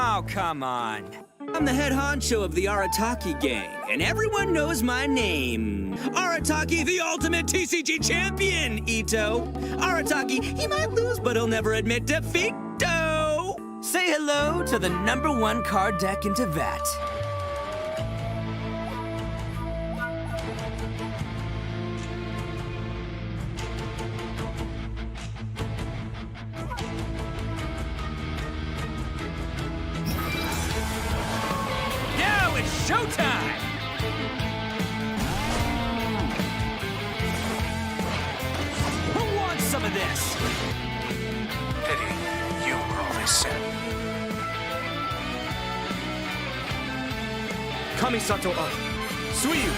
Oh, come on. I'm the head honcho of the Arataki gang, and everyone knows my name. Arataki, the ultimate TCG champion, Itto. Arataki, he might lose, but he'll never admit defeat. Say hello to the #1 card deck into that. Now it's showtime! Who wants some of this? Pity, you were always set. Kamisato up. Suiyu!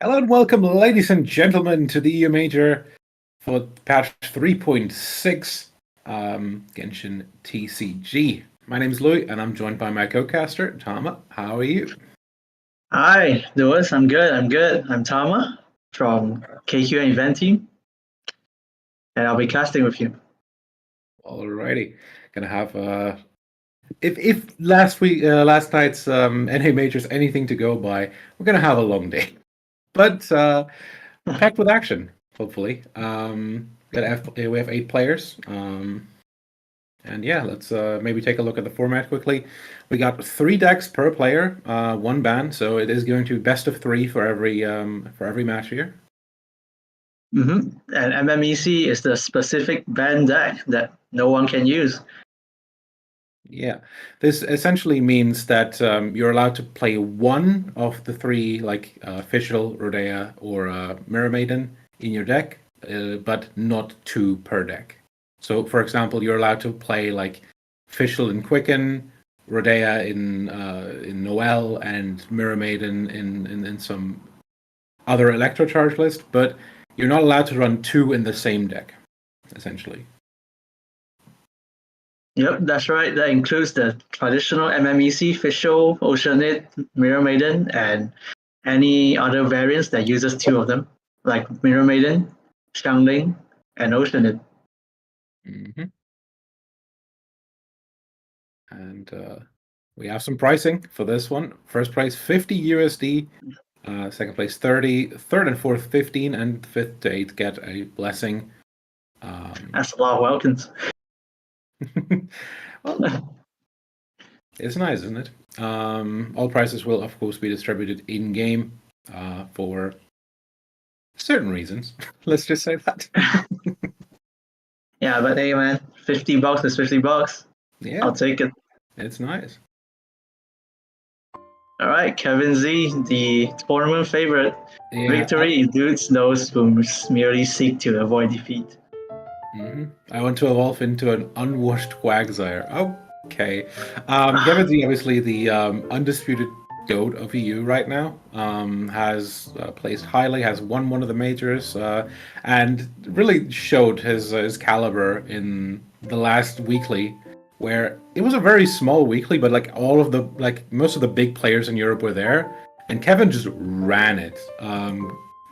Hello and welcome, ladies and gentlemen, to the EU Major for patch 3.6 Genshin TCG. My name is Louis, and I'm joined by my co-caster, Tama. How are you? Hi, Louis. I'm good. I'm Tama from KQ and Venti, and I'll be casting with you. Alrighty, gonna have if last night's NA Major's anything to go by, we're gonna have a long day. But packed with action, hopefully. We have 8 players. And yeah, let's maybe take a look at the format quickly. We got 3 decks per player, 1 ban, so it is going to be best of 3 for every match here. And MMEC is the specific ban deck that no one can use. Yeah, this essentially means that you're allowed to play 1 of the 3, like Fischl, Rodea, or Mirror Maiden in your deck, but not 2 per deck. So, for example, you're allowed to play like Fischl in Quicken, Rodea in Noel, and Mirror Maiden in some other Electrocharge list, but you're not allowed to run 2 in the same deck, essentially. Yep, that's right. That includes the traditional MMEC, Fischl, Oceanid, Mirror Maiden, and any other variants that uses 2 of them, like Mirror Maiden, Zhongli, and Oceanid. And we have some pricing for this one. First price 50 USD, second place 30, third and fourth 15, and fifth to 8th get a blessing. That's a lot of welkins. Well, it's nice, isn't it? All prices will, of course, be distributed in game for certain reasons. Let's just say that. Yeah, but hey, man, $50 is $50. Yeah, I'll take it. It's nice. All right, Kevin Z, the tournament favorite. Yeah, Victory eludes those who merely seek to avoid defeat. I want to evolve into an unwashed Quagsire. Okay. Kevin Z, obviously the undisputed GOAT of EU right now, has placed highly, has won one of the majors, and really showed his caliber in the last weekly, where it was a very small weekly, but like most of the big players in Europe were there, and Kevin just ran it.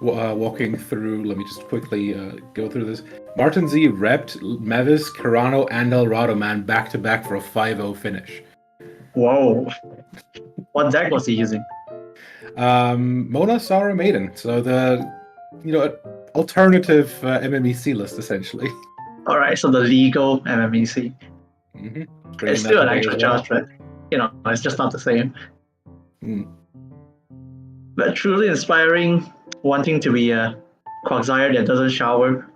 Walking through, let me just quickly go through this. Martin Z repped Mavis, Carano, and El Rado Man back to back for a 5-0 finish. Whoa. What deck was he using? Mona, Sara, Maiden. So the alternative MMEC list essentially. All right, so the legal MMEC. It's still an extra charge, but it's just not the same. But truly inspiring, wanting to be a Quagsire that doesn't shower,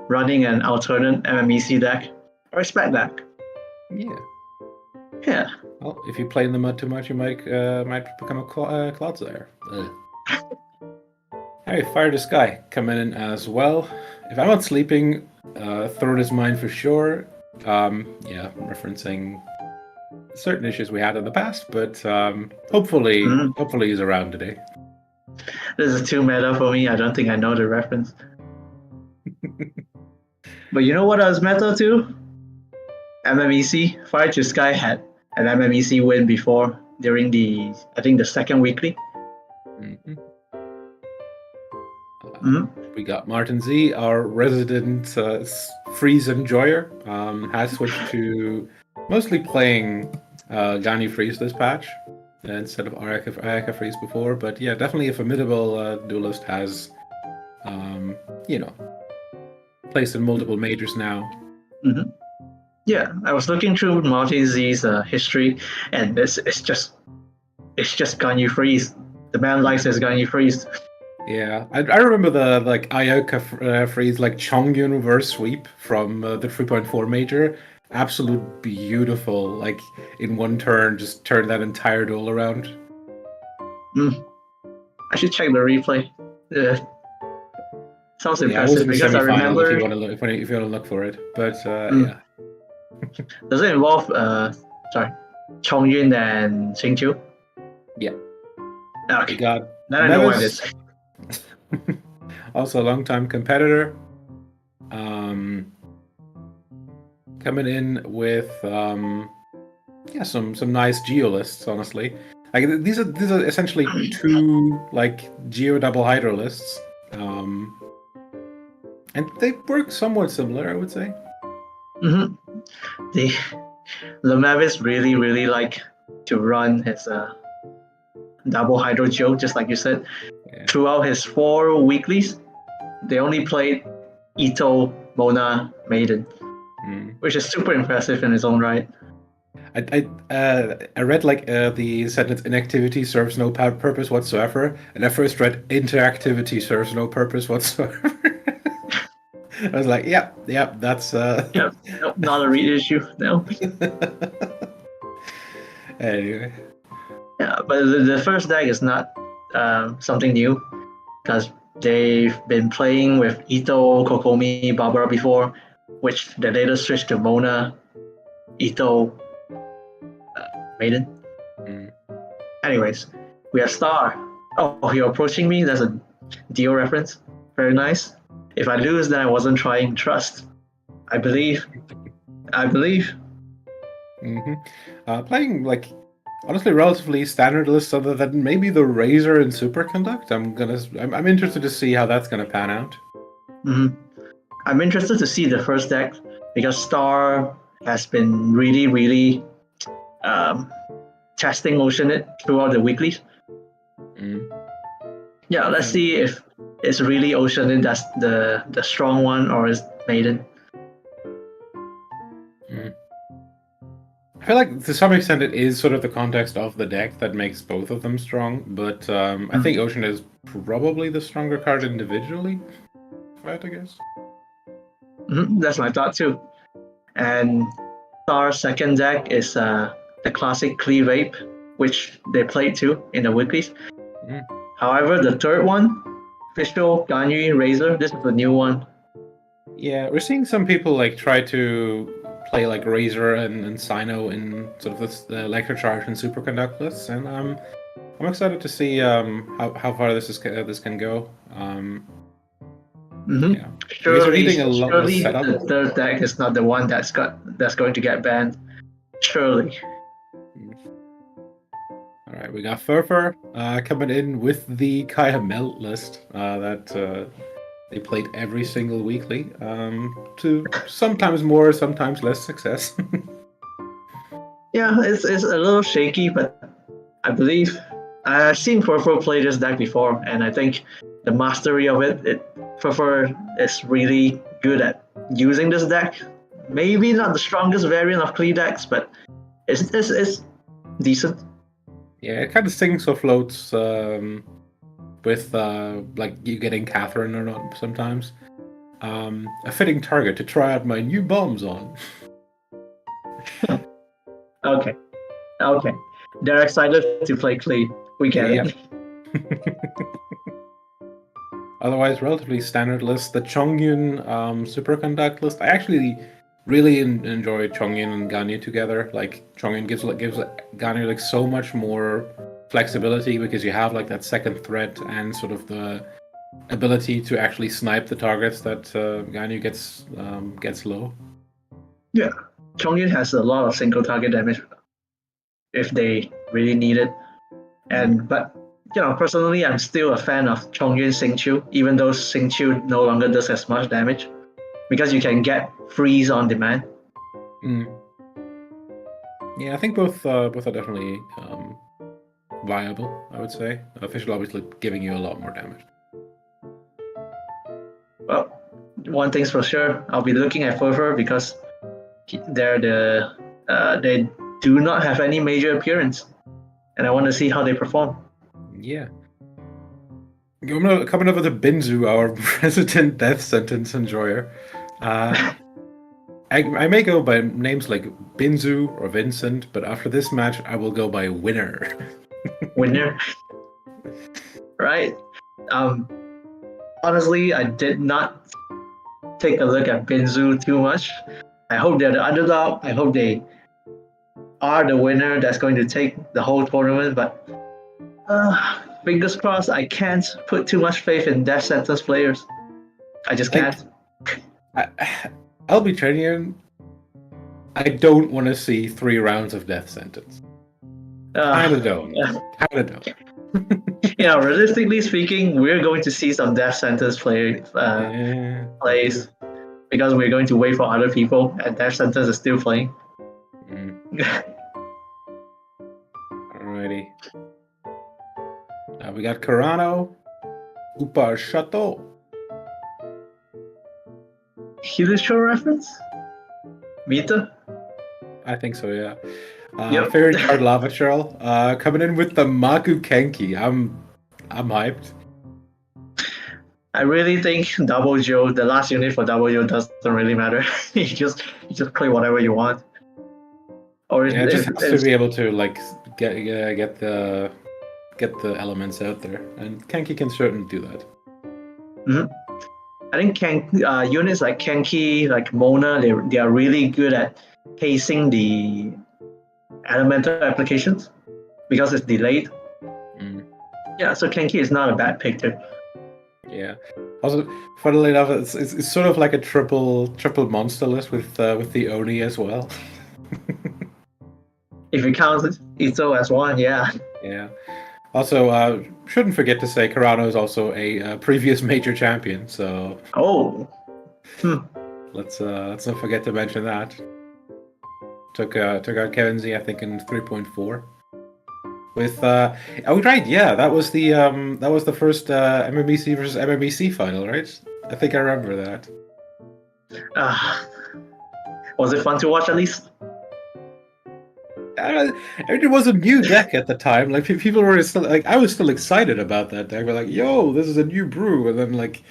running an alternate MMEC deck. I respect that. Yeah. Yeah. Well, if you play in the mud too much, you might become a Clodsire. Hey, Fire the Sky coming in as well. If I'm not sleeping, Throne is mine for sure. Yeah, referencing certain issues we had in the past, but hopefully he's around today. This is too meta for me. I don't think I know the reference. But you know what I was meta to? MMEC. Fire to Sky had an MMEC win before during the second weekly. We got Martin Z, our resident freeze enjoyer, has switched to mostly playing Ganyu Freeze this patch instead of Ayaka Freeze before. But yeah, definitely a formidable duelist, has placed in multiple majors now. Yeah, I was looking through Martin Z's history, and it's just Ganyu Freeze. The man likes his Ganyu Freeze. Yeah, I remember the Ayaka Freeze Chongyun verse sweep from the 3.4 major. Absolute beautiful, in one turn, just turn that entire duel around. I should check the replay. Sounds impressive, Yeah, it was in the because I semi-final remember. if you want to look for it, but yeah. Does it involve Chongyun and Xingqiu? Yeah. Okay. We got Then I know what it is. Also a long-time competitor. Coming in with some nice geolists, honestly. These are essentially two geo double hydro lists. And they work somewhat similar, I would say. The Mavis really like to run his double hydro geo, just like you said. Yeah. Throughout his 4 weeklies, they only played Itto, Mona, Maiden, which is super impressive in its own right. I read the sentence "inactivity serves no purpose whatsoever," and I first read "interactivity serves no purpose whatsoever." I was like, "Yep, that's Yep, nope, not a read issue. No. Anyway. Yeah, but the first deck is not something new, because they've been playing with Itto, Kokomi, Barbara before, which they later switched to Mona, Itto, Maiden. Anyways, we have Star. Oh, you're approaching me? That's a Dio reference. Very nice. If I lose, then I wasn't trying. Trust. I believe. Playing honestly relatively standard lists, other than maybe the Razor and Superconduct. I'm interested to see how that's gonna pan out. I'm interested to see the first deck, because Star has been really testing Oceanit throughout the weeklies. Yeah, let's see if it's really Oceanit that's the strong one, or is Maiden. I feel like to some extent it is sort of the context of the deck that makes both of them strong, but I think Ocean is probably the stronger card individually, if I had to guess. That's my thought too. And Star's second deck is the classic Cleave Ape, which they played too in the weeklies. However, the third one, Fischl, Ganyu, Razor, this is the new one. Yeah, we're seeing some people try to play Razor and Sino in sort of this Electrocharge and Superconduct lists, and I'm excited to see how far this can go. Yeah. Surely the third deck is not the one that's going to get banned. Surely. All right, we got Ferfer coming in with the Kaya Melt list that they played every single weekly, to sometimes more, sometimes less success. Yeah, it's a little shaky, but I believe I've seen Ferfer play this deck before, and I think the mastery of Ferfer is really good at using this deck. Maybe not the strongest variant of Klee decks, but it's decent. Yeah, it kind of sings or floats with you getting Catherine or not sometimes. A fitting target to try out my new bombs on. Okay. Okay. They're excited to play clean. We get Yep. it. Otherwise, relatively standard list. The Chongyun Superconduct list. I actually really enjoy Chongyun and Ganyu together. Like Chongyun gives Ganyu like so much more flexibility because you have like that second threat and sort of the ability to actually snipe the targets that Ganyu gets low. Yeah. Chongyun has a lot of single target damage if they really need it. But personally, I'm still a fan of Chongyun Xingqiu, even though Xingqiu no longer does as much damage, because you can get freeze on demand. Yeah, I think both are definitely viable. I would say official obviously giving you a lot more damage. Well, one thing's for sure, I'll be looking at Ferfer because they do not have any major appearance, and I want to see how they perform. Yeah. Coming over to Binzu, our resident death sentence enjoyer. I may go by names like Binzu or Vincent, but after this match, I will go by Winner. Winner. Right. Honestly, I did not take a look at Binzu too much. I hope they're the underdog. I hope they are the winner that's going to take the whole tournament, but fingers crossed. I can't put too much faith in death sentence players. I just can't. I'll be genuine. I don't want to see 3 rounds of death sentence. Kinda don't. Realistically speaking, we're going to see some death sentence plays because we're going to wait for other people, and death sentence is still playing. Alrighty. Now we got Carano, Upa Chateau. Hilisho reference? Mita? I think so, yeah. Yep. Fairy Card Lava Churl, coming in with the Maku Kenki. I'm hyped. I really think Double Joe, the last unit for Double Joe doesn't really matter. you just play whatever you want. Or just has to be able to like get the elements out there, and Kenki can certainly do that. I think units like Kenki, like Mona, they are really good at pacing the elemental applications because it's delayed. Yeah, so Kenki is not a bad pick too. Yeah. Also, funnily enough, it's sort of like a triple monster list with the Oni as well. If you count Itto as one, yeah. Yeah. Also, shouldn't forget to say Carano is also a previous major champion, so. Oh. Let's not forget to mention that. Took out Kevin Z, I think, in 3.4. With oh right, yeah, that was the first MMEC versus MMEC final, right? I think I remember that. Was it fun to watch at least? It was a new deck at the time. Like people were still like, I was still excited about that deck. We're like, yo, this is a new brew, and then like,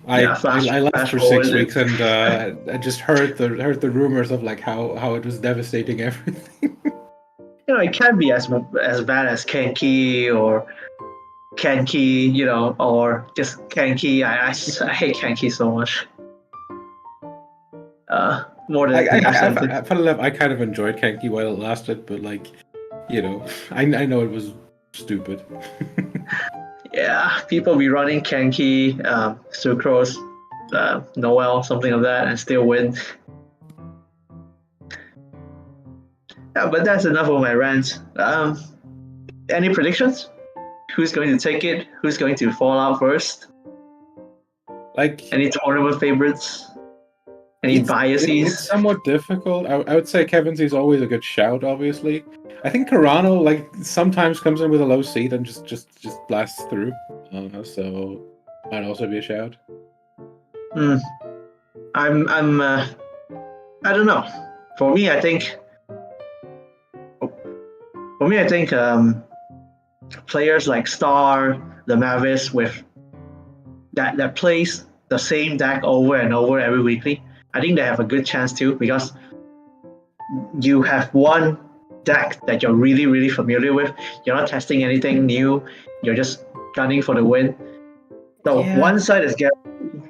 I left for 6 weeks and I just heard the rumors of like how it was devastating everything. It can't be as bad as Kenki or Kenki, or just Kenki. I hate Kenki so much. More than I kind of enjoyed Kenki while it lasted, but like, I know it was stupid. Yeah, people be running Kenki, Sucrose, Noel, something like that, and still win. Yeah, but that's enough of my rants. Any predictions? Who's going to take it? Who's going to fall out first? Like any tournament favorites? Any biases? It's somewhat difficult. I would say Kevin Z is always a good shout, obviously. I think Carano like sometimes comes in with a low seed and just blasts through. So might also be a shout. I'm I don't know. For me, I think players like Star, the Mavis with that plays the same deck over and over every weekly. I think they have a good chance too, because you have one deck that you're really, really familiar with. You're not testing anything new. You're just gunning for the win. So Yeah. one side is guaranteed.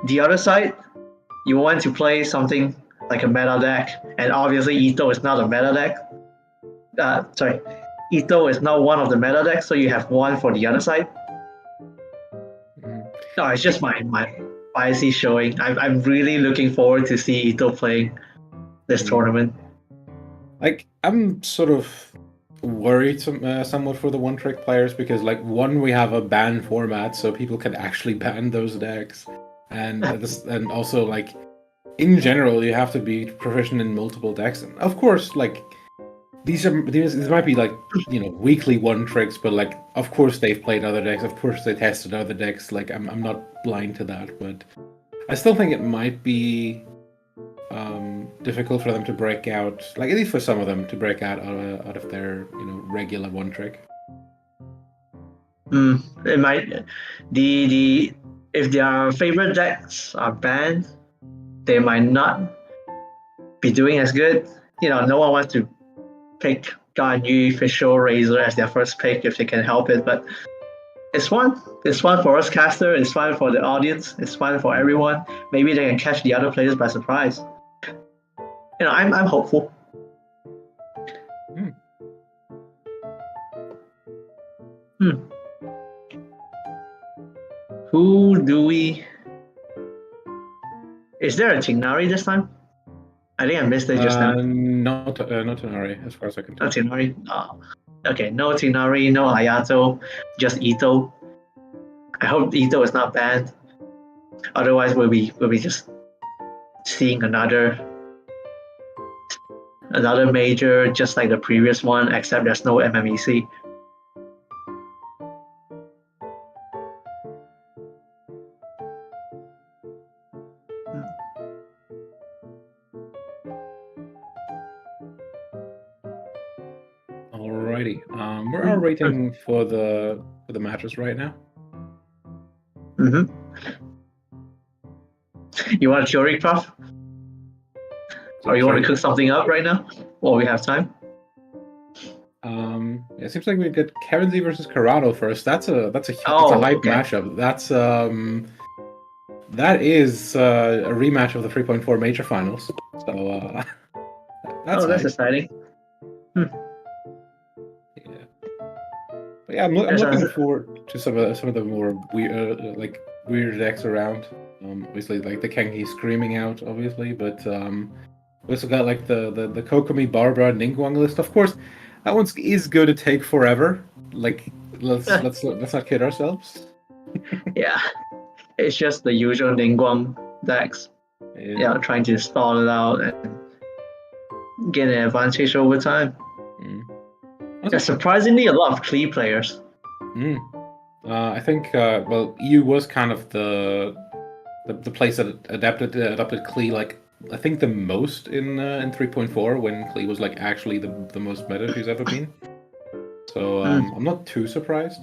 The other side, you want to play something like a meta deck, and obviously Itto is not a meta deck. Sorry, Itto is not one of the meta decks, so you have one for the other side. No, it's just my biasy showing. I'm really looking forward to see Itto playing this tournament. Like, I'm sort of worried somewhat for the one-trick players because, like, one, we have a ban format, so people can actually ban those decks, and and also, like, in general, you have to be proficient in multiple decks. And of course, like, these might be like, you know, weekly one tricks, but like, of course they've played other decks, of course they tested other decks. Like, I'm not blind to that, but I still think it might be difficult for them to break out, like at least for some of them, to break out of their, you know, regular one trick. It might the if their favorite decks are banned, they might not be doing as good. You know, no one wants to pick Ganyu, Fischl, Razor as their first pick if they can help it, but it's fun. It's fun for us caster, it's fun for the audience, it's fun for everyone. Maybe they can catch the other players by surprise. You know, I'm hopeful. Who do we... Is there a tighnari this time? I think I missed it just now. No tighnari, as far as I can tell. No tighnari? Oh. Okay, no tighnari, no ayato, just itto. I hope itto is not banned. Otherwise, we'll be just seeing another major, just like the previous one, except there's no MMEC. Alrighty. We're all rating for the matches right now. You want a theory, Prof? Or you want to cook something up right now? While we have time? It seems like we get Kevin Z versus Carano first. That's a hype matchup. That is a rematch of the 3.4 major finals. So that's nice. Exciting. Yeah. But yeah, I'm looking forward to some of the more weird decks around. Obviously, like the Kengi screaming out, obviously, but we also got like the Kokomi, Barbara, Ningguang list. Of course, that one is going to take forever. Like, let's not kid ourselves. Yeah, it's just the usual Ningguang decks. Yeah, trying to stall it out and get an advantage over time. There's surprisingly a lot of Klee players. I think EU was kind of the place that adopted Klee, like I think the most in 3.4 when Klee was like actually the most meta she's ever been. So I'm not too surprised.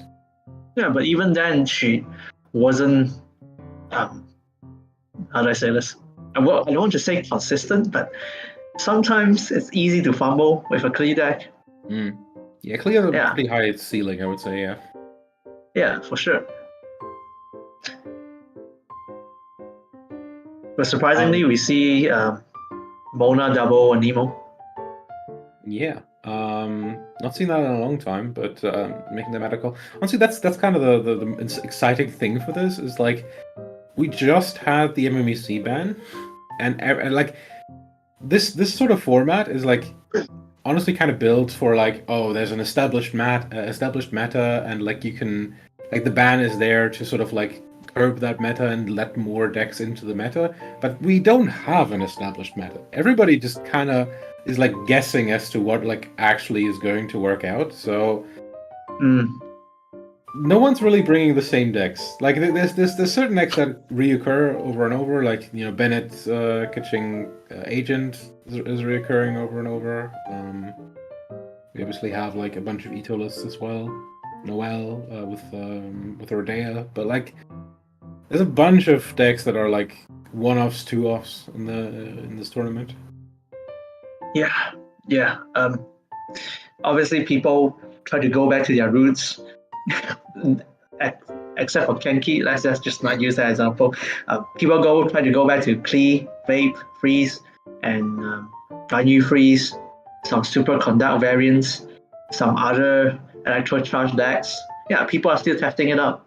Yeah, but even then she wasn't how do I say this? I don't want to say consistent, but sometimes it's easy to fumble with a Klee deck. Yeah, Klee has a pretty high ceiling, I would say, yeah. Yeah, for sure. But surprisingly, we see Mona double and Nemo. Yeah, not seen that in a long time, but making the medical. Honestly, that's kind of the exciting thing for this is like we just had the MMEC ban, and like this sort of format is like honestly kind of built for like, oh, there's an established meta, and like you can like the ban is there to sort of like curb that meta and let more decks into the meta, but we don't have an established meta. Everybody just kind of is like guessing as to what like actually is going to work out. So no one's really bringing the same decks. Like there's certain decks that reoccur over and over, like, you know, Bennett catching Agent is reoccurring over and over. We obviously have like a bunch of Itto lists as well. Noel with Ordea, but like there's a bunch of decks that are like one-offs, two-offs in this tournament. Yeah. Obviously, people try to go back to their roots, except for Kenki. Let's just not use that example. People try to go back to Klee, Vape, Freeze, and Ganyu Freeze, some superconduct variants, some other electrocharge decks. Yeah, people are still testing it out.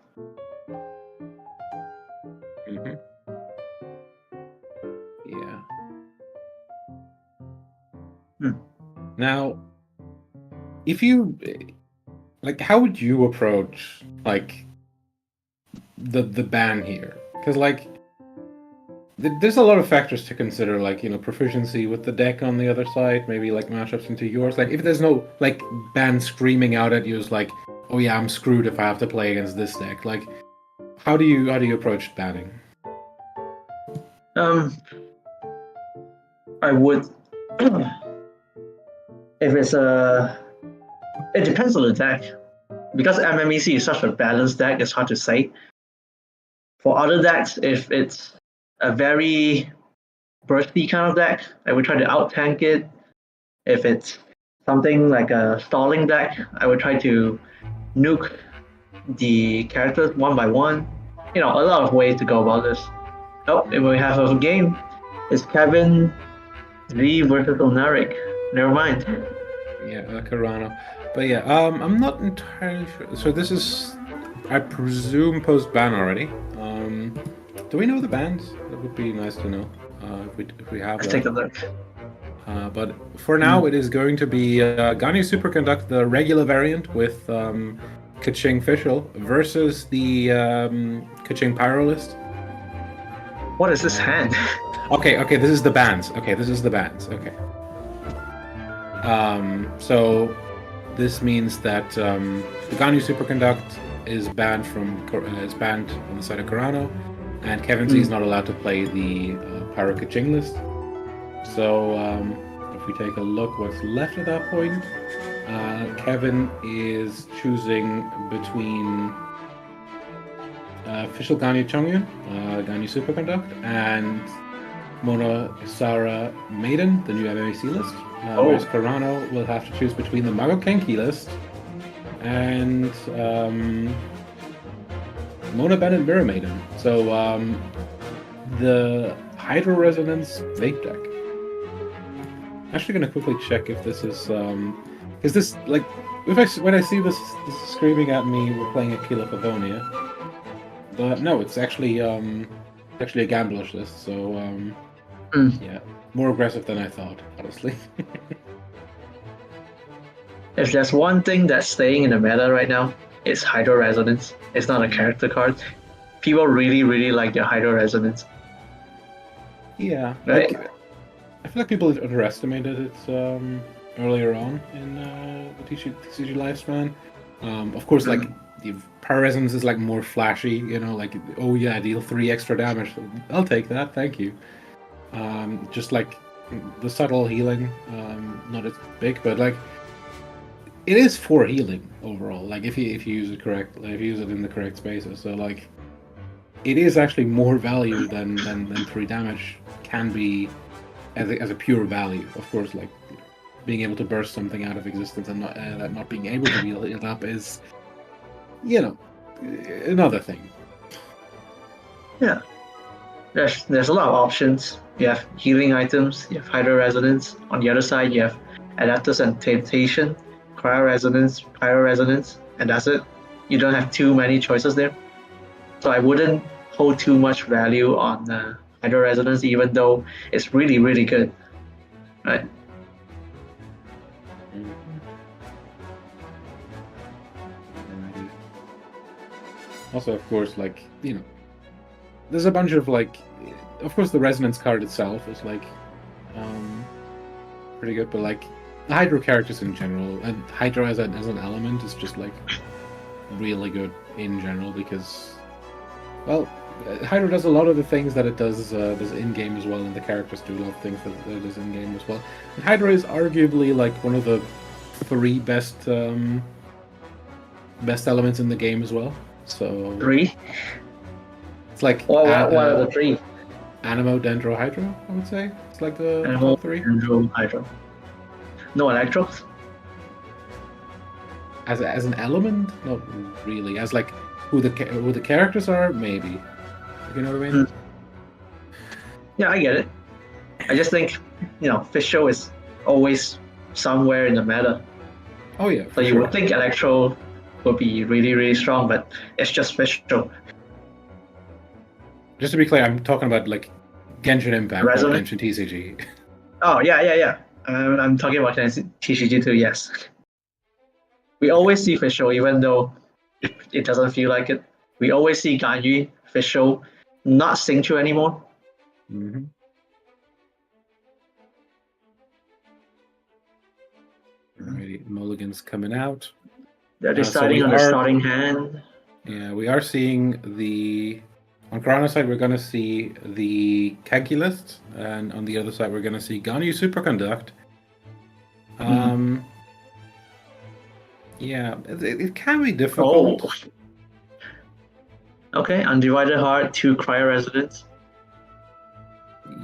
Mhm. Yeah. Now, if you like, how would you approach like the ban here? Because like, there's a lot of factors to consider, like, you know, proficiency with the deck on the other side, maybe like matchups into yours. Like, if there's no like ban screaming out at you as like, oh yeah, I'm screwed if I have to play against this deck. Like, how do you approach banning? I would. If it's it depends on the deck. Because MMEC is such a balanced deck, it's hard to say. For other decks, if it's a very bursty kind of deck, I would try to out-tank it. If it's something like a stalling deck, I would try to nuke the characters one by one. You know, a lot of ways to go about this. Oh, and we have a game. It's Kevin Z versus Onaric. Never mind. Yeah, Carano. But yeah, I'm not entirely sure. So this is, I presume, post-ban already. Do we know the bans? That would be nice to know if we have Let's that. take a look. But for now, it is going to be Ganyu Superconduct, the regular variant with Kaching Fischl versus the Kaching Pyrolist. What is this hand? Okay, this is the bans. Okay. So this means that the Ganyu Superconduct is banned on the side of Carano, and Kevin Z is not allowed to play the Pyro Kaching list. So if we take a look what's left at that point, Kevin is choosing between Fischl Ganyu Chongyun, Ganyu Superconduct, and Mona Sara Maiden, the new MMAC list. Whereas Carano will have to choose between the Mago Kenki list and Mona Bennett Mirror Maiden. So the Hydro Resonance Vape deck. Actually, gonna quickly check if this is this like when I see this is screaming at me, we're playing Aquila Pavonia. But no, it's actually a gamblers list. So yeah, more aggressive than I thought, honestly. If there's one thing that's staying in the meta right now, it's Hydro Resonance. It's not a character card. People really, really like their Hydro Resonance. Yeah, Right. like, I feel like people underestimated it earlier on in the TCG lifespan. Of course, like the Power Resonance is like more flashy, you know, like, oh yeah, deal 3 extra damage. I'll take that, thank you. Just like the subtle healing, not as big, but like it is 4 healing overall. Like if you use it correctly, if you use it in the correct spaces, so like it is actually more value than 3 damage can be as a pure value. Of course, like being able to burst something out of existence and not being able to be healed up is, you know, another thing. Yeah. There's a lot of options. You have healing items, you have Hydro Resonance. On the other side, you have Adapters and Temptation, Cryo Resonance, Pyro Resonance, and that's it. You don't have too many choices there. So I wouldn't hold too much value on Hydro Resonance, even though it's really, really good. Right? Also, of course, like, you know, there's a bunch of like, of course, the resonance card itself is like pretty good, but like the Hydro characters in general, and Hydro as an element is just like really good in general because, well, Hydro does a lot of the things that it does in game as well, and the characters do a lot of things that it does in game as well. And Hydro is arguably like one of the 3 best elements in the game as well. So 3? it's like What are the 3? Animo, Dendro, Hydro, I would say. It's like the Animal, top 3. Hydro. No Electros? as an element, not really. As like who the characters are, maybe. You know what I mean? Yeah, I get it. I just think, Fish Show is always somewhere in the meta. Oh yeah. So you would think Electro would be really, really strong, but it's just Fish Show. Just to be clear, I'm talking about like Genshin Impact, not Resonant? Genshin TCG. Oh, yeah. I'm talking about TCG too, yes. We always see Fish Show, even though it doesn't feel like it. We always see Ganyu, Fish Show, not Xingqiu anymore. Mm-hmm. Alrighty, Mulligan's coming out. They're deciding on the starting hand. Yeah, we are seeing on Carano side, we're going to see the Kenki list, and on the other side, we're going to see Ganyu Superconduct. Yeah, it can be difficult. Oh. Okay, Undivided Heart, 2 Cryo Resonance.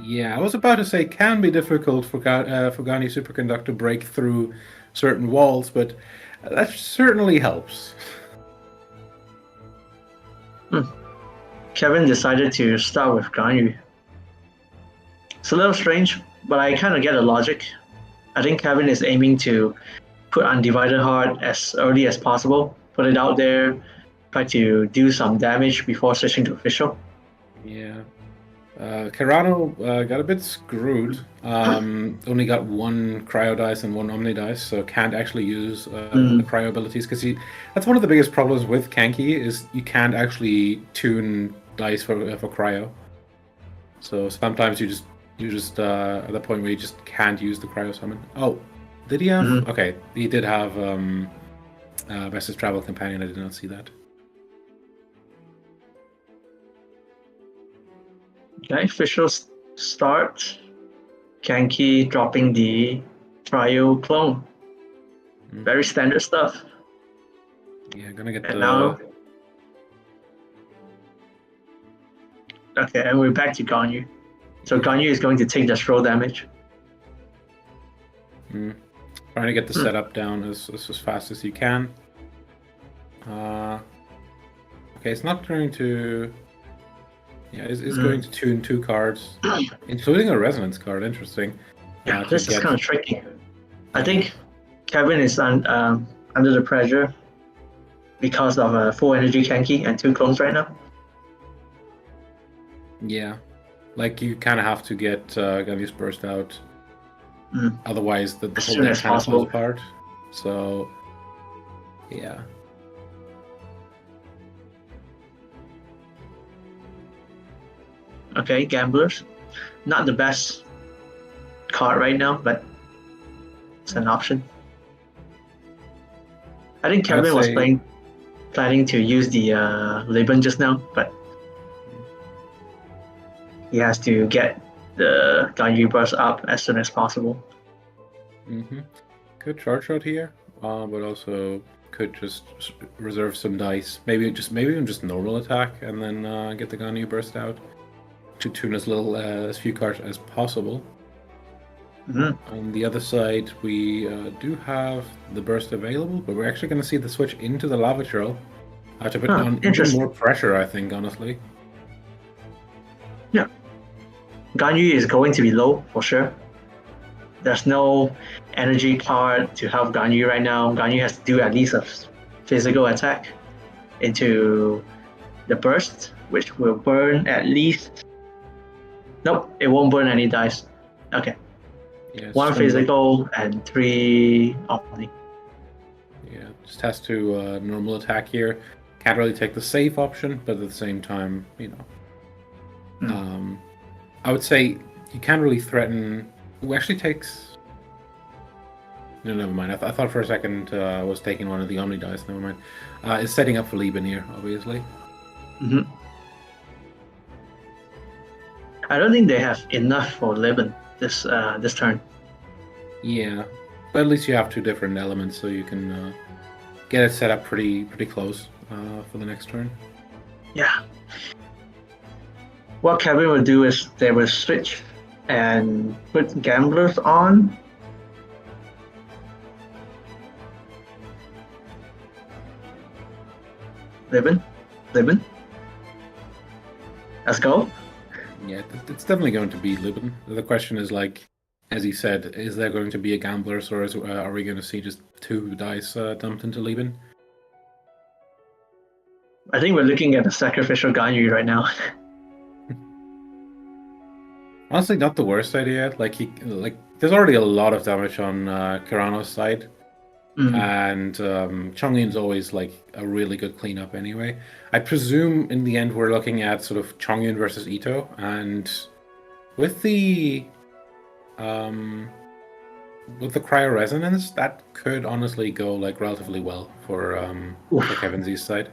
Yeah, I was about to say can be difficult for Ganyu Superconduct to break through certain walls, but that certainly helps. Kevin decided to start with Ganyu. It's a little strange, but I kind of get the logic. I think Kevin is aiming to put Undivided Heart as early as possible, put it out there, try to do some damage before switching to official. Yeah. Carano got a bit screwed. Only got 1 cryo dice and 1 omni dice, so can't actually use the cryo abilities, because that's one of the biggest problems with Kenki is you can't actually tune dice for cryo. So sometimes you just at the point where you just can't use the cryo summon. Oh, did he have? Okay, he did have Best's Travel Companion. I did not see that. Okay, official start. Kenki dropping the cryo clone. Very standard stuff. Yeah, gonna get and now. Okay, and we're back to Ganyu. So Ganyu is going to take the throw damage. Trying to get the setup down as fast as you can. Okay, it's not going to. Yeah, it's going to tune 2 cards, including a resonance card. Interesting. Yeah, this is kind of tricky. I think Kevin is under the pressure because of a full energy Kenki and 2 clones right now. Yeah, like you kind of have to get Ganyu's burst out, otherwise the whole thing kind of falls apart. So, yeah. Okay, Gamblers. Not the best card right now, but it's an option. I think Kevin was planning to use the Liban just now, but he has to get the Ganyu burst up as soon as possible. Could charge out here, but also could just reserve some dice. Maybe even just normal attack and then get the Ganyu burst out to tune as few cards as possible. On the other side, we do have the burst available, but we're actually going to see the switch into the lava trail to put on even more pressure, I think, honestly. Yeah. Ganyu is going to be low for sure. There's no energy card to help Ganyu right now. Ganyu has to do at least a physical attack into the burst, which will burn at least. Nope, it won't burn any dice. Okay. Yeah, 1 physical and 3 omni. Yeah, just has to normal attack here. Can't really take the safe option, but at the same time, I would say you can't really threaten. Who actually takes? No, never mind. I thought for a second I was taking one of the omni dice. Never mind. It's setting up for Liban here, obviously. I don't think they have enough for Liban this turn. Yeah, but at least you have 2 different elements, so you can get it set up pretty close for the next turn. Yeah. What Kevin will do is they will switch and put Gamblers on. Libin? Let's go. Yeah, it's definitely going to be Lubin. The question is, like, as he said, is there going to be a gamblers, or are we going to see just 2 dice dumped into Lubin? I think we're looking at a sacrificial Ganyu right now. Honestly, not the worst idea. Like there's already a lot of damage on Carano's side, and Chongyun's always like a really good cleanup anyway. I presume in the end we're looking at sort of Chongyun versus Itto, and with the cryo resonance, that could honestly go like relatively well for Kevin Z's side.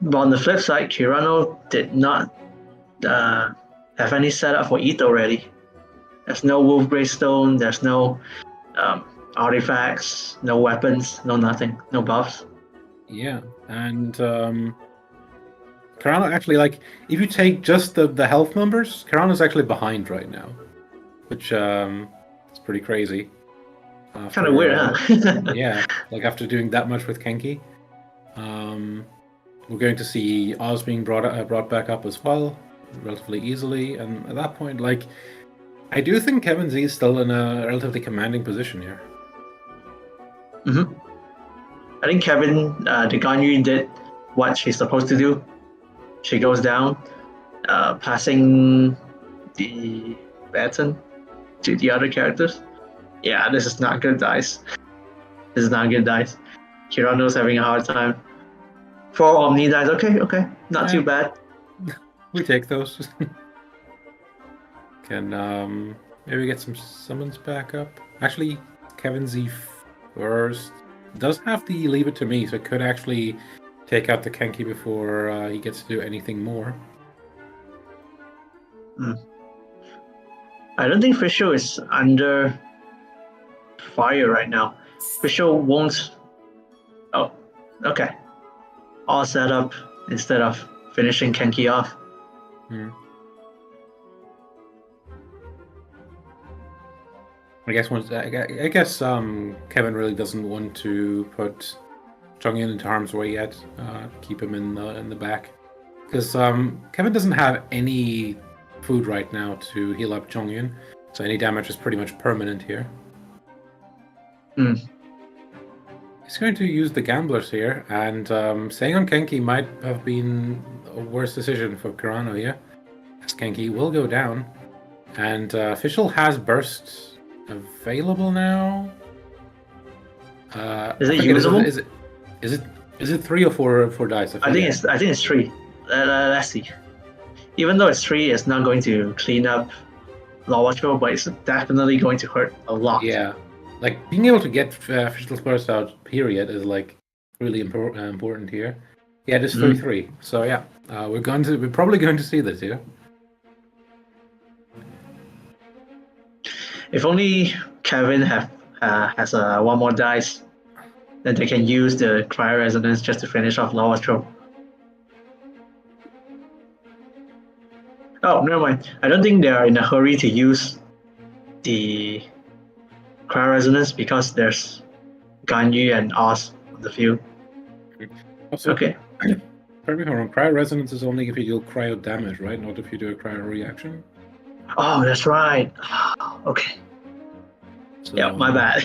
But on the flip side, Carano did not have any setup for Itto already. There's no Wolf Greystone, there's no artifacts, no weapons, no nothing, no buffs. Yeah, and Carano actually, like, if you take just the health numbers, Carano's actually behind right now, which is pretty crazy. Kind of weird, huh? Yeah, like after doing that much with Kenki. We're going to see Oz being brought back up as well, relatively easily, and at that point, like, I do think Kevin Z is still in a relatively commanding position here. I think Kevin, the Ganyu did what she's supposed to do. She goes down, passing the baton to the other characters. Yeah, this is not good dice. This is not good dice. Carano's having a hard time. 4 Omni dice, okay, not too bad. We take those. Can maybe get some summons back up. Actually, Kevin Z first does have the leave it to me, so it could actually take out the Kenki before he gets to do anything more. I don't think Fisher is under fire right now. Fisher won't. Oh, okay. All set up instead of finishing Kenki off. I guess Kevin really doesn't want to put Chongyun into harm's way yet. Keep him in the back, because Kevin doesn't have any food right now to heal up Chongyun, so any damage is pretty much permanent here. He's going to use the gamblers here, and staying on Kenki might have been a worse decision for Carano here, as Kenki will go down, and Fischl has burst available now. Is it usable? Is it 3 or 4 dice? I think it's 3. Let's see. Even though it's 3, it's not going to clean up Lawatcho, but it's definitely going to hurt a lot. Yeah, like being able to get Fischl's burst out, period, is like really important here. Yeah, it is 3-3. So yeah, we're probably going to see this here. If only Kevin has one more dice, then they can use the cryo resonance just to finish off Lawatcho. Oh, never mind. I don't think they are in a hurry to use the cryo resonance because there's Ganyu and Oz on the field. Also, okay. Correct me if I'm wrong, cryo resonance is only if you deal cryo damage, right? Not if you do a cryo reaction. Oh, that's right. Okay. So, yeah, my bad.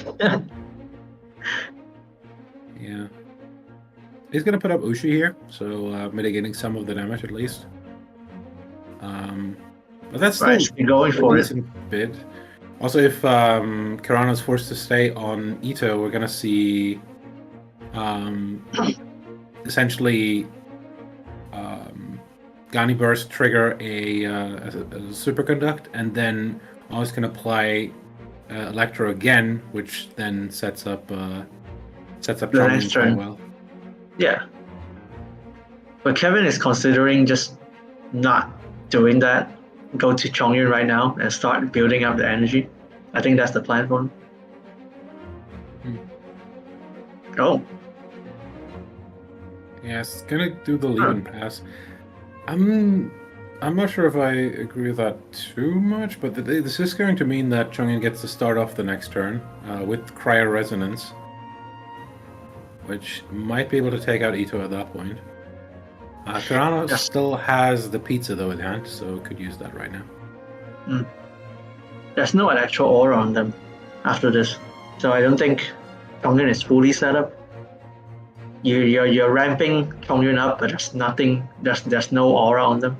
Yeah. He's going to put up Ushi here, so mitigating some of the damage at least. But that's still going for it. Bit. Also, if Carano's forced to stay on Itto, we're going to see essentially Gani Burst trigger a superconduct, and then Oz can apply Electro again, which then sets up Chongyun quite well. Yeah. But Kevin is considering just not doing that. Go to Chongyun right now and start building up the energy. I think that's the plan for him. Oh. Yeah, it's gonna do the lead and pass. I'm I'm not sure if I agree with that too much, but this is going to mean that Chongyun gets to start off the next turn with Cryo Resonance, which might be able to take out Itto at that point. Carano still has the pizza though in hand, so could use that right now. There's no actual aura on them after this, so I don't think Chongyun is fully set up. You're ramping Chongyun up, but there's nothing. There's no aura on them.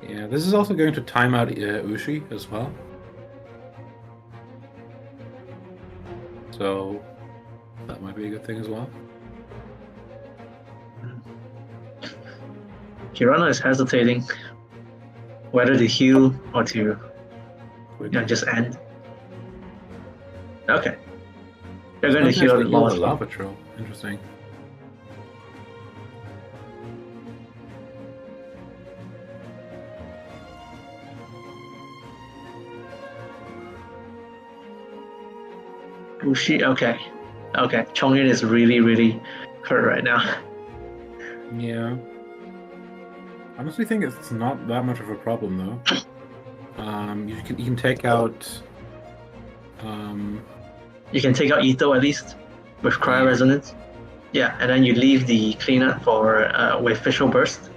Yeah, this is also going to time out Ushi as well. So that might be a good thing as well. Carano is hesitating whether to heal or to just end. Okay. They're going to heal the lava troll. Interesting. Ushi, okay. Chongyun is really hurt right now. Yeah. I honestly think it's not that much of a problem though. You can take out. You can take out Itto at least with Cryo Resonance. Yeah, and then you leave the cleanup for with Visual Burst.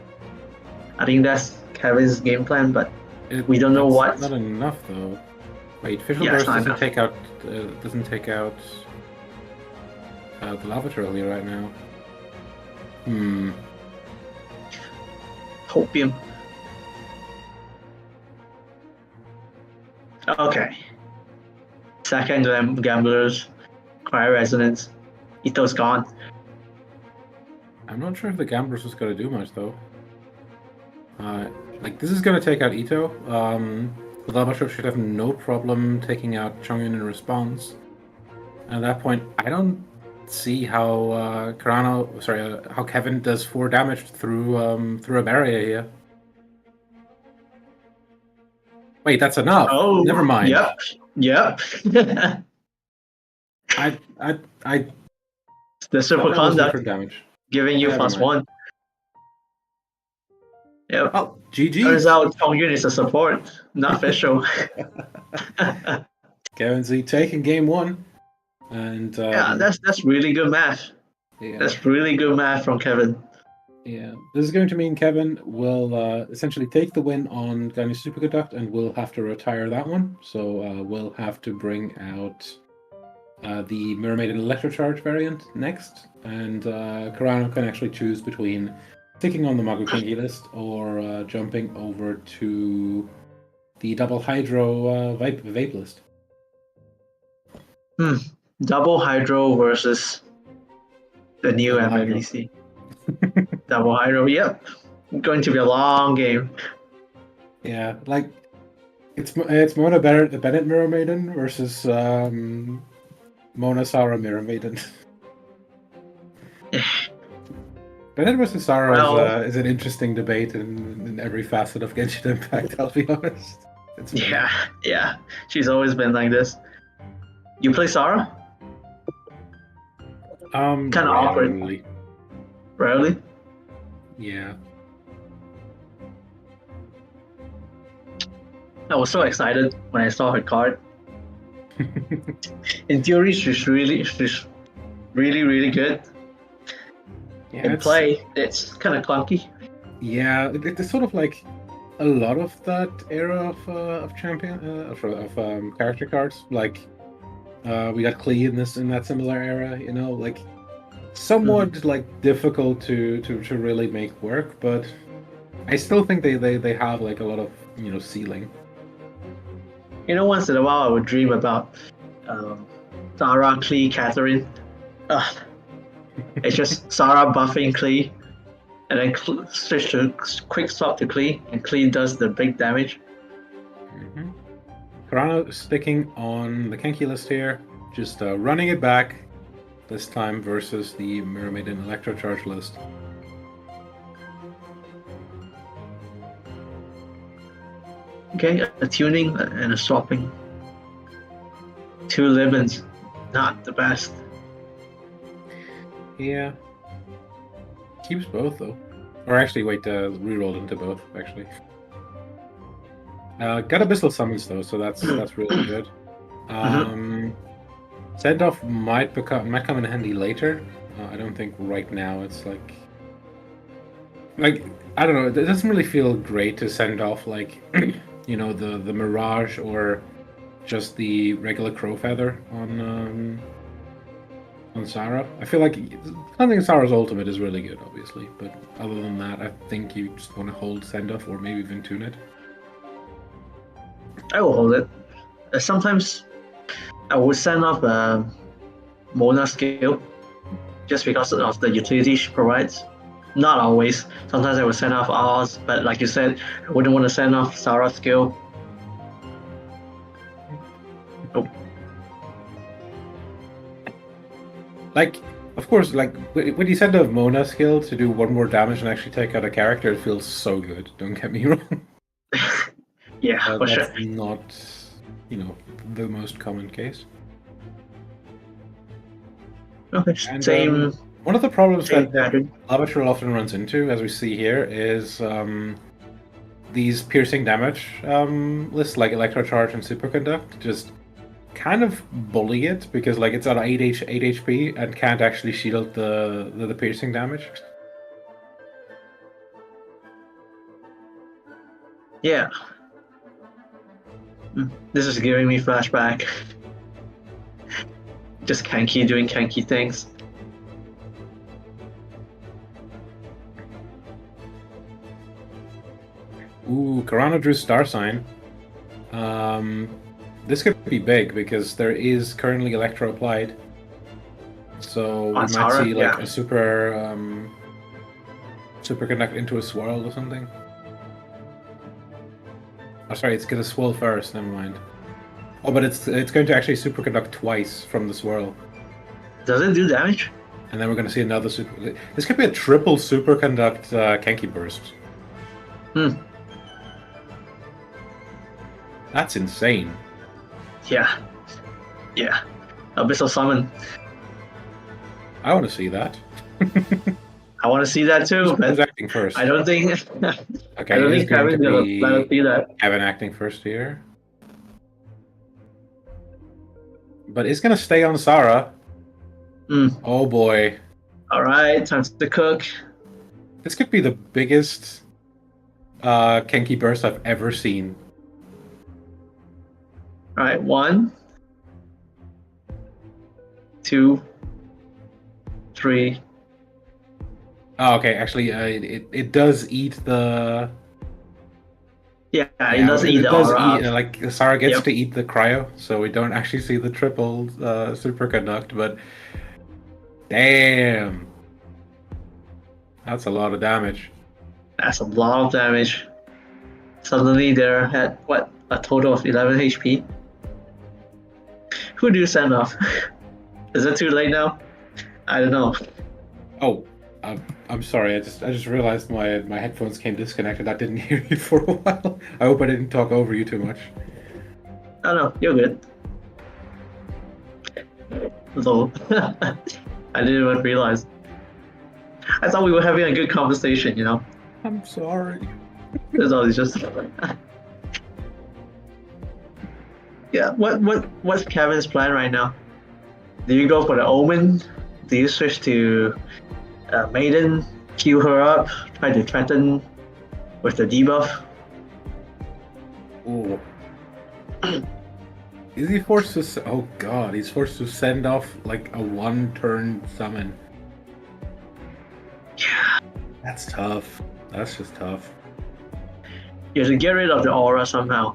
I think that's Kevin's game plan, but we don't know what. Not enough though. Wait, Visual Burst doesn't take out the lava troll here right now. Hopium. Okay. Second Gamblers, Cryo Resonance. Itto's gone. I'm not sure if the Gamblers is going to do much though. Like this is going to take out Itto. The lava troll should have no problem taking out Chongyun in response. And at that point, I don't see how how Kevin does 4 damage through a barrier here. Wait, that's enough. Oh, never mind. Yep. I The super conduct damage. giving you +1. Yep. Oh, GG. Turns out Chongyun is a support, not Visual. Kevin Z taking game 1. And yeah, that's really good math. Yeah. That's really good math from Kevin. Yeah, this is going to mean Kevin will essentially take the win on Gainis Superconduct and will have to retire that one. So we'll have to bring out the Mermaid and Electrocharge variant next. And Carano can actually choose between sticking on the Mago Kingi list or jumping over to the Double Hydro Vape list. Double Hydro versus the new MMEC. Double Hydro, yep. Going to be a long game. Yeah, like it's Mona Bennett Mirror Maiden versus Mona Sara Mirror Maiden. Bennett versus Sara is an interesting debate in every facet of Genshin Impact, I'll be honest. Yeah. She's always been like this. You play Sara? Kind of awkward. Rarely? Yeah. I was so excited when I saw her card. In theory, she's really good. Yeah, In play, it's kind of clunky. Yeah, it's sort of like a lot of that era of champion of character cards. Like we got Klee in that similar era, you know, like somewhat like difficult to really make work, but I still think they have like a lot of, you know, ceiling. You know, once in a while I would dream about Sarah, Klee, Catherine. It's just Sarah buffing Klee, and then switch to quick swap to Klee, and Klee does the big damage. Carano sticking on the Kenki list here, just running it back this time versus the Mermaid and Electrocharge list. Okay, a tuning and a swapping. 2 lemons, not the best. Yeah. Keeps both though. Or actually, wait, reroll into both, actually. Got Abyssal Summons, though, so that's really good. Send off might come in handy later. I don't think right now it's like I don't know. It doesn't really feel great to send off like you know the Mirage or just the regular Crow Feather on Sarah. I feel like something Sarah's ultimate is really good, obviously, but other than that, I think you just want to hold send off or maybe even tune it. I will hold it. Sometimes I would send off Mona skill just because of the utility she provides. Not always. Sometimes I would send off ours, but like you said, I wouldn't want to send off Sarah's skill. Oh. Like, of course, like when you send off Mona skill to do 1 more damage and actually take out a character, it feels so good. Don't get me wrong. Yeah, for sure. That's not, you know, the most common case. Okay, And, same. One of the problems same that pattern. Lavatrol often runs into, as we see here, is these piercing damage lists like Electrocharge and Superconduct just kind of bully it because like it's at 8 HP and can't actually shield the piercing damage. Yeah. This is giving me flashback. Just Kanki doing Kanki things. Ooh, Carano drew Star Sign. This could be big because there is currently Electro applied. So we might Sarah, see like yeah. a super Superconduct into a swirl or something. Oh, sorry, it's gonna swirl first. Never mind. Oh, but it's going to actually Superconduct twice from the swirl, Does it do damage? and then we're gonna see another super. This could be a triple Superconduct Kenki burst. That's insane. Yeah. Yeah. Abyssal Summon. I want to see that. I want to see that too, Who's but acting first? I don't think. Okay, I don't it is think going to Kevin's gonna be let us see that. Kevin acting first here. But it's gonna stay on Sarah. Oh boy. Alright, time to cook. This could be the biggest Kenki burst I've ever seen. Alright, 1, 2, 3. Oh, okay, actually, it does eat the. Yeah, it does eat the does aura. eat, like Sarah gets Yep. to eat the cryo, so we don't actually see the triple superconduct. But damn, that's a lot of damage. That's a lot of damage. Suddenly they're at what, a total of 11 HP. Who do you send off? Is it too late now? I don't know. Oh, I'm sorry. I just realized my headphones came disconnected. I didn't hear you for a while. I hope I didn't talk over you too much. Oh no, you're good. So I didn't even realize. I thought we were having a good conversation, you know? I'm sorry. It's always just yeah. What's Kevin's plan right now? Do you go for the Omen? Do you switch to Maiden, queue her up, try to threaten with the debuff? Ooh. Is he forced to? Oh god, he's forced to send off like a 1-turn summon. Yeah. That's tough. That's just tough. You have to get rid of the aura somehow.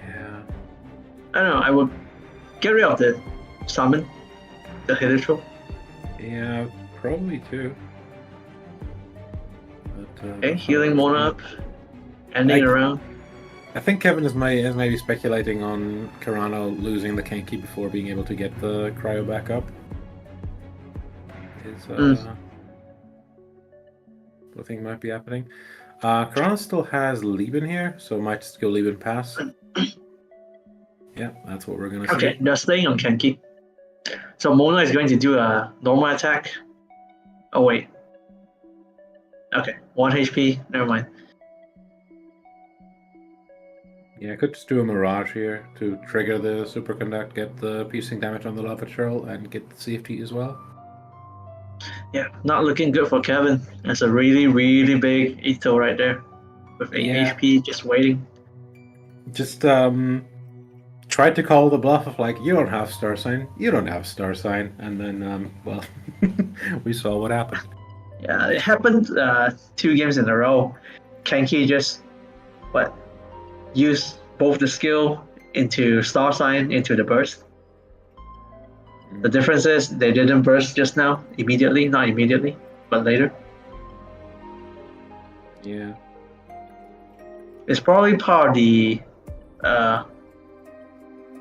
Yeah. I don't know. I would get rid of the summon, the Hitotro. Yeah, probably too. But, Okay, healing Mona up, ending around. I think Kevin is maybe speculating on Carano losing the Kenki before being able to get the cryo back up. I think might be happening. Carano still has Lieben here, so might just go Lieben pass. Yeah, that's what we're gonna see. Okay, they're staying on Kenki. So Mona is going to do a normal attack. Oh wait, Okay, 1 HP. Never mind. Yeah, I could just do a Mirage here to trigger the Superconduct, get the piercing damage on the Lava Churl, and get the safety as well. Yeah, not looking good for Kevin. That's a really, really big Itto right there. With 8 Yeah. HP, just waiting. Just tried to call the bluff of like, you don't have Star Sign, you don't have Star Sign, and then well, we saw what happened. Yeah, it happened 2 games in a row. Kenki just use both the skill into Star Sign into the burst. The difference is they didn't burst just now, immediately, not immediately, but later. Yeah. It's probably part of the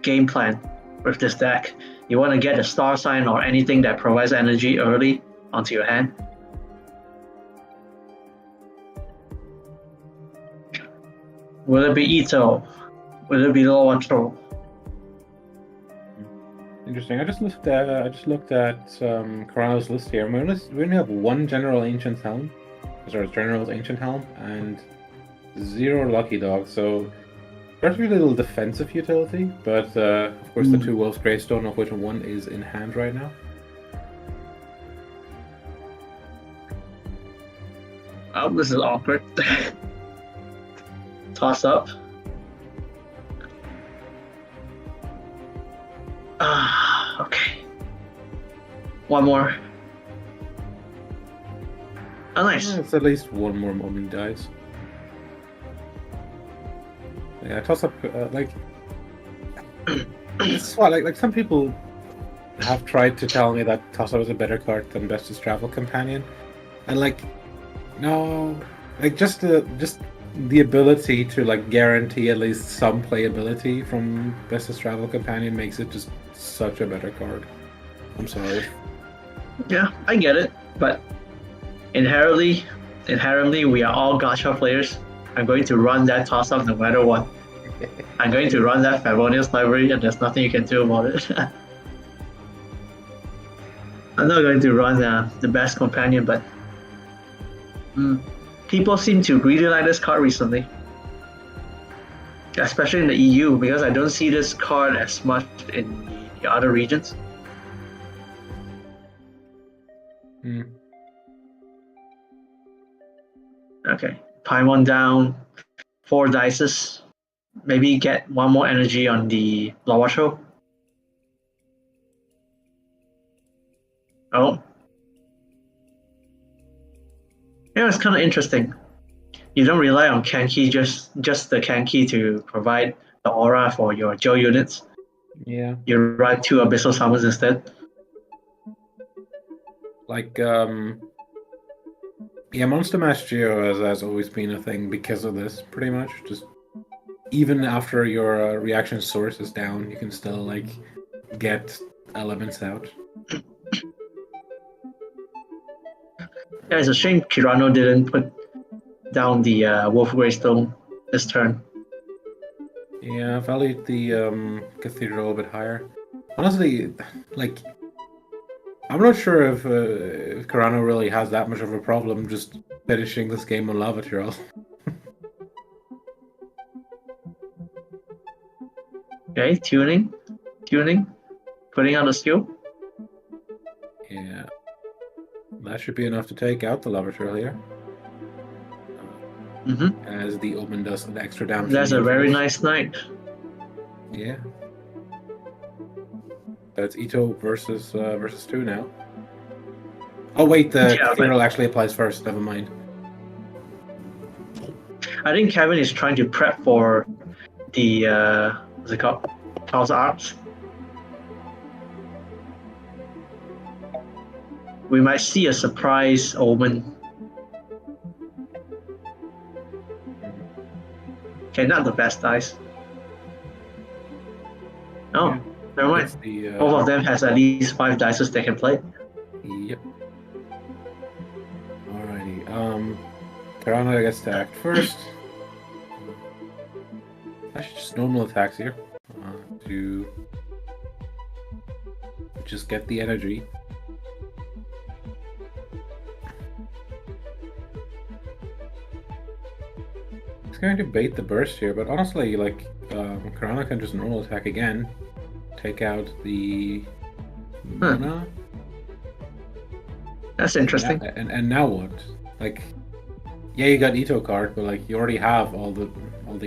game plan with this deck. You want to get a Star Sign or anything that provides energy early onto your hand. Will it be Itto? Will it be Lower Troll? Interesting. I just looked at Carano's list here. We only have 1 General Ancient Helm, sorry, General's Ancient Helm, and 0 Lucky Dog. So relatively little defensive utility, but of course the 2 Wolves Greystone, of which 1 is in hand right now. Oh, this is awkward. Toss up. Okay. 1 more. Oh, nice. Yeah, it's at least 1 more moment dies. Yeah, toss up like it's why like some people have tried to tell me that toss up is a better card than Best's Travel Companion, and like no, like just the ability to like guarantee at least some playability from Best's Travel Companion makes it just such a better card. I'm sorry. Yeah, I get it, but inherently we are all gacha players. I'm going to run that toss up no matter what. I'm going to run that Favonius library and there's nothing you can do about it. I'm not going to run the best companion, but people seem to really like this card recently. Especially in the EU, because I don't see this card as much in the other regions. Okay, Paimon down, 4 dices. Maybe get 1 more energy on the Lawasho. Oh. Yeah, it's kind of interesting. You don't rely on Kanki, just the Kanki to provide the aura for your Joe units. Yeah. You ride 2 Abyssal Summons instead. Like yeah, Monster Mash Geo has always been a thing because of this, pretty much. Just even after your reaction source is down, you can still like get elements out. Yeah, it's a shame Carano didn't put down the Wolf Greystone this turn. Yeah, I valued the Cathedral a bit higher. Honestly, like, I'm not sure if Carano really has that much of a problem just finishing this game on Lava Churl. Okay, tuning, putting on the skill. Yeah, that should be enough to take out the Lava Churl here. As the Omen does the extra damage. That's a very nice night. Yeah. That's Itto versus 2 now. Oh wait, the Cathedral actually applies first. Never mind. I think Kevin is trying to prep for the what's it called? House Arts. We might see a surprise Omen. Okay, not the best dice. Oh, yeah. Never mind. Both of them has at least 5 dices they can play. Yep. Alrighty. Carano gets to act first. I should just normal attacks here to just get the energy. He's going to bait the burst here, but honestly, like, Carano can just normal attack again. Take out the mana. That's interesting. And now what? Like, yeah, you got Itto card, but like you already have all the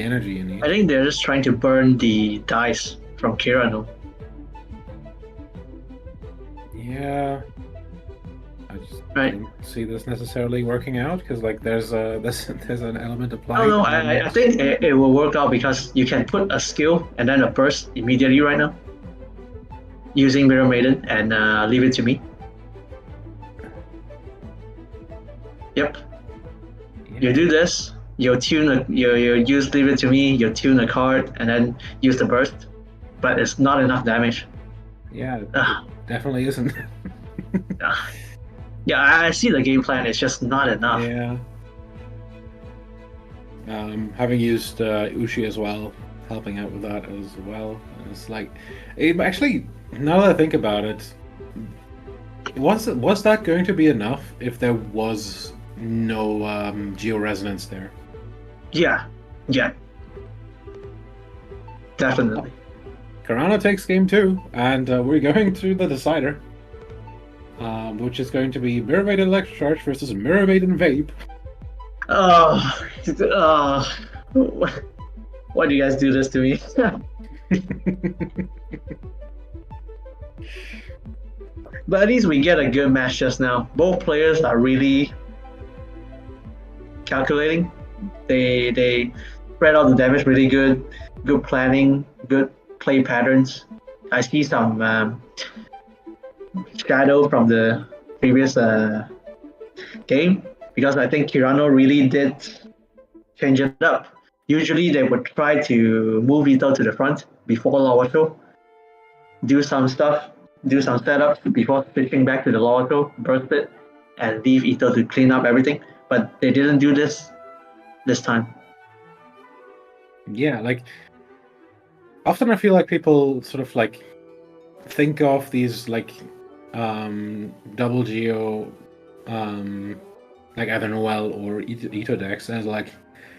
energy you need. I think they're just trying to burn the dice from Carano. Yeah. I just Right. don't see this necessarily working out because like there's an element applied. Oh no, I think it will work out because you can put a skill and then a burst immediately right now. Using Mirror Maiden and leave it to me. Yep. Yeah. You do this, you use leave it to me, you tune a card and then use the burst. But it's not enough damage. Yeah, it definitely isn't. Yeah, I see the game plan, it's just not enough. Yeah. Having used Ushi as well, helping out with that as well. It's like, it actually, now that I think about it, was that going to be enough if there was no geo resonance there? Yeah. Definitely. Carano takes game 2, and we're going to the decider, which is going to be Mirror Maiden Electric Charge versus Mirror Maiden Vape. Why do you guys do this to me? But at least we get a good match just now. Both players are really calculating. They spread out the damage really good. Good planning, good play patterns. I see some shadow from the previous game because I think Carano really did change it up. Usually they would try to move Itto to the front before Lava Show, do some stuff, do some setup before switching back to the Lava Show, burst it, and leave Itto to clean up everything. But they didn't do this time. Yeah, like, often I feel like people sort of like think of these like double geo like either Noel or Itto decks as like,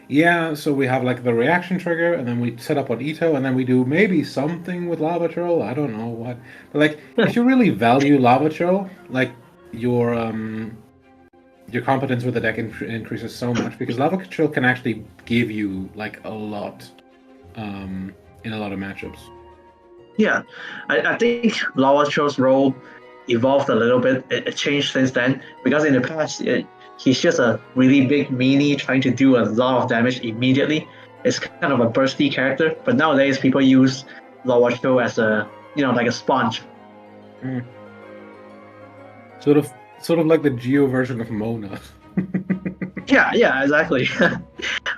yeah, so we have like the reaction trigger and then we set up on Itto and then we do maybe something with Lava Troll, I don't know what. But like if you really value Lava Troll, like your competence with the deck increases so much because Lava Troll can actually give you like a lot in a lot of matchups. Yeah, I think Lava Troll's role evolved a little bit. It changed since then because in the past he's just a really big meanie trying to do a lot of damage immediately. It's kind of a bursty character, but nowadays people use Lava Troll as a like a sponge. Sort of like the Geo version of Mona. Yeah, exactly.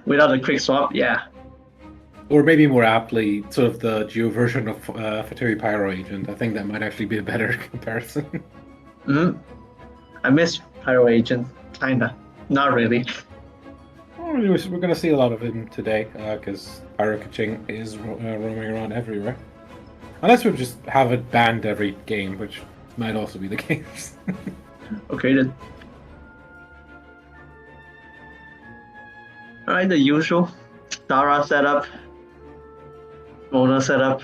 Without a quick swap, yeah. Or maybe more aptly, sort of the Geo version of Fatui Pyro Agent. I think that might actually be a better comparison. I miss Pyro Agent, kinda. Not really. Well, we're going to see a lot of him today, because Pyro Kaching is roaming around everywhere. Unless we just have it banned every game, which might also be the case. Okay then. Alright, the usual. Dara setup. Mona setup.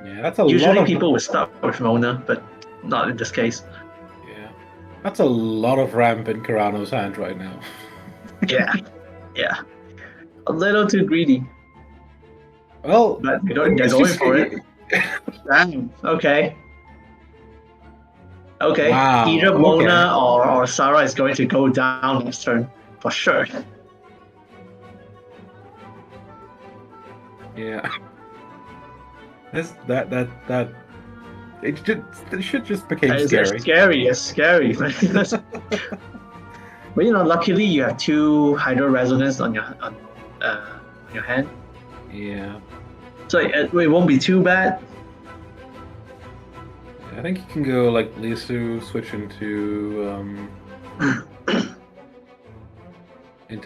Yeah, that's a Usually lot of... people would start with Mona, but not in this case. Yeah. That's a lot of ramp in Carano's hand right now. Yeah. A little too greedy. Well, But they're going for it. Damn. Okay. Wow, Either okay. Mona or Sarah is going to go down next turn for sure. Yeah. That it should just became It's scary. scary. But luckily you have 2 Hydro Resonance on your hand, Yeah. so it won't be too bad. I think you can go like Lisu, switch into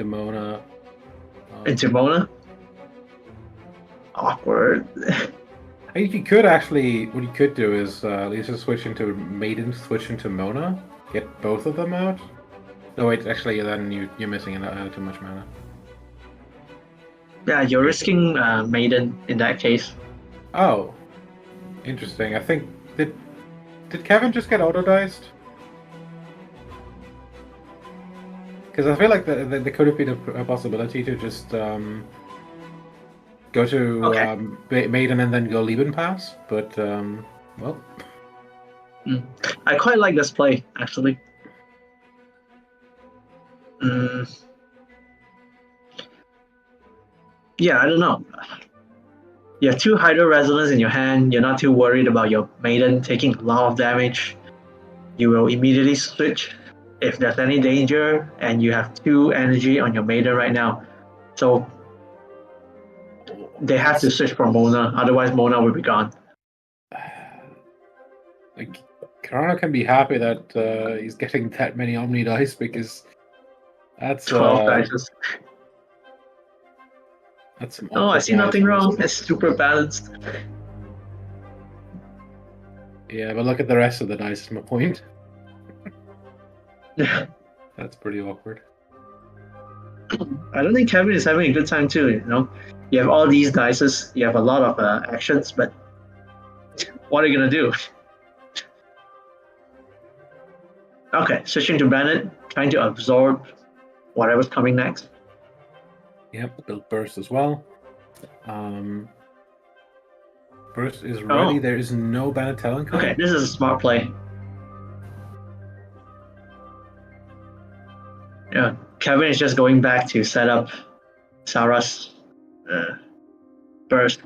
Mona. Into Mona. Awkward. I think you could actually. What you could do is Lisu switch into Maiden, switch into Mona, get both of them out. No wait, actually then you're missing too much mana. Yeah, you're risking Maiden in that case. Oh, interesting. I think did Kevin just get auto-diced? Because I feel like there could have been a possibility to just go to Okay. Maiden and then go Lieben Pass, but well. I quite like this play, actually. Yeah, I don't know. You have two Hydro Resonance in your hand. You're not too worried about your Maiden taking a lot of damage. You will immediately switch if there's any danger, and you have 2 energy on your Maiden right now. So they have to switch for Mona, otherwise Mona will be gone. Like, Carano can be happy that he's getting that many Omni dice because that's 12 dice. that's some Oh, I awkward see nothing dice. wrong. It's super balanced. Yeah, but look at the rest of the dice, is my point. That's pretty awkward. I don't think Kevin is having a good time too. You have all these dices, you have a lot of actions, but what are you gonna do? Okay, switching to Bennett, trying to absorb whatever's coming next. Yep, build burst as well. Burst is ready. Oh. There is no Bennett talent card. Okay, this is a smart play. Yeah, Kevin is just going back to set up Sarah's burst,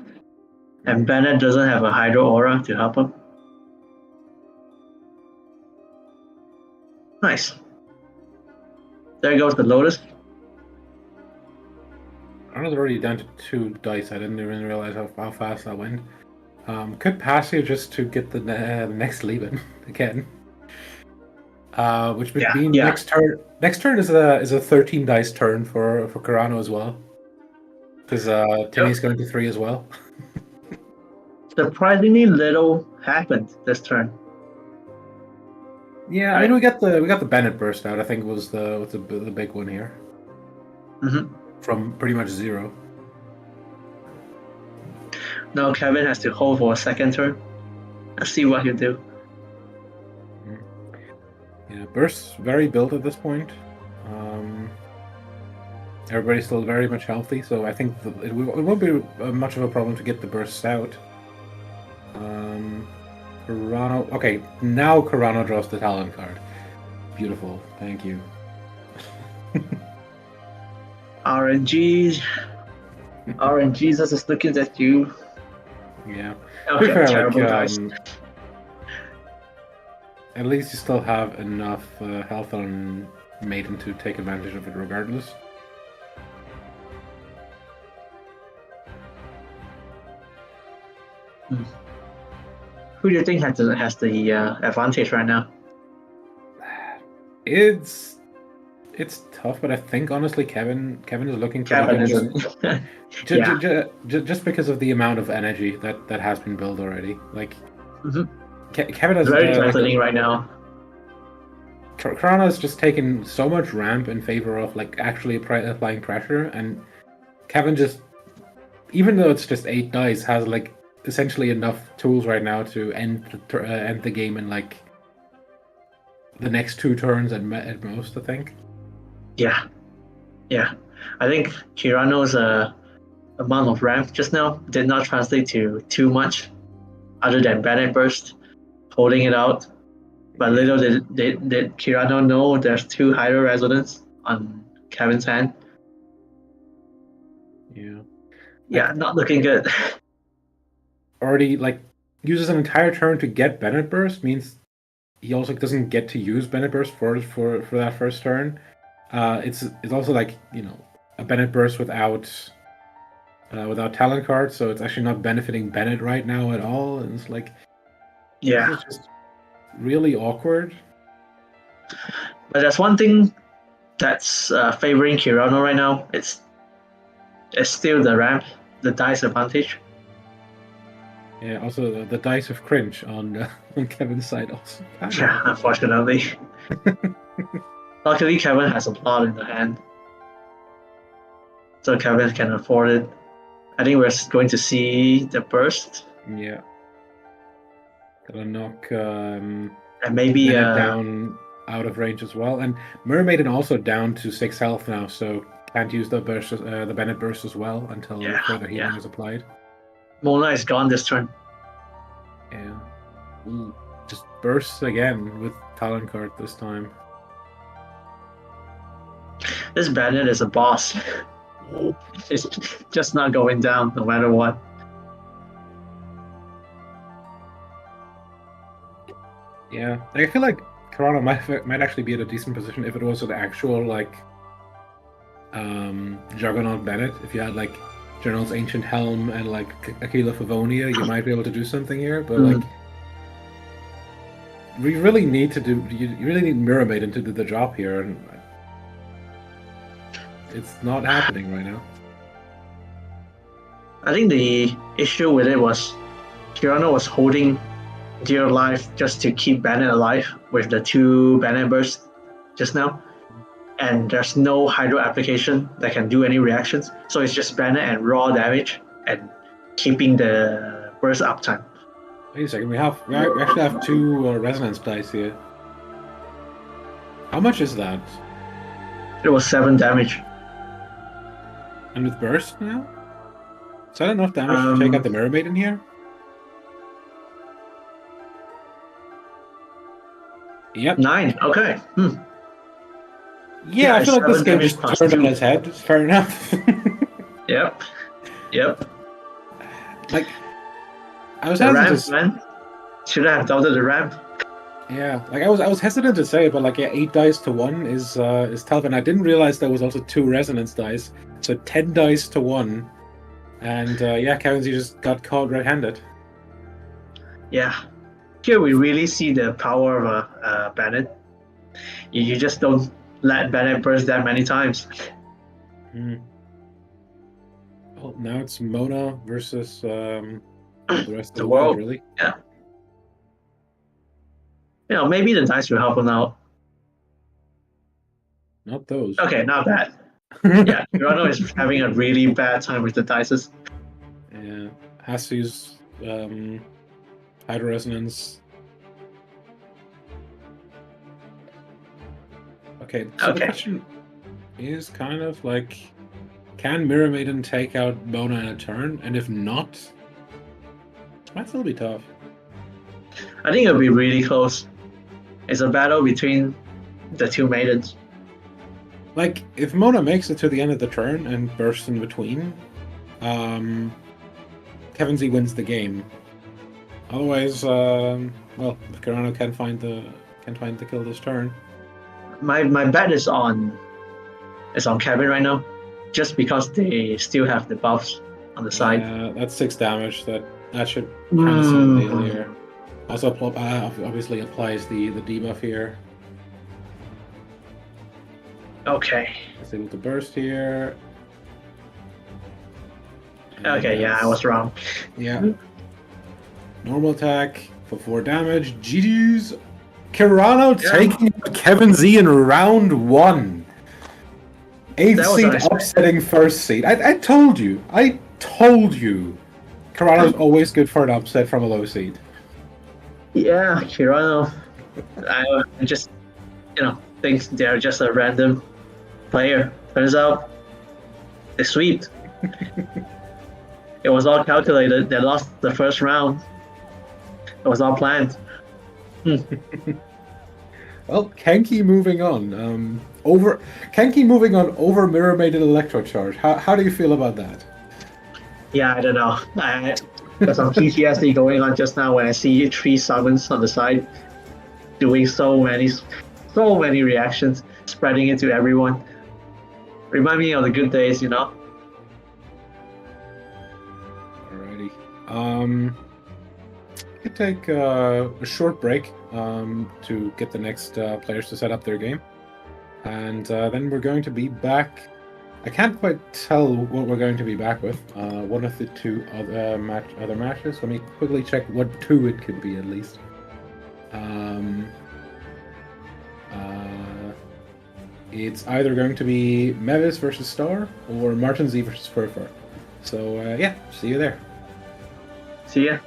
and Bennett doesn't have a Hydro Aura to help him. Nice. There goes the Lotus. I was already down to 2 dice. I didn't even realize how fast that went. Could pass here just to get the next Lieben again. Which would mean next turn. Next turn is a 13 dice turn for Carano as well, because Timmy's going to 3 as well. Surprisingly little happened this turn. Yeah, I mean we got the Bennett burst out. I think was the big one here. From pretty much 0. Now Kevin has to hold for a second turn. Let's see what he'll do. Yeah, burst's very built at this point. Everybody's still very much healthy, so I think it won't be much of a problem to get the bursts out. Carano. Okay, now Carano draws the talent card. Beautiful, thank you. RNG. RNGesus is looking at you. Yeah. Okay, Fair, terrible dice. At least you still have enough health on Maiden to take advantage of it regardless. Who do you think has the advantage right now? It's tough, but I think honestly Kevin is looking for Kevin isn't. just because of the amount of energy that has been built already. Like Kevin has very threatening right now. Carano has just taken so much ramp in favor of like actually applying pressure, and Kevin just, even though it's just 8 dice, has like essentially enough tools right now to end the game in like the next 2 turns at most, I think. Yeah. I think Carano's amount of ramp just now did not translate to too much, other than Bennett burst, holding it out. But little did Carano know there's 2 Hydro Resonance on Kevin's hand. Yeah, not looking good. Already like uses an entire turn to get Bennett burst, means he also doesn't get to use Bennett burst for that first turn. It's also like, a Bennett burst without talent cards, so it's actually not benefiting Bennett right now at all, and it's like it's just really awkward. But there's one thing that's favoring Carano right now. It's still the ramp, the dice advantage. Yeah, also the dice of cringe on Kevin's side also. Yeah, unfortunately. Luckily, Kevin has a lot in the hand. so Kevin can afford it. I think we're going to see the burst Yeah. Gotta knock and maybe Bennett down out of range as well. And Mermaiden also down to 6 health now, so can't use the burst, the Bennett burst as well until further healing is applied. Mona is gone this turn. Yeah. Ooh, just bursts again with Talon card this time. This Bennett is a boss. It's just not going down no matter what. Yeah, I feel like Carano might actually be at a decent position if it was an actual like Juggernaut Bennett. If you had like General's Ancient Helm and like Aquila Favonia, you might be able to do something here. But like, we really need to do. You really need Mirror Maiden to do the job here, and it's not happening right now. I think the issue with it was Carano was holding dear life just to keep Bennett alive with the 2 Bennett bursts just now. And there's no hydro application that can do any reactions. So it's just Bennett and raw damage and keeping the burst uptime. Wait a second, we actually have 2 resonance dice here. How much is that? It was 7 damage. And with burst now? Is that enough damage to take out the Mirror Maiden here? Yep. 9, okay. Yeah, I feel like this game just turned 2. on its head. Fair enough. Yep. Like, I was The ramp, hesitant man. Should have doubted the ramp. Yeah, like I was hesitant to say it, but like 8 dice to 1 is tough, and I didn't realize there was also 2 resonance dice, so 10 dice to 1, and Kevin Z just got caught red-handed. Yeah. Here we really see the power of a Bennett. You just don't let Bennett burst that many times. Well, now it's Mona versus the rest of The world. really. Yeah. Maybe the dice will help him out. Not those. Okay, not bad. Yeah, Carano is having a really bad time with the dices. Yeah, has to use Hydro Resonance. Okay, so the question is kind of like, can Mirror Maiden take out Mona in a turn? And if not, it might still be tough. I think it'll be really close. It's a battle between the 2 maidens. Like, if Mona makes it to the end of the turn and bursts in between, Kevin Z wins the game. Otherwise, if Carano can't find the kill this turn. My bet is on Kevin right now, just because they still have the buffs on the side. Yeah, that's 6 damage. That should kind of seal the deal here. Also, obviously applies the debuff here. Okay. It's able to burst here. Okay, yeah, I was wrong. Yeah. Normal attack for 4 damage. GG's. Carano taking Kevin Z in round 1. 8th seed upsetting 1st seed. I told you. Carano's always good for an upset from a low seed. Yeah, Carano. I just, think they're just a random player. Turns out, they swept. It was all calculated. They lost the first round. It was all planned. Well, Kenki moving on. Kenki moving on over Mirror Maiden Electrocharge. How do you feel about that? Yeah, I don't know. There's some PTSD going on just now when I see 3 summons on the side doing so many reactions, spreading it to everyone. Remind me of the good days, Alrighty. We could take a short break to get the next players to set up their game, and then we're going to be back. I can't quite tell what we're going to be back with. One of the 2 other matches. Let me quickly check what 2 it could be at least. it's either going to be Mavis versus Star or Martin Z versus Ferfer. So yeah, see you there. See ya.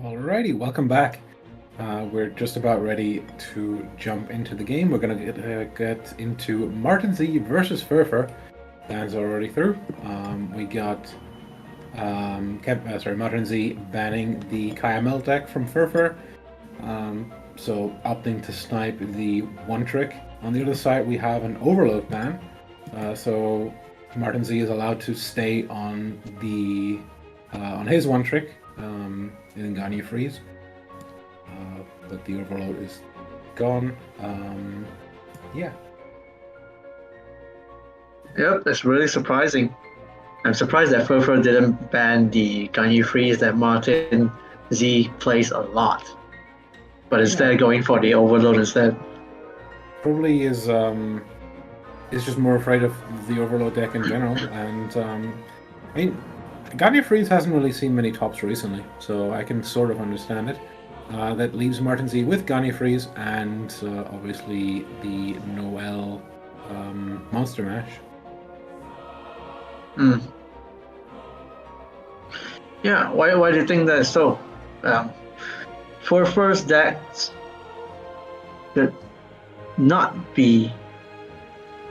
Alrighty, welcome back. We're just about ready to jump into the game. We're going to get into Martin Z versus Ferfer. Plans are already through. We got Martin Z banning the Kayamel deck from Ferfer. so opting to snipe the one trick. On the other side, we have an overload ban. So Martin Z is allowed to stay on the on his one trick in Ganyu Freeze, but the overload is gone. Yeah. Yep, that's really surprising. I'm surprised that Ferfer didn't ban the Ganyu Freeze that Martin Z plays a lot, but instead going for the overload instead. Probably is just more afraid of the overload deck in general, and I mean, Ganyu Freeze hasn't really seen many tops recently, so I can sort of understand it. That leaves Martin Z with Ganyu Freeze and obviously the Noel Monster Mash. Yeah, why do you think that is so? For first decks should not be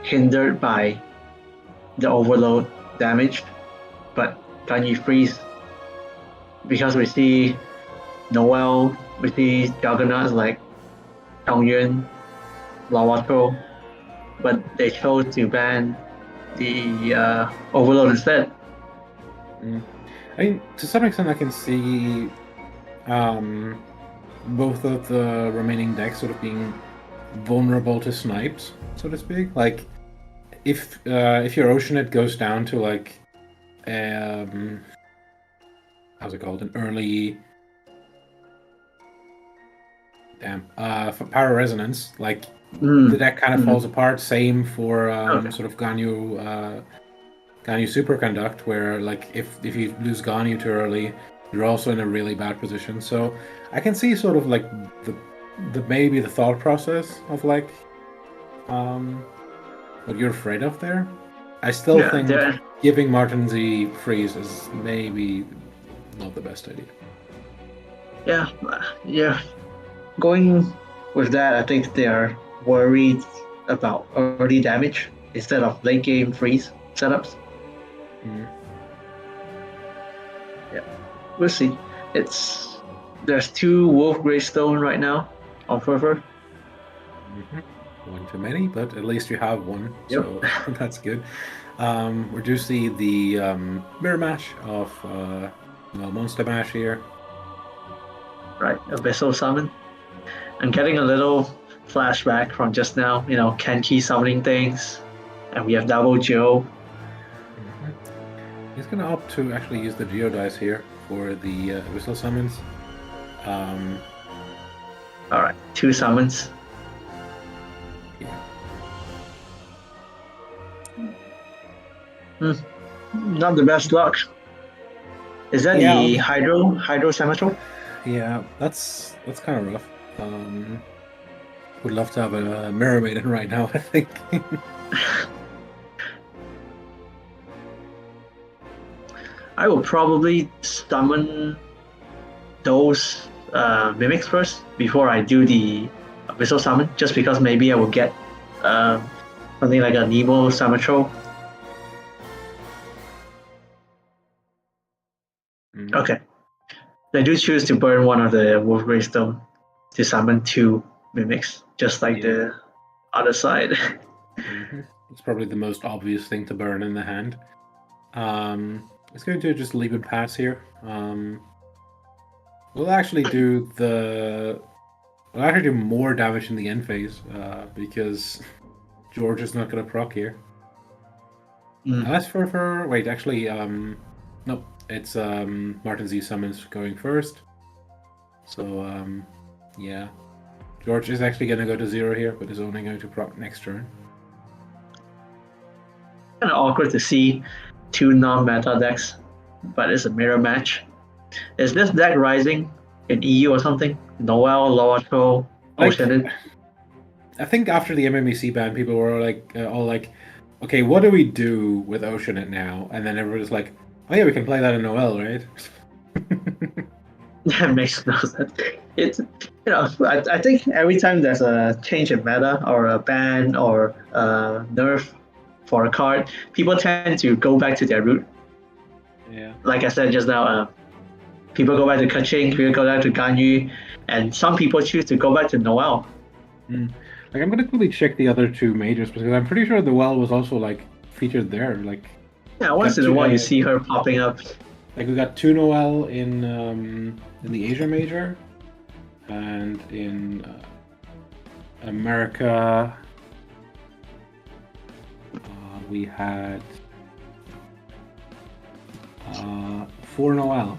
hindered by the overload damage, but Ganyu Freeze, because we see Noel, we see juggernauts like Chongyun, Lawato, but they chose to ban the overload instead. I mean, to some extent, I can see both of the remaining decks sort of being vulnerable to snipes, so to speak. Like, if your Oceanit goes down to like, how's it called, an early, Power Resonance, like the deck kind of falls apart. Same for sort of Ganyu Superconduct, where like if you lose Ganyu too early, you're also in a really bad position. So I can see sort of like the maybe the thought process of like what you're afraid of there. I still think giving Martin Z freeze is maybe not the best idea. Yeah. Going with that, I think they are worried about early damage instead of late game freeze setups. Yeah, we'll see. There's 2 Wolf Greystone right now on Ferfer. One too many, but at least you have one, so that's good. We do see the mirror match of Monster Mash here. Right, Abyssal Summon. I'm getting a little flashback from just now, Kenki summoning things, and we have Double Joe. He's going to opt to actually use the Geodice here for the Abyssal Summons. Alright, 2 summons. Not the best luck. Is that the Hydro Cemetery? Yeah, that's kind of rough. Would love to have a Mirror Maiden right now, I think. I will probably summon those mimics first before I do the Abyssal Summon, just because maybe I will get something like a Nemo Summitro. Okay. I do choose to burn one of the Wolf Greystone to summon 2 mimics, just like the other side. It's probably the most obvious thing to burn in the hand. It's going to just leave it pass here. We'll actually do more damage in the end phase because George is not going to proc here. As for wait, actually, nope. It's Martin Z summons going first. So yeah, George is actually going to go to 0 here, but is only going to proc next turn. Kind of awkward to see 2 non-meta decks, but it's a mirror match. Is this deck rising in EU or something? Noel, Loacho, Oceanit? I think after the MMEC ban, people were all like, okay, what do we do with Oceanit now? And then everyone was like, oh yeah, we can play that in Noel, right? That makes no sense. It's I think every time there's a change in meta or a ban or a nerf for a card, people tend to go back to their root. Yeah. Like I said just now, People go back to Kaching, people go back to Ganyu, and some people choose to go back to Noel. Like, I'm gonna quickly check the other two majors because I'm pretty sure the well was also like featured there. Like, Yeah, once in a while you see her popping up. like we got 2 Noel in the Asia major, and in America we had 4 Noel.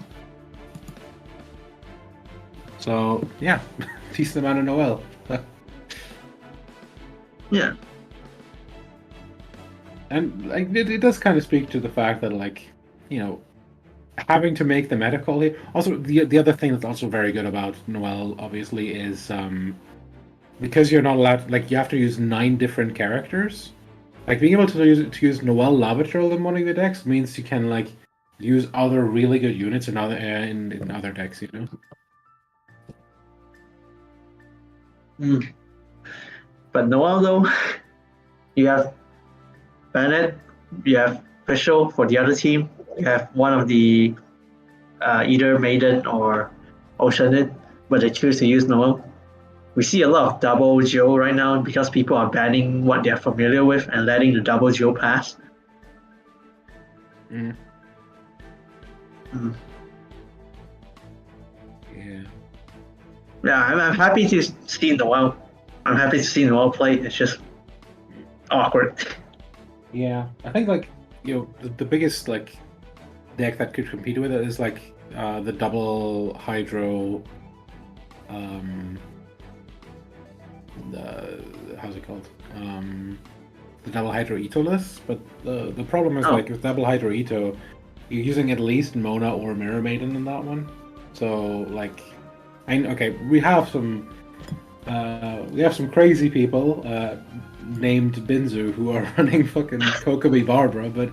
So yeah, decent amount of Noel. Yeah. And like it does kind of speak to the fact that, like, you know, having to make the meta call here. Also, the other thing that's also very good about Noel, obviously, is because you're not allowed, like, you have to use 9 different characters. Like, being able to use Noel Lavatrol in one of the decks means you can, like, use other really good units in other decks, you know. But Noel, though, you have Bennett, you have Fischl for the other team, you have one of the either Maiden or Oceanid, but they choose to use Noel. We see a lot of double Geo right now because people are banning what they're familiar with and letting the double Geo pass. Yeah. Yeah, I'm happy to see Noel. I'm happy to see Noel play. It's just awkward. Yeah, I think, like, you know, the biggest, like, deck that could compete with it is, like, the double Hydro, how's it called? The double Hydro Itto list. But the problem is, like, with double Hydro Itto, you're using at least Mona or Mirror Maiden in that one. So, like, okay, we have some crazy people named Binzu who are running fucking Kokomi Barbara, but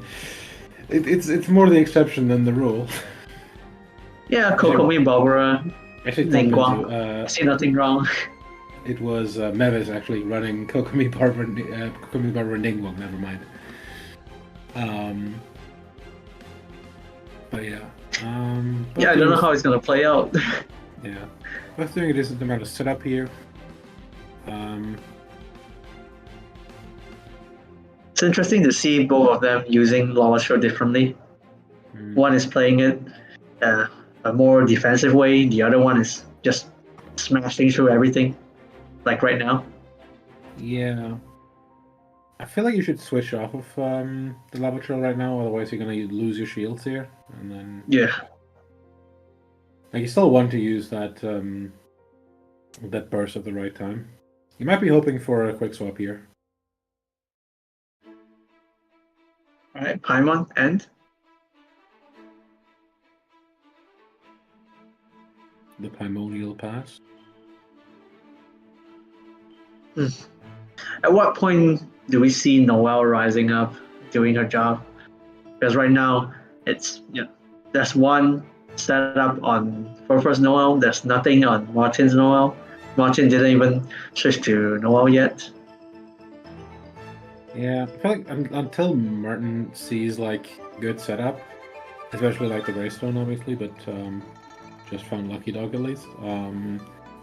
it's more the exception than the rule. Yeah, Kokomi Barbara. Actually, Ningguang. I see nothing wrong. It was Mavis actually running Kokomi Barbara Ningguang. Never mind. But yeah. Yeah, I don't know how it's gonna play out. Yeah, both doing a decent amount of setup here. It's interesting to see both of them using Lawashow differently. One is playing it a more defensive way, the other one is just smashing through everything, like right now. Yeah. I feel like you should switch off of the lava trail right now, otherwise you're gonna lose your shields here. And then like, you still want to use that that burst at the right time. You might be hoping for a quick swap here. Alright, Paimon and The Primordial Pass. At what point do we see Noelle rising up, doing her job? Because right now, it's, you know, there's one setup on Ferfer's Noelle, there's nothing on Martin's Noelle. Martin didn't even switch to Noelle yet. Yeah, I feel like until Martin sees, like, good setup, especially like the Greystone, obviously, but just found Lucky Dog at least.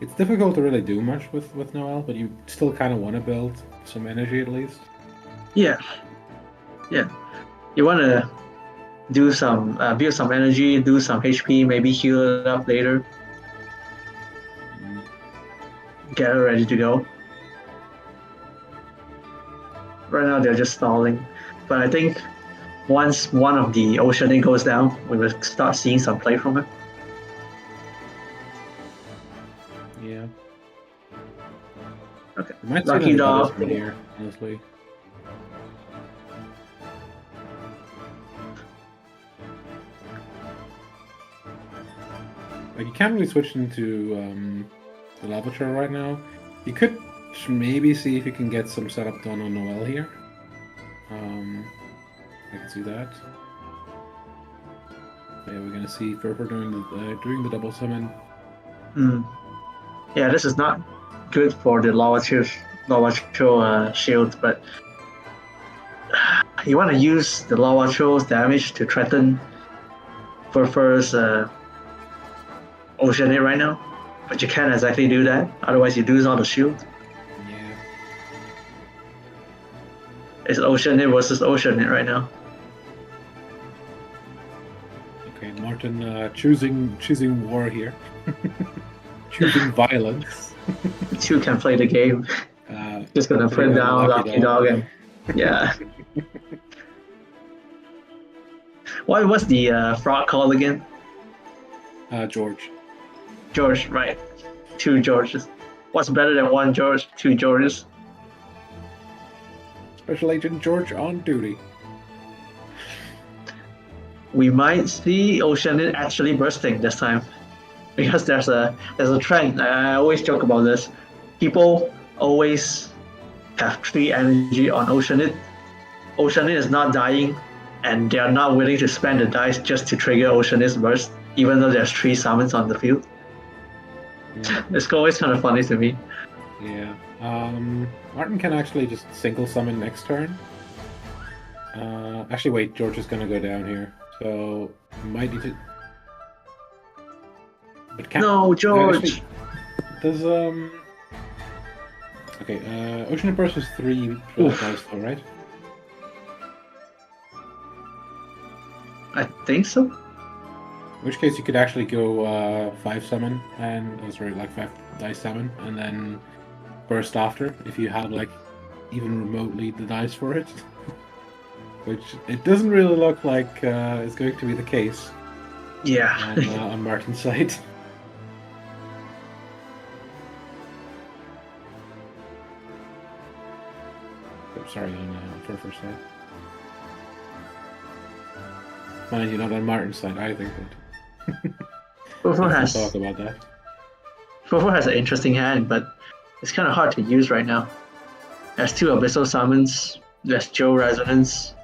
It's difficult to really do much with Noelle, but you still kind of want to build some energy at least. Yeah. You want to do some build some energy, do some HP, maybe heal it up later. Get her ready to go. Right now they're just stalling, but I think once one of the Oceanic goes down, we will start seeing some play from it. Yeah. Okay. Lucky Dog here, honestly. Like, you can't really switch into the lava trail right now. You could maybe see if you can get some setup done on Noelle here. I can see that. Yeah, we're gonna see Ferfer doing the double summon. Yeah, this is not good for the lava chill shield, but you want to use the lava chill's damage to threaten Ferfer's Oceanate right now, but you can't exactly do that. Otherwise, you lose all the shield. Yeah. It's Oceanate versus Oceanate right now. Okay, Martin choosing war here. Choosing violence. Two can play the game. Just gonna put down Lucky Dog and yeah. What was the frog called again? George. George, right? Two Georges. What's better than one George? Two Georges. Special Agent George on duty. We might see Oceanate actually bursting this time, because there's a trend. I always joke about this. People always have 3 energy on Oceanate. Oceanate is not dying, and they are not willing to spend the dice just to trigger Oceanate's burst, even though there's 3 summons on the field. Yeah. It's always kind of funny to me. Yeah. Martin can actually just single summon next turn. Actually, wait. George is gonna go down here, so might need to. But can't. No, George. Actually, does Okay. Ocean Burst is 3 dice though, right? I think so. In which case you could actually go 5 summon and like 5 dice summon and then burst after if you had like even remotely the dice for it. Which it doesn't really look like is going to be the case. Yeah. On Martin's side. Oh, sorry, on Ferfer's side. Mind you, not on Martin's side, I think that. Ferfer Let's has talk about that. Ferfer has an interesting hand, but it's kind of hard to use right now. There's 2 Abyssal Summons, there's Joe Resonance,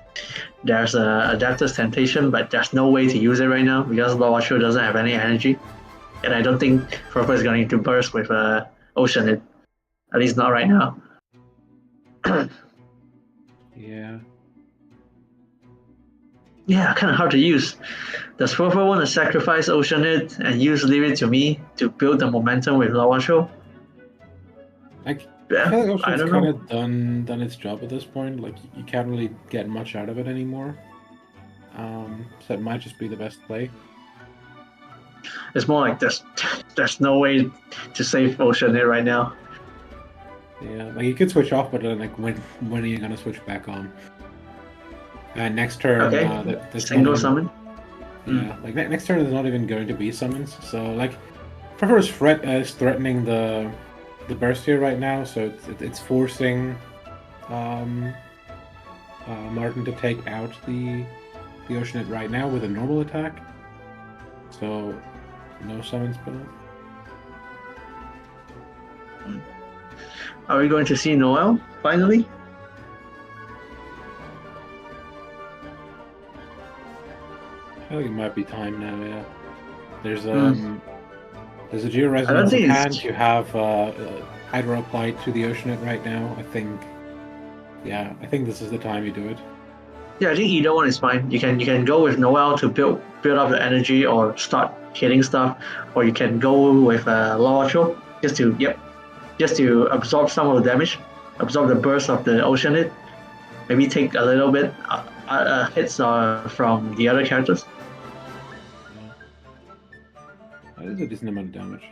there's Adapter's Temptation, but there's no way to use it right now because Lawatcho doesn't have any energy. And I don't think Ferfer is going to burst with Oceanate, at least not right now. Yeah. Yeah, kind of hard to use. Does Ferfer want to sacrifice Oceanate and use Leave It to Me to build the momentum with Lawatcho? Like, Yeah, I feel like I Ocean's don't kind know. of done its job at this point. Like, you can't really get much out of it anymore. So it might just be the best play. It's more like there's no way to save Oceanate right now. Yeah, like you could switch off, but then like when are you gonna switch back on? And next turn, Okay, there's single not even- summon. Yeah, like next turn there's not even going to be summons. So like, Ferfer's is threatening the burst here right now, so it's forcing Martin to take out the Oceanate right now with a normal attack. So no summon spell. Are we going to see Noel finally? I think it might be time now. Yeah, there's a Geo I don't Resonance in think it's- hand. You have Hydra applied to the Oceanate right now. I think this is the time you do it. Yeah, I think either one is fine. You can go with Noel to build up the energy or start hitting stuff, or you can go with Lawatcho just to absorb some of the damage, absorb the burst of the Oceanate, maybe take a little bit hits from the other characters. That is a decent amount of damage.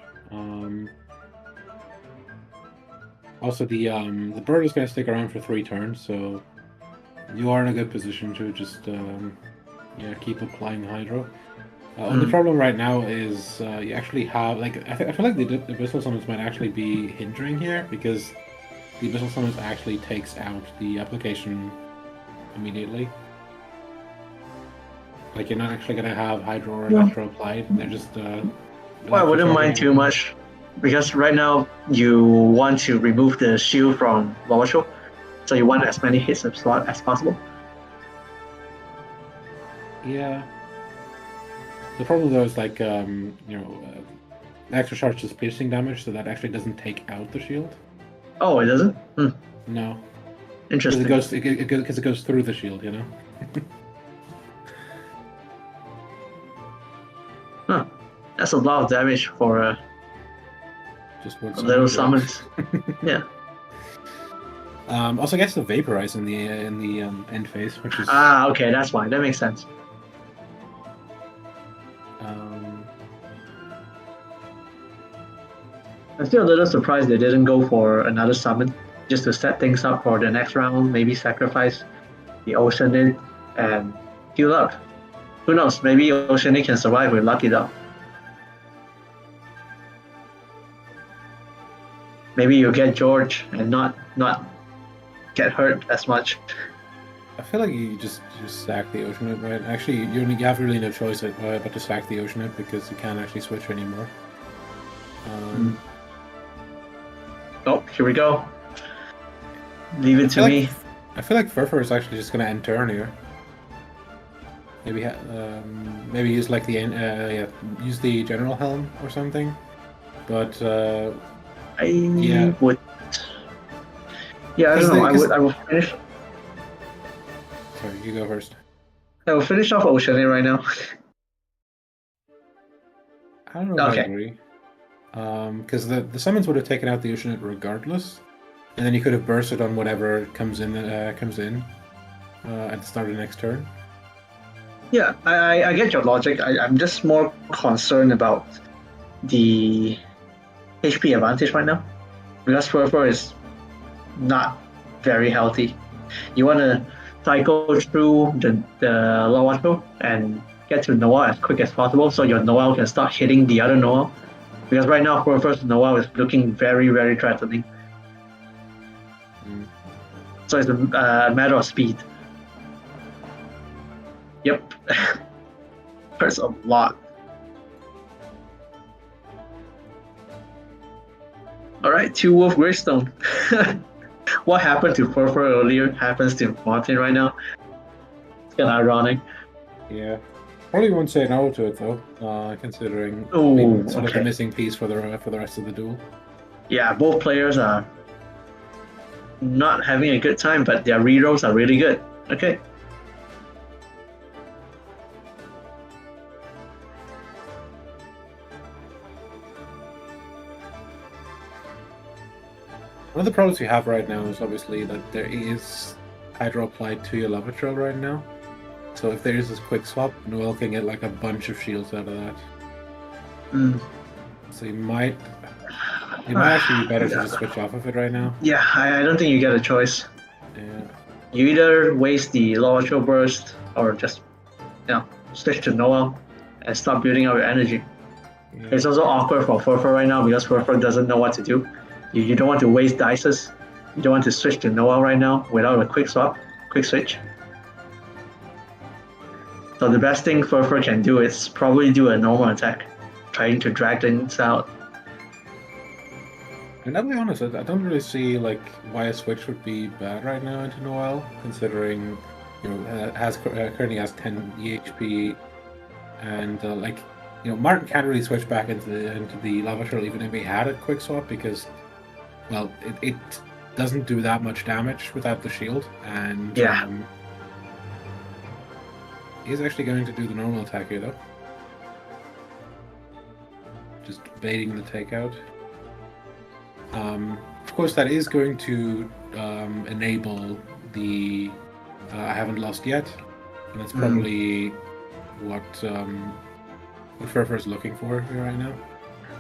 Also, the bird is going to stick around for 3 turns, so you are in a good position to just keep applying Hydro. Only problem right now is you actually have like I feel like the Abyssal Summons might actually be hindering here because the Abyssal Summons actually takes out the application immediately. Like you're not actually going to have Hydro or Electro applied. They're just Well, I wouldn't mind too much, because right now you want to remove the shield from Lawatcho, so you want as many hits as possible. Yeah. The problem though is like extra charge is piercing damage, so that actually doesn't take out the shield. Oh, it doesn't? No, Interesting. because it goes through the shield, you know. Huh. That's a lot of damage for Just one little summon. summons. Yeah. Also gets the vaporize in the end phase, which is Okay, that's why. That makes sense. I'm still a little surprised they didn't go for another summon, just to set things up for the next round. Maybe sacrifice the Oceanid and heal up. Who knows? Maybe Oceanid can survive with Lucky Dog. Maybe you get George and not get hurt as much. I feel like you just sack the Oceanid, right? Actually, you have really no choice but to sack the Oceanid because you can't actually switch anymore. Oh, here we go. Leave it to me. I feel like Ferfer is actually just going to end turn here. Maybe maybe use like the use the General Helm or something. But I would. Yeah, I don't know. I will finish. Sorry, you go first. I will finish off Oceanid right now. I don't know if I agree. Because the summons would have taken out the Oceanid regardless, and then you could have bursted on whatever comes in at the start of the next turn. Yeah, I get your logic. I'm just more concerned about the HP advantage right now, because Ferfer is not very healthy. You want to cycle through the Lawato and get to Noah as quick as possible, so your Noah can start hitting the other Noah. Because right now, Ferfer's Noah is looking very, very threatening. So it's a matter of speed. Yep. Hurts a lot. Alright, 2 Wolf Greystone. What happened to Ferfer earlier happens to Martin right now. It's kind of ironic. Yeah. Probably won't say no to it though, considering sort of the missing piece for the rest of the duel. Yeah, both players are not having a good time, but their rerolls are really good. Okay. One of the problems we have right now is obviously that there is Hydro applied to your lava trail right now. So if there is this quick swap, Noel can get like a bunch of shields out of that. So you might actually be better to just switch off of it right now. Yeah, I don't think you get a choice. Yeah. You either waste the Lava Trail Burst or just switch to Noel and start building up your energy. Yeah. It's also awkward for Ferfer right now because Ferfer doesn't know what to do. You don't want to waste dices. You don't want to switch to Noel right now without a quick switch. So the best thing Ferfer can do is probably do a normal attack, trying to drag things out. And I'll be honest, I don't really see like why a switch would be bad right now into Noel, considering currently has 10 EHP, and Martin can't really switch back into the lava trail even if he had a quick swap because, well, it doesn't do that much damage without the shield, and he's actually going to do the normal attack here though, just baiting the takeout. Of course, that is going to enable the I haven't lost yet, and that's probably what Ferfer is looking for here right now.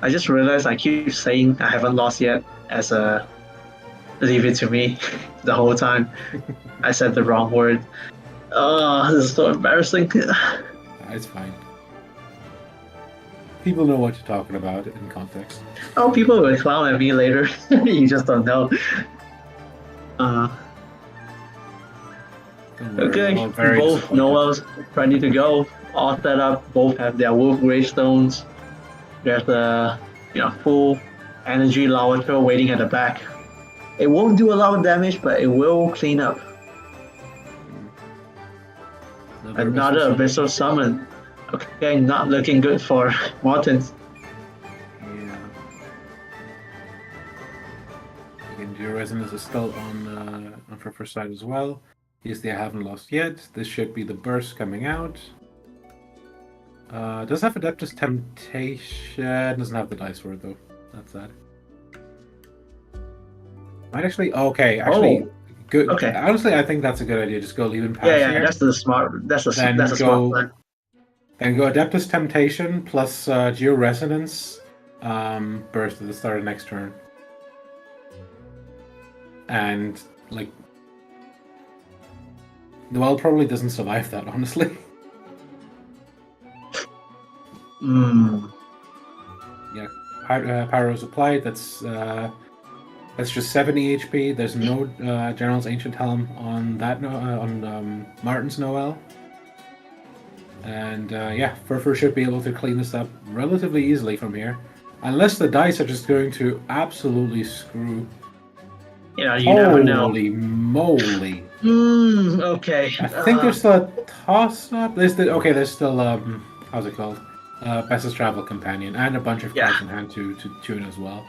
I just realized I keep saying I haven't lost yet as a leave it to me the whole time. I said the wrong word. Oh, this is so embarrassing. It's fine. People know what you're talking about in context. Oh, people will clown at me later. You just don't know. Okay, both Noels ready to go. All set up. Both have their Wolf Gravestones. There's a full energy lava trail waiting at the back. It won't do a lot of damage, but it will clean up. Another Abyssal Summon. Okay, not looking good for Martin. Yeah. Again, Geo Resonance is still on Ferfer's side as well. Yes, they haven't lost yet. This should be the burst coming out. Does have Adeptus Temptation. Doesn't have the dice for it though. That's sad. Might actually. Okay, actually, good. okay. Honestly, I think that's a good idea. Just go leave him pass Yeah, here. that's the smart. That's a Then that's a smart plan. Then go Adeptus Temptation plus Georesonance burst at the start of next turn. And like, Noel probably doesn't survive that, honestly. Yeah, Pyro's applied. That's just 70 HP. There's no General's Ancient Helm on that on Martin's Noel. And yeah, Ferfer should be able to clean this up relatively easily from here. Unless the dice are just going to absolutely screw. Yeah, you never know. Holy moly. Okay. I think there's still a toss-up. There's still, how's it called? Best's Travel Companion, and a bunch of cards in hand to tune as well.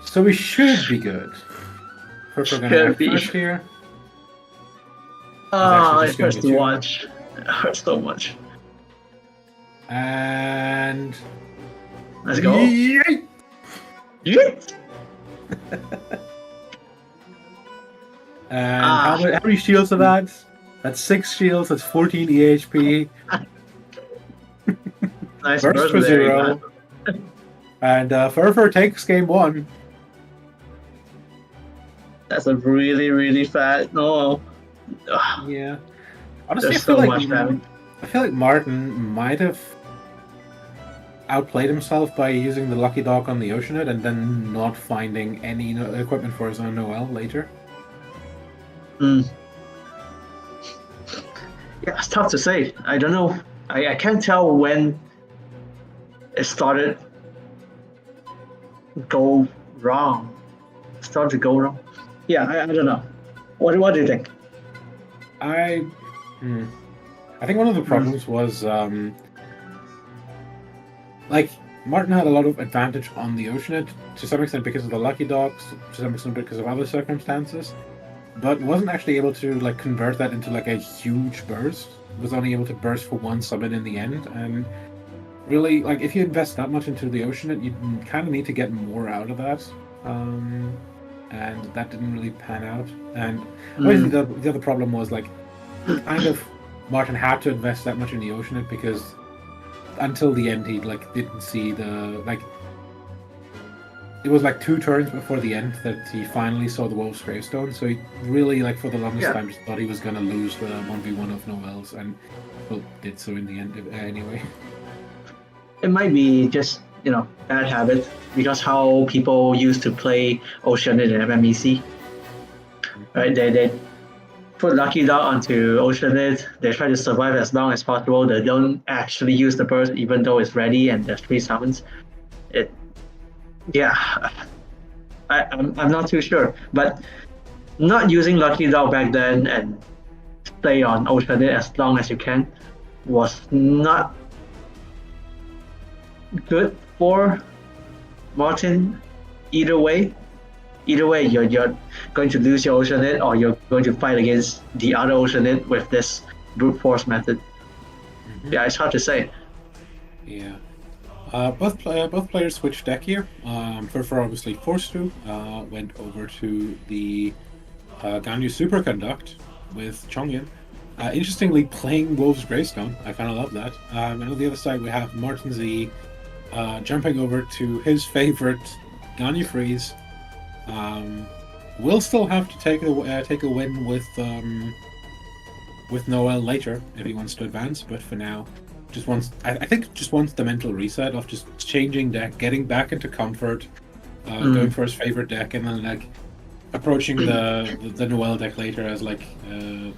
So we should be good. Ferfer gonna act first here. It hurts to watch. It hurts so much. And let's go. Yeet! Yeet! And how many shields are that? That's 6 shields. That's 14 EHP. Nice burst for 0. And Ferfer takes game 1. That's a really, really fat. No. Yeah. Honestly, There's so much damage. I feel like Martin might have outplayed himself by using the Lucky Dog on the Oceanid and then not finding any equipment for his own Noel later. Yeah, it's tough to say. I don't know. I can't tell when it started go wrong. It started to go wrong. Yeah, I don't know. What do you think? I think one of the problems was like Martin had a lot of advantage on the Oceanid to some extent because of the Lucky Dogs, to some extent because of other circumstances, but wasn't actually able to like convert that into like a huge burst. Was only able to burst for one summon in the end, and really like if you invest that much into the Oceanid, you kind of need to get more out of that. And that didn't really pan out. And obviously the other problem was like kind of Martin had to invest that much in the Oceanid because until the end he like didn't see the like it was like 2 turns before the end that he finally saw the Wolf's Gravestone, so he really like for the longest time just thought he was gonna lose the 1v1 of Noels, and well did so in the end anyway. It might be just, bad habit, because how people used to play Oceanid and MMEC. Right? They put Lucky Dog onto Oceanid, they try to survive as long as possible, they don't actually use the burst even though it's ready and there's 3 summons. I'm not too sure, but not using Lucky Dog back then and play on Oceanid as long as you can was not good for Martin. Either way, you're going to lose your Oceanid, or you're going to fight against the other Oceanid with this brute force method. Yeah, it's hard to say. Yeah. Both players switched deck here. Ferfer obviously forced to, went over to the Ganyu Superconduct with Chongyan. Interestingly, playing Wolf's Greystone. I kind of love that. And on the other side, we have Martin Z jumping over to his favorite Ganyu Freeze. Will still have to take a win with Noel later if he wants to advance, but for now, I think just wants the mental reset of just changing deck, getting back into comfort, going for his favorite deck, and then like approaching the Noel deck later as like a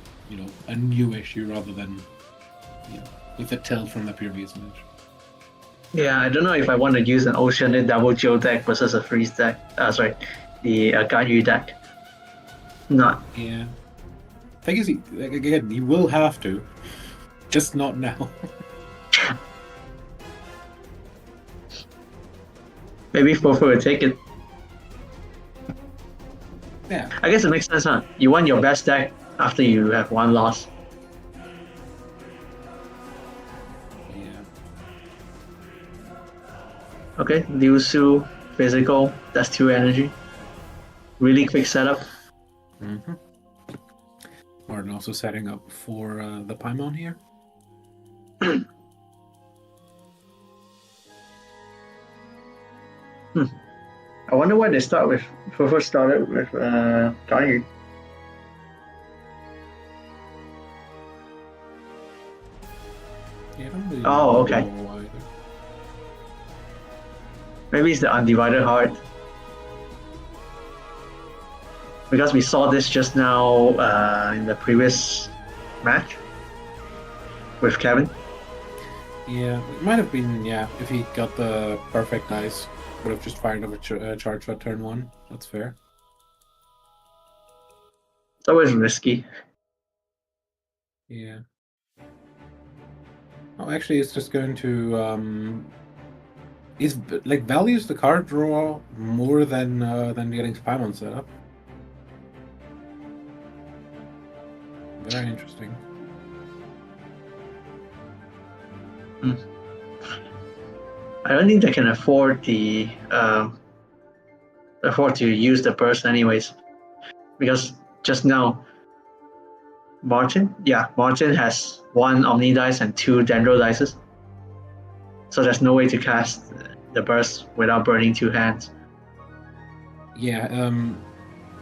new issue rather than with a tilt from the previous match. Yeah, I don't know if I want to use an Oceanid double Geo deck versus a freeze deck. The Ganyu deck. Not. Yeah. Thing is, again, you will have to, just not now. Maybe Ferfer will take it. Yeah. I guess it makes sense, huh? You want your best deck after you have one loss. Yeah. Okay, Liu Su, physical, that's 2 energy. Really quick setup. Mm-hmm. Martin also setting up for the Paimon here. I wonder why they start with Ferfer started with Ganyu. Yeah, I don't really Oh, know okay. why. Maybe it's the undivided heart. Because we saw this just now in the previous match with Kevin. Yeah, it might have been, yeah, if he got the perfect dice, would have just fired up a charge shot turn 1. That's fair. It's always risky. Yeah. Oh, actually, it's just going to is like values the card draw more than getting Paimon set up. Very interesting. I don't think they can afford to use the burst anyways, because just now Martin has 1 Omni dice and 2 Dendro dices, so there's no way to cast the burst without burning 2 hands. Yeah,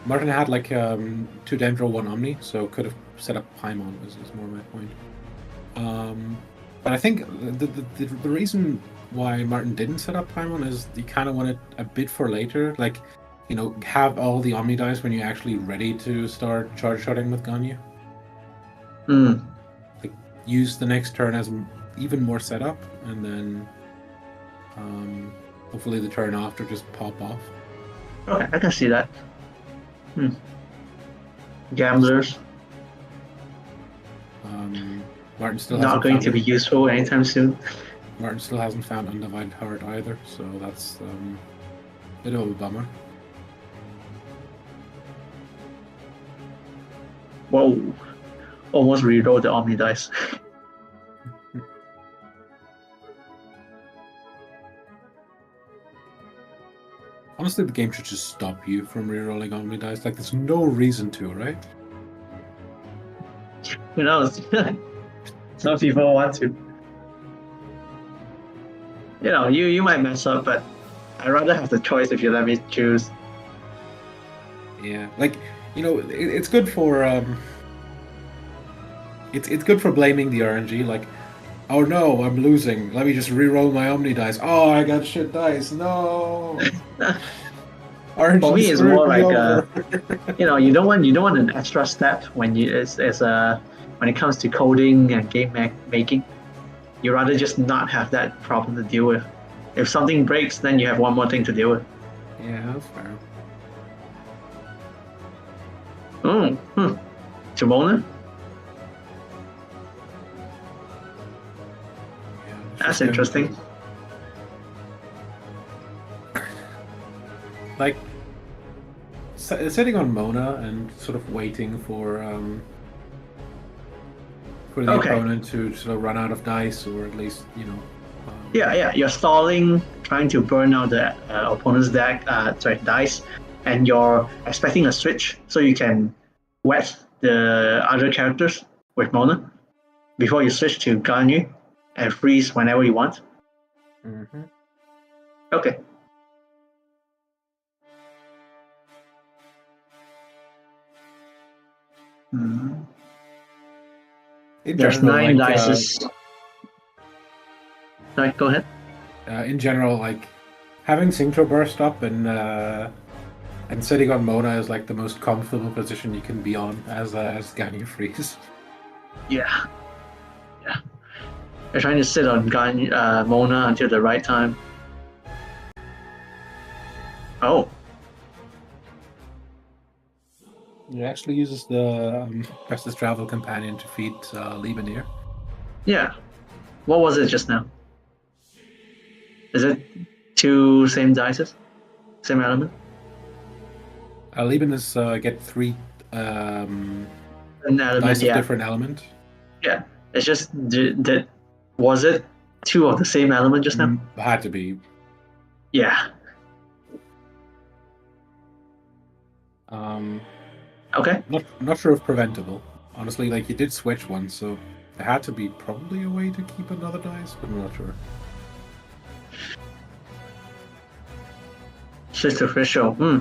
Martin had like 2 Dendro, 1 Omni, so could have set up Paimon is more my point. But I think the reason why Martin didn't set up Paimon is he kind of wanted a bit for later, like, you know, have all the Omni dice when you're actually ready to start charge shotting with Ganyu. Like, use the next turn as even more setup, and then hopefully the turn after just pop off. Okay, I can see that. Gamblers. Martin still Not hasn't going found to be useful anytime soon. Martin still hasn't found Undivided Heart either, so that's a bit of a bummer. Whoa. Almost reroll the Omni dice. Honestly, the game should just stop you from rerolling Omni dice. Like, there's no reason to, right? Who knows? Some people want to. You know, you might mess up, but I'd rather have the choice if you let me choose. Yeah, like, you know, it's good for it's good for blaming the RNG. Like, oh no, I'm losing. Let me just reroll my Omni dice. Oh, I got shit dice. No. RNG For me, it's screwed more me like over. you know, you don't want an extra step when when it comes to coding and game making. You rather just not have that problem to deal with. If something breaks, then you have one more thing to deal with. Yeah, that's fair. Jamona? Yeah, That's interesting. Like, sitting on Mona and sort of waiting for the opponent to sort of run out of dice, or at least, you know. Yeah, you're stalling, trying to burn out the opponent's dice, and you're expecting a switch so you can wet the other characters with Mona before you switch to Ganyu and freeze whenever you want. Mm-hmm. Okay. There's general, 9 like, dices. Right, go ahead. In general, like, having Synchro Burst up and sitting on Mona is like the most comfortable position you can be on as Ganyu freeze. Yeah. You're trying to sit on Mona until the right time. Oh. It actually uses the Restless Travel Companion to feed Liebenir. Yeah. What was it just now? Is it 2 same dices? Same element? Liebenir get 3 An element, dice of yeah. different element. Yeah. It's just that was it 2 of the same element just now? Had to be. Yeah. Okay. Not sure if preventable. Honestly, like you did switch once, so there had to be probably a way to keep another dice, but I'm not sure. Switch to official. Yeah.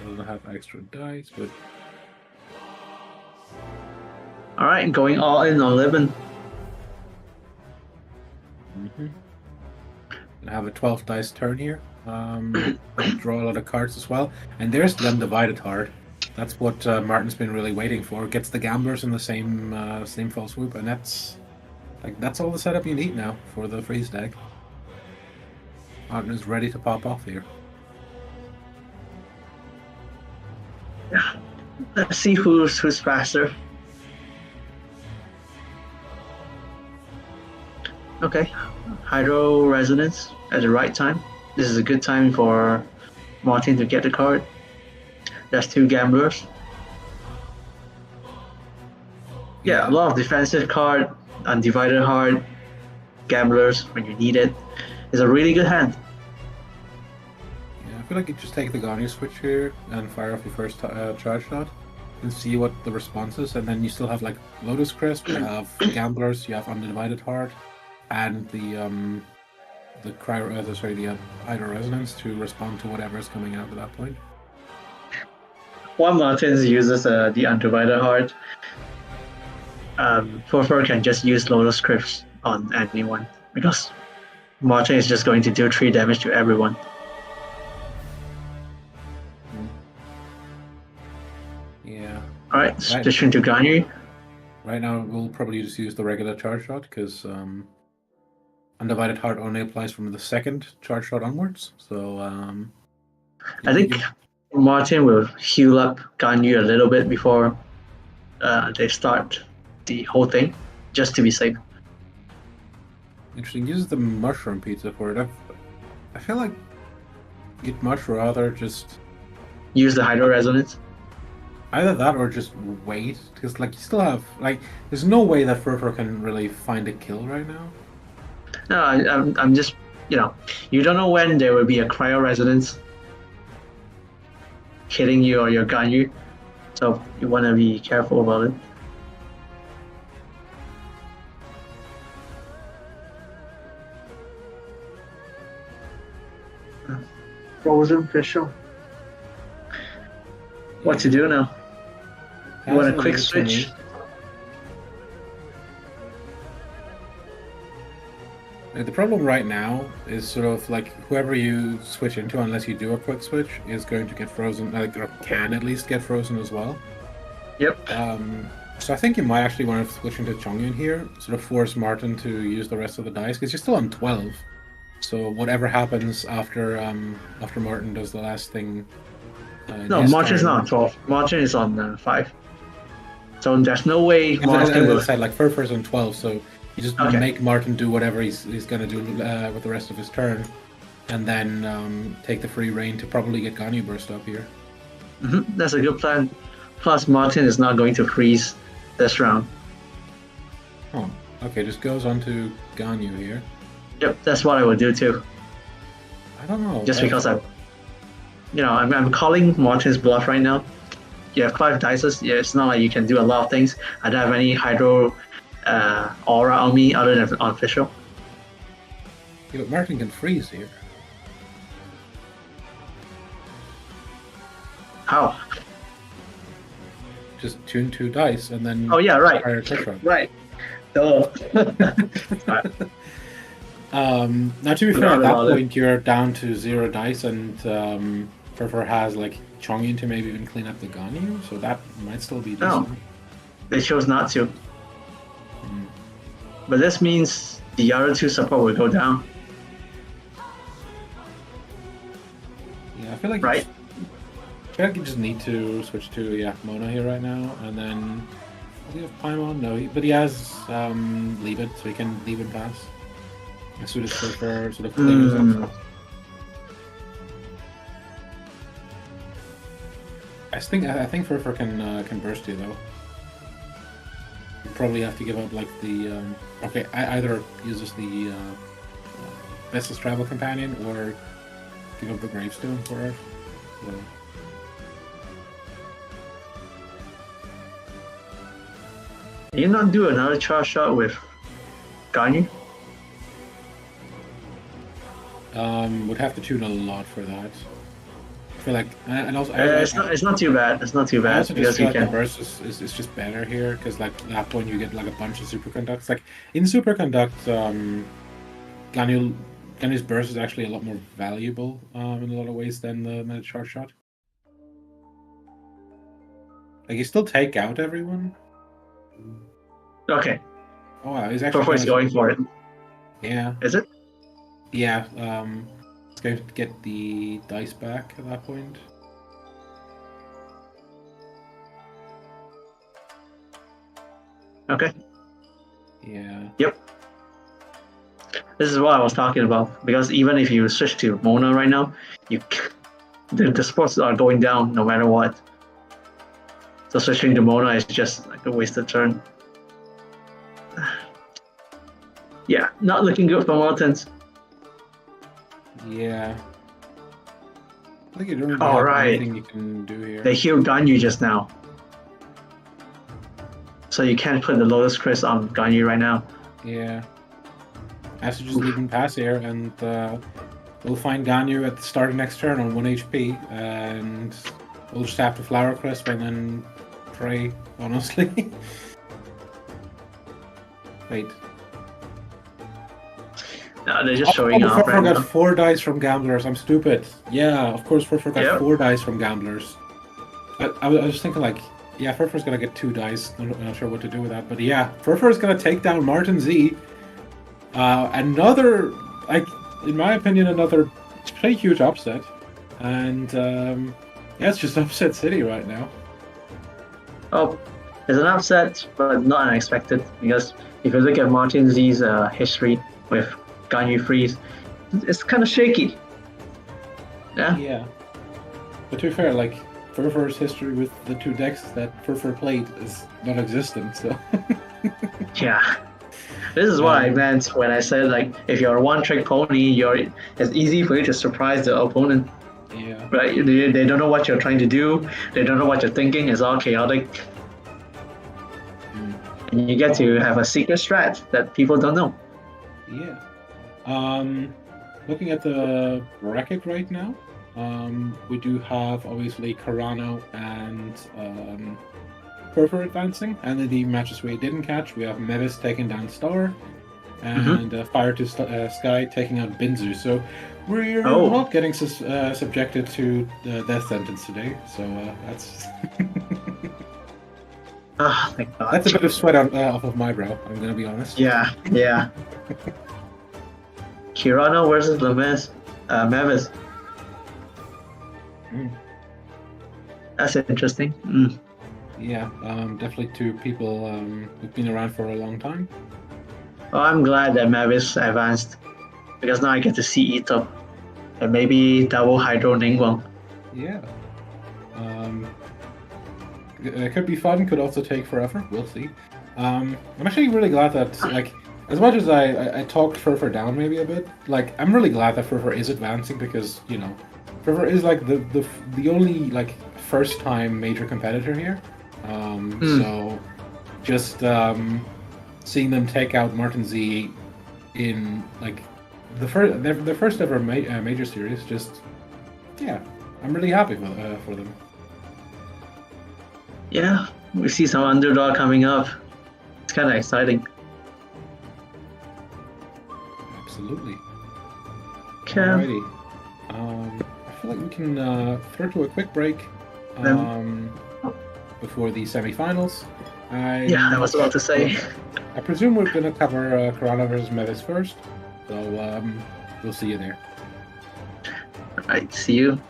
I don't have extra dice, but All right, going all in on Livin. I have a 12 dice turn here. I draw a lot of cards as well, and there's the undivided heart. That's what Martin's been really waiting for. Gets the gamblers in the same full swoop, and that's all the setup you need now for the freeze deck. Martin is ready to pop off here. Yeah. Let's see who's faster. Okay, Hydro Resonance at the right time. This is a good time for Martin to get the card. There's 2 gamblers. Yeah, a lot of defensive card, Undivided Heart, gamblers when you need it. It's a really good hand. Yeah, I feel like you just take the Ganyu switch here and fire off your first charge shot and see what the response is, and then you still have like Lotus Crisp, you have gamblers, you have Undivided Heart, and the Hydro Resonance to respond to whatever is coming out at that point. One Martin uses the Undivided Heart. Ferfer can just use Lotus Crisp on anyone because Martin is just going to do 3 damage to everyone. Yeah. Alright, switching to Ganyu. Right now, we'll probably just use the regular charge shot because Undivided Heart only applies from the second charge shot onwards. So I think Martin will heal up Ganyu a little bit before they start the whole thing, just to be safe. Interesting. Uses the mushroom pizza for it. I feel like you'd much rather just Use the Hydro Resonance. either that or just wait, because like you still have like there's no way that Ferfer can really find a kill right now. No, I'm just, you don't know when there will be a Cryo Resonance hitting you or your Ganyu, so you want to be careful about it. Frozen Official. What to do now? You want a quick switch? The problem right now is sort of like whoever you switch into, unless you do a quick switch, is going to get frozen, or can at least get frozen as well. Yep. So I think you might actually want to switch into Chongyun here, sort of force Martin to use the rest of the dice, because you're still on 12. So whatever happens after Martin does the last thing. No, Martin's not on 12. Martin is on 5. So there's no way Martin will. Said like Ferfer's on 12, so you just make Martin do whatever he's going to do with the rest of his turn, and then take the free reign to probably get Ganyu burst up here. That's a good plan. Plus, Martin is not going to freeze this round. Oh, okay, just goes on to Ganyu here. Yep, that's what I would do too. I don't know. Just because I'm calling Martin's bluff right now. You have 5 dices. Yeah, it's not like you can do a lot of things. I don't have any Hydro aura on me other than unofficial. Yeah, but Martin can freeze here. How? Just tune 2 dice and then. Oh yeah, right. Right. Duh. Now to be fair, at that point you're down to 0 dice, and Ferfer has like Chongyun to maybe even clean up the Ganyu, so that might still be decent. No, they chose not to. But this means the other 2 support will go down. Yeah, I feel like right. I feel like you just need to switch to Mona here right now, and then does he have Paimon? No, but he has Leave It, so he can leave and pass. As soon as Ferfer sort of clears up. I think Ferfer can burst you though. probably have to give up like the okay. I either uses the Vessel's Travel Companion or give up the gravestone for it. So. Can you not do another charge shot with Ganyu? Would have to tune a lot for that. For like, and also It's not too bad. It's not too I bad also just because feel you like the can. burst is just better here because like at that point you get like a bunch of superconducts. Like in superconduct, Ganyu's burst is actually a lot more valuable in a lot of ways than the charge shot. Like you still take out everyone. Okay, Oh wow, he's actually Ferfer is going for it. yeah, Is it? yeah. It's going to get the dice back at that point. Okay. Yeah. Yep. This is what I was talking about because even if you switch to Mona right now, the sports are going down no matter what. So switching to Mona is just like a wasted turn. Yeah, not looking good for Mountains. Yeah. I think you don't really All have right. anything you can do here. They healed Ganyu just now. So you can't put the Lotus Crest on Ganyu right now. Yeah. I have to just leave him pass here, and we'll find Ganyu at the start of next turn on 1 HP, and we'll just have to Flower Crisp and then pray, honestly. Wait. No, they're just showing off Ferfer right got now. 4 dice from Gamblers. I'm stupid. Yeah, of course Ferfer got Yep. 4 dice from Gamblers. I was thinking like, yeah, Ferfer's gonna get 2 dice. I'm not sure what to do with that, but yeah, Ferfer's gonna take down Martin Z. Another, like, in my opinion, another pretty huge upset. And yeah, it's just upset city right now. Oh, it's an upset, but not unexpected because if you look at Martin Z's history with Ganyu Freeze, it's kind of shaky. Yeah. Yeah. But to be fair, like, Ferfer's history with the 2 decks that Ferfer played is non-existent, so... Yeah. This is what I meant when I said, like, if you're a one-trick pony, it's easy for you to surprise the opponent. Yeah. Right? They don't know what you're trying to do. They don't know what you're thinking. It's all chaotic. And you get to have a secret strat that people don't know. Yeah. Looking at the bracket right now, we do have obviously Carano and Ferfer advancing, and in the matches we didn't catch, we have Mavis taking down Star, and Fire to Sky taking out Binzu. So we're not getting subjected to the death sentence today. So that's Oh, thank God. that's a bit of sweat off of my brow. I'm gonna be honest. Yeah, yeah. Carano versus Mavis. Mm. That's interesting. Mm. Yeah, definitely 2 people who've been around for a long time. Well, I'm glad that Mavis advanced because now I get to see Itto and maybe double Hydro Ningguang. Yeah. It could be fun, could also take forever. We'll see. I'm actually really glad that, like, as much as I talked Ferfer down maybe a bit, like, I'm really glad that Ferfer is advancing because, you know, Ferfer is, like, the only, like, first-time major competitor here. So, just seeing them take out Martin Z in, like, their first ever major series, just, yeah, I'm really happy for them. Yeah, we see some underdog coming up. It's kind of exciting. Absolutely. Okay. Alrighty. I feel like we can throw to a quick break before the semifinals. Yeah, I was about to say. I presume we're going to cover Carano versus Mavis first, so we'll see you there. Alright, see you.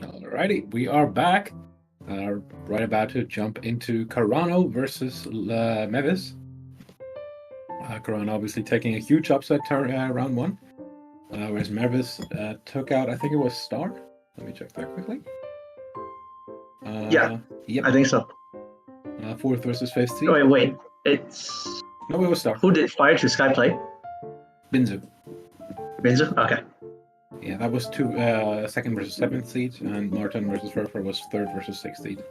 Alrighty, we are back. Right about to jump into Carano versus Mavis. Carano obviously taking a huge upset round one, whereas Mavis took out, I think it was Star. Let me check that quickly. Yeah, Yep. I think so. Fourth versus fifth seed. Oh, wait. It's No, it was Star. who did Fire to Sky play? Binzu. Binzu? Okay. Yeah, that was second versus seventh seed, and Martin versus Ferfer was third versus sixth seed.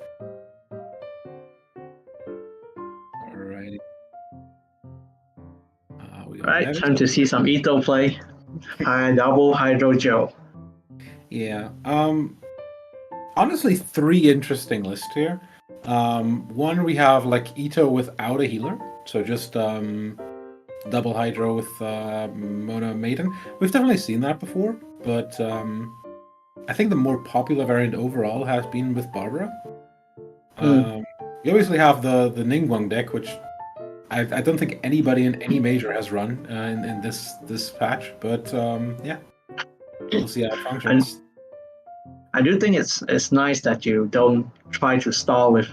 Alrighty. Alright, time to see some Itto play. Double Hydro Gel. Yeah. Honestly, three interesting lists here. One, we have like Itto without a healer, so just double Hydro with Mona Maiden. We've definitely seen that before, but I think the more popular variant overall has been with Barbara. You obviously have the Ningguang deck, which I don't think anybody in any major has run in this patch, but yeah, we'll see how it functions. I do think it's nice that you don't try to stall with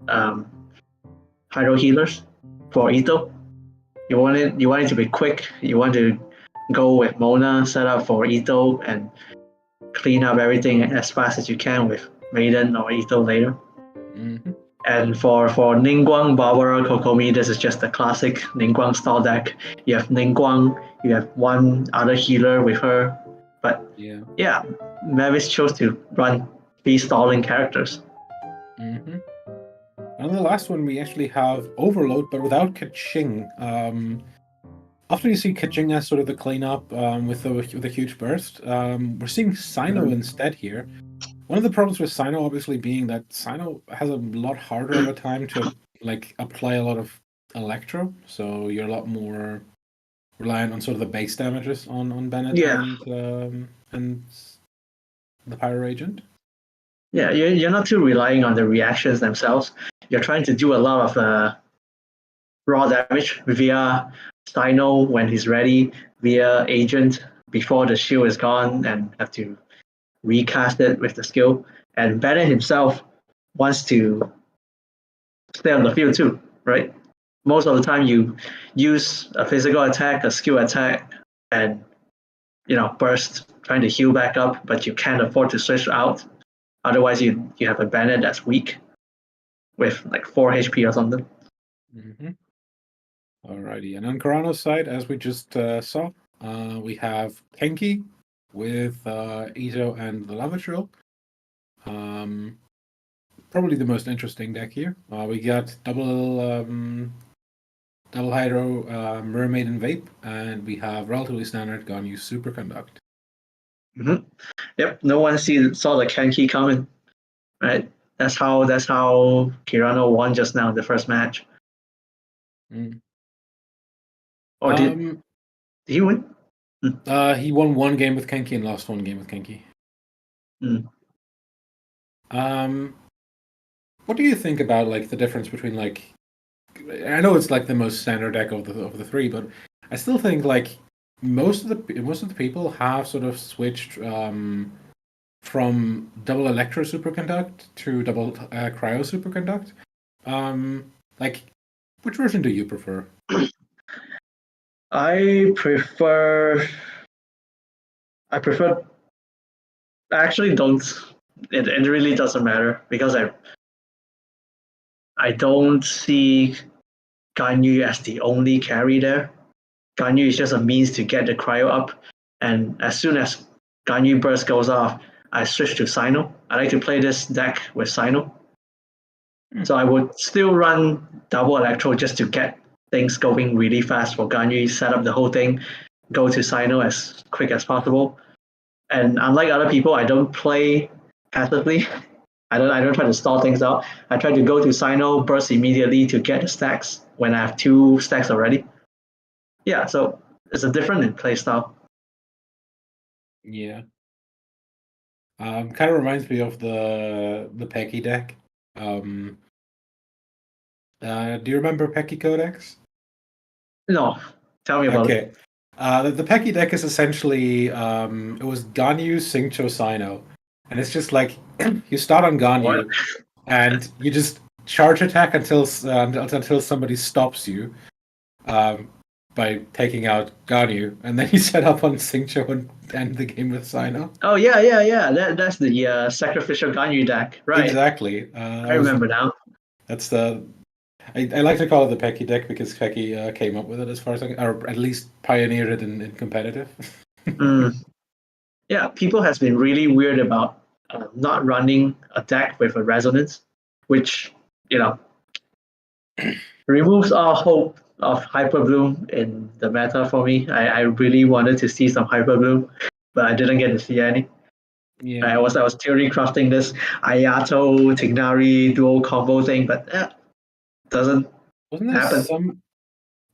Hydro Healers for Itto. You want it to be quick. You want to go with Mona set up for Itto and clean up everything as fast as you can with Maiden or Itto later. Mm-hmm. And for Ningguang, Barbara, Kokomi, this is just the classic Ningguang style deck. You have Ningguang, you have one other healer with her, but yeah, Mavis chose to run three stalling characters. Mm-hmm. And the last one, we actually have Overload, but without Kaching. Often you see Kaching as sort of the cleanup with a huge burst. We're seeing Sino instead here. One of the problems with Sino, obviously, being that Sino has a lot harder of a time to like apply a lot of Electro, so you're a lot more reliant on sort of the base damages on Bennett and the Pyro Agent. Yeah, you're not too relying on the reactions themselves. You're trying to do a lot of raw damage via Sino when he's ready, via Agent before the shield is gone, and have to recast it with the skill. And Bennett himself wants to stay on the field too, right? Most of the time you use a physical attack, a skill attack, and burst, trying to heal back up, but you can't afford to switch out. Otherwise you have a Bennett that's weak with like 4 HP or something. Mm-hmm. Alrighty, and on Carano's side, as we just saw, we have Kenki with Itto and the Lava Drill. Probably the most interesting deck here. We got double Hydro Mermaid and Vape, and we have relatively standard Ganyu Superconduct. Mm-hmm. Yep, no one saw the Kenki coming, right? That's how Carano won just now in the first match. Or did he win? He won one game with Kenki and lost one game with Kenki. What do you think about like the difference between like? I know it's like the most standard deck of the three, but I still think like most of the people have sort of switched from double Electro Superconduct to double Cryo Superconduct. Like, which version do you prefer? I prefer. I actually don't. It really doesn't matter because I don't see Ganyu as the only carry there. Ganyu is just a means to get the cryo up, and as soon as Ganyu burst goes off, I switch to Sino. I like to play this deck with Sino. So I would still run double Electro just to get things going really fast for Ganyu, set up the whole thing, go to Sino as quick as possible. And unlike other people, I don't play passively. I don't try to stall things out. I try to go to Sino, burst immediately to get the stacks when I have 2 stacks already. Yeah, so it's a different play style. Yeah. Kind of reminds me of the Peki deck. Do you remember Peki Codex? No, tell me about it. The Peki deck is essentially it was Ganyu, Xingqiu, Sino, and it's just like you start on Ganyu, What? and you just charge attack until somebody stops you by taking out Ganyu, and then you set up on Xingqiu and end the game with Sino. Oh yeah. That's the sacrificial Ganyu deck, right? Exactly. I remember now. That's the. I like to call it the Pecky deck because Pecky came up with it, as far as or at least pioneered it in competitive. Yeah, people has been really weird about not running a deck with a resonance, which removes all hope of Hyperbloom in the meta for me. I really wanted to see some Hyperbloom, but I didn't get to see any. Yeah. I was theory crafting this ayato tighnari dual combo thing, but doesn't happen.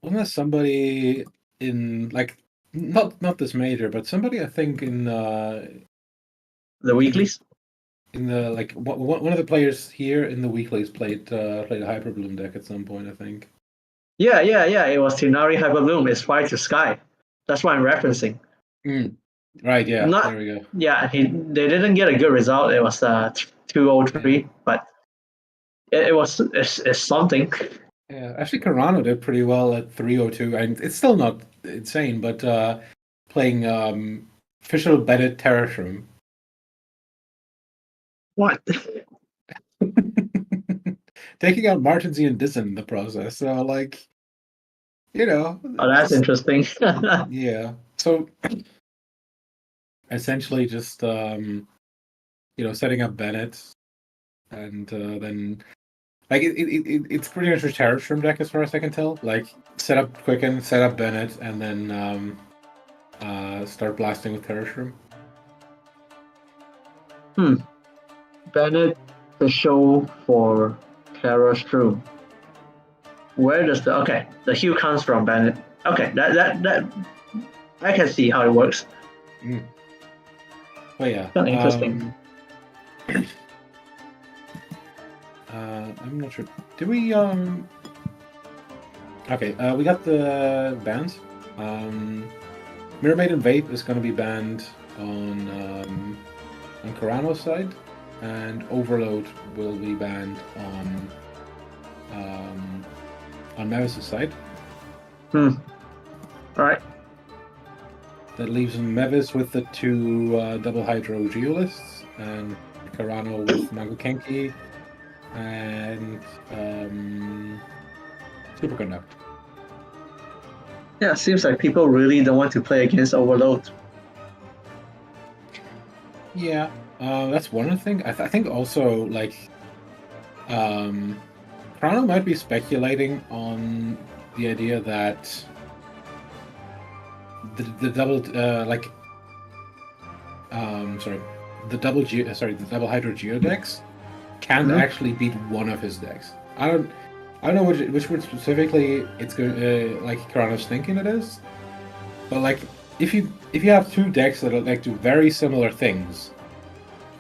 Wasn't there somebody in like not this major, but somebody I think in The weeklies. in the like one of the players here in the weeklies played a Hyperbloom deck at some point, I think. Yeah. It was Tighnari Hyperbloom. It's Fire to Sky. That's what I'm referencing. Right. Yeah. Not, there we go. Yeah, they didn't get a good result. It was 203, but it's something. Yeah, actually, Carano did pretty well at 302, and it's still not insane, but playing official Bennett Terrashroom. What? Taking out Martinsy and Dizzen in the process. So, like, Oh, that's interesting. yeah. So, essentially, just setting up Bennett, and then like it's pretty much a Terrashroom deck as far as I can tell. Like, set up Quicken, set up Bennett, and then start blasting with Terrashroom. Bennett, the show for Terrashroom. Where does the hue comes from Bennett? Okay, that I can see how it works. But yeah, Interesting. I'm not sure. Did we Okay, we got the bans. Mirror Maiden Vape is going to be banned on Carano's side, and Overload will be banned on Mavis' side. Right. That leaves Mavis with the two double hydro geolists, and Carano with Mango Kenki and Superconduct. Yeah, it seems like people really don't want to play against Overload. Yeah, that's one of the things. I think also, like, Carano might be speculating on the idea that the double the double hydro geo decks can actually beat one of his decks. I don't know which one specifically it's going like Carano's thinking it is, but like if you have two decks that like do very similar things,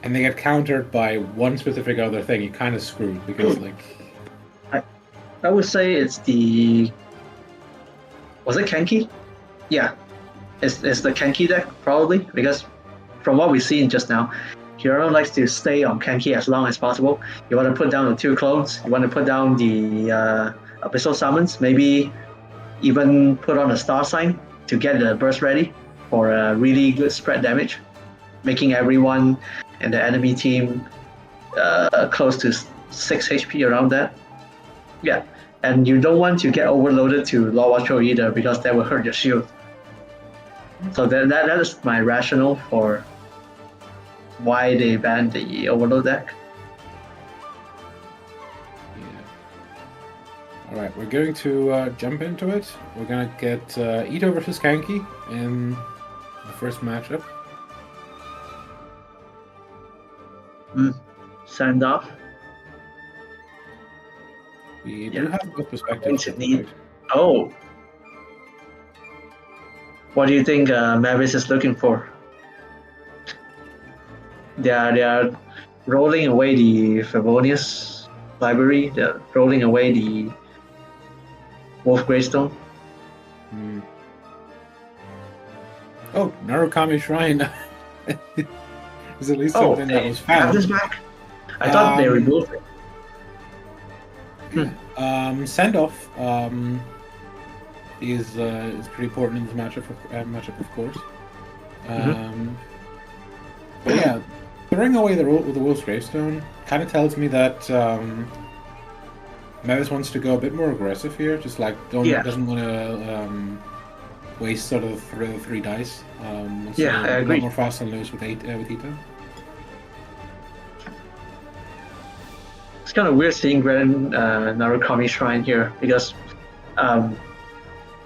and they get countered by one specific other thing, you're kind of screwed because like I would say it's the was it Kenki? Yeah, it's the Kenki deck probably because from what we've seen just now, Carano likes to stay on Kenki as long as possible. You want to put down the two clones, you want to put down the Abyssal Summons, maybe even put on a Star Sign to get the burst ready for a really good spread damage, making everyone in the enemy team close to 6 HP around that. Yeah, and you don't want to get overloaded to Law Watcher either because that will hurt your shield. So that is my rationale for why they banned the Overload deck. Yeah. Alright, we're going to jump into it. We're going to get Itto versus Kanki in the first matchup. Send off. We do have good perspectives. Oh. What do you think Mavis is looking for? They are rolling away the Favonius library. They're rolling away the Wolf Greystone. Oh, Narukami Shrine. It's at least Oh, something that they was have found. this back? I thought they removed it. Send off is pretty important in this matchup, of course. But yeah, throwing away the Wolf's Gravestone kind of tells me that Mavis wants to go a bit more aggressive here. Just like doesn't want to waste sort of three dice. I agree. A lot more fast and loose with Itto. It's kind of weird seeing Grand Narukami Shrine here because,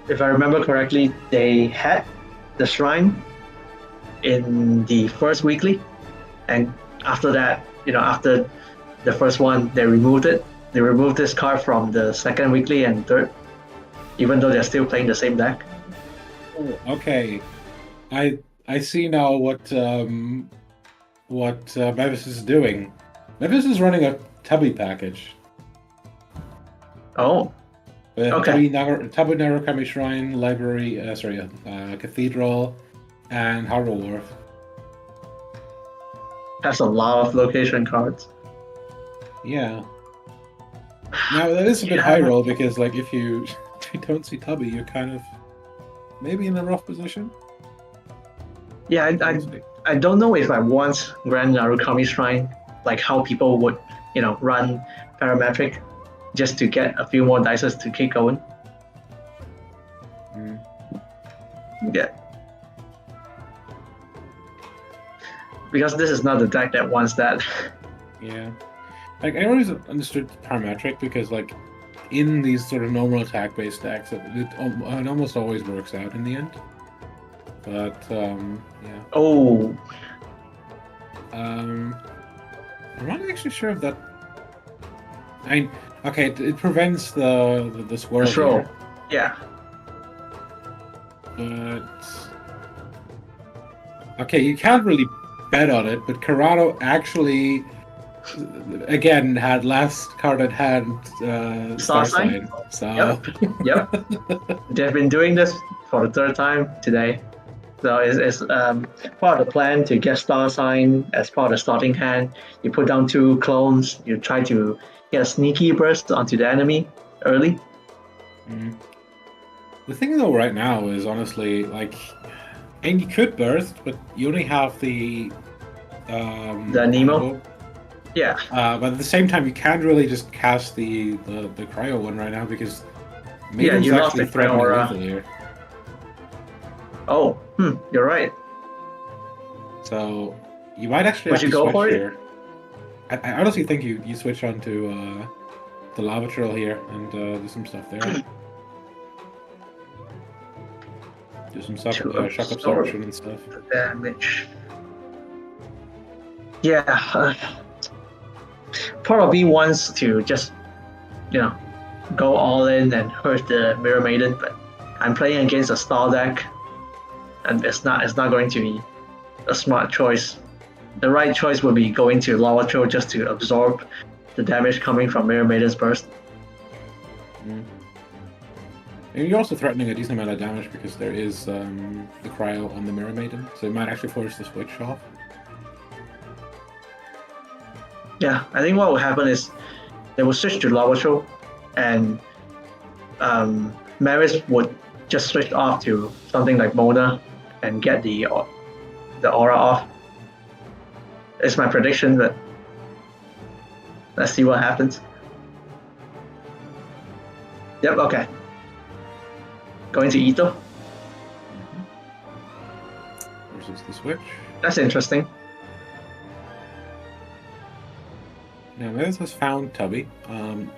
if I remember correctly, they had the shrine in the first weekly, and after that, after the first one, they removed it. They removed this card from the second weekly and third, even though they're still playing the same deck. Okay, I see now what Mavis is doing. Mavis is running a Tubby package. Oh, okay. Tubby Narukami Shrine, Library, Cathedral, and Harbor Wharf. That's a lot of location cards. Yeah. Now that is a bit high roll because, like, if you don't see Tubby, you're kind of maybe in a rough position. Yeah, I don't know if I want Grand Narukami Shrine, like how people would, run parametric just to get a few more dices to keep going. Yeah. Because this is not the deck that wants that. Yeah. Like, I always understood parametric because, like, in these sort of normal attack-based decks, it almost always works out in the end. But, yeah. Oh. I'm not actually sure if that... okay, it prevents the swirl here. Yeah. But... okay, you can't really bet on it, but Carano actually... again, had last card at hand, Star Sign. So... Yep. They've been doing this for the third time today. So it's part of the plan to get Star Sign as part of the starting hand. You put down 2 clones, you try to get a sneaky burst onto the enemy early. The thing though right now is honestly, like, and you could burst, but you only have the Nemo. Yeah. But at the same time, you can't really just cast the cryo one right now because Maiden's you lost actually the threatening Cryo. lethal here. Oh, you're right. So you might actually Would have you to go switch for it? here. I honestly think you switch on to the lava trail here and do some stuff there. Do some stuff, shock absorption and stuff. Damage. Yeah. Part of me wants to just, go all in and hurt the Mirror Maiden, but I'm playing against a star deck, and it's not going to be a smart choice. The right choice would be going to Lava Trail just to absorb the damage coming from Mirror Maiden's burst. And you're also threatening a decent amount of damage because there is the cryo on the Mirror Maiden, so it might actually force the switch off. Yeah, I think what will happen is they will switch to Lava Trail, and Mavis would just switch off to something like Mona and get the aura off. It's my prediction, but let's see what happens. Yep, okay. Going to Itto. Versus the switch. That's interesting. Now, Mavis has found Tubby.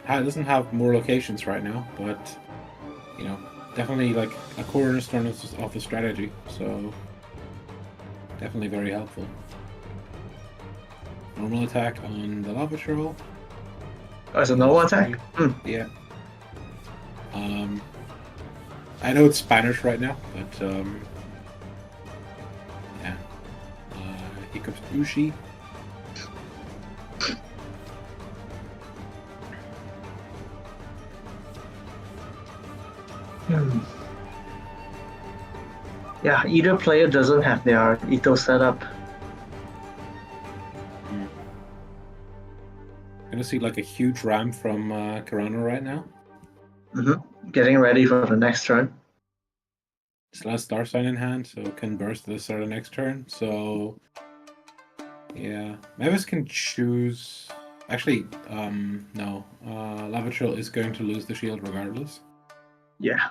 Doesn't have more locations right now, but definitely like a cornerstone of the strategy. So definitely very helpful. Normal attack on the lava troll. Oh, it's a normal attack? Yeah. I know it's Spanish right now, but yeah. Here comes Ushi. Yeah, either player doesn't have their Itto set up. gonna see like a huge ramp from Carano right now. Getting ready for the next turn. Still has Star Sign in hand, so can burst this or the next turn. So yeah, Mavis can choose. Actually, no. Lava Trail is going to lose the shield regardless. Yeah.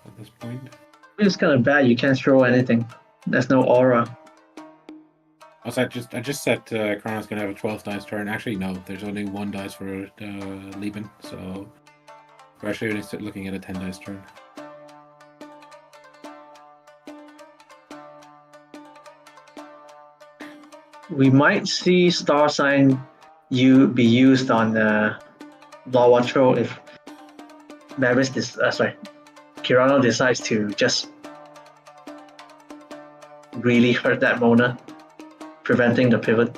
At this point. It's kind of bad. You can't throw anything. There's no aura. Also, I just said Carano's gonna have a 12 dice turn. Actually, no. There's only 1 dice for Lieben, so we're actually only looking at a 10 dice turn. We might see Star Sign be used on Lava Troll if Mavis Carano decides to just really hurt that Mona, preventing the pivot.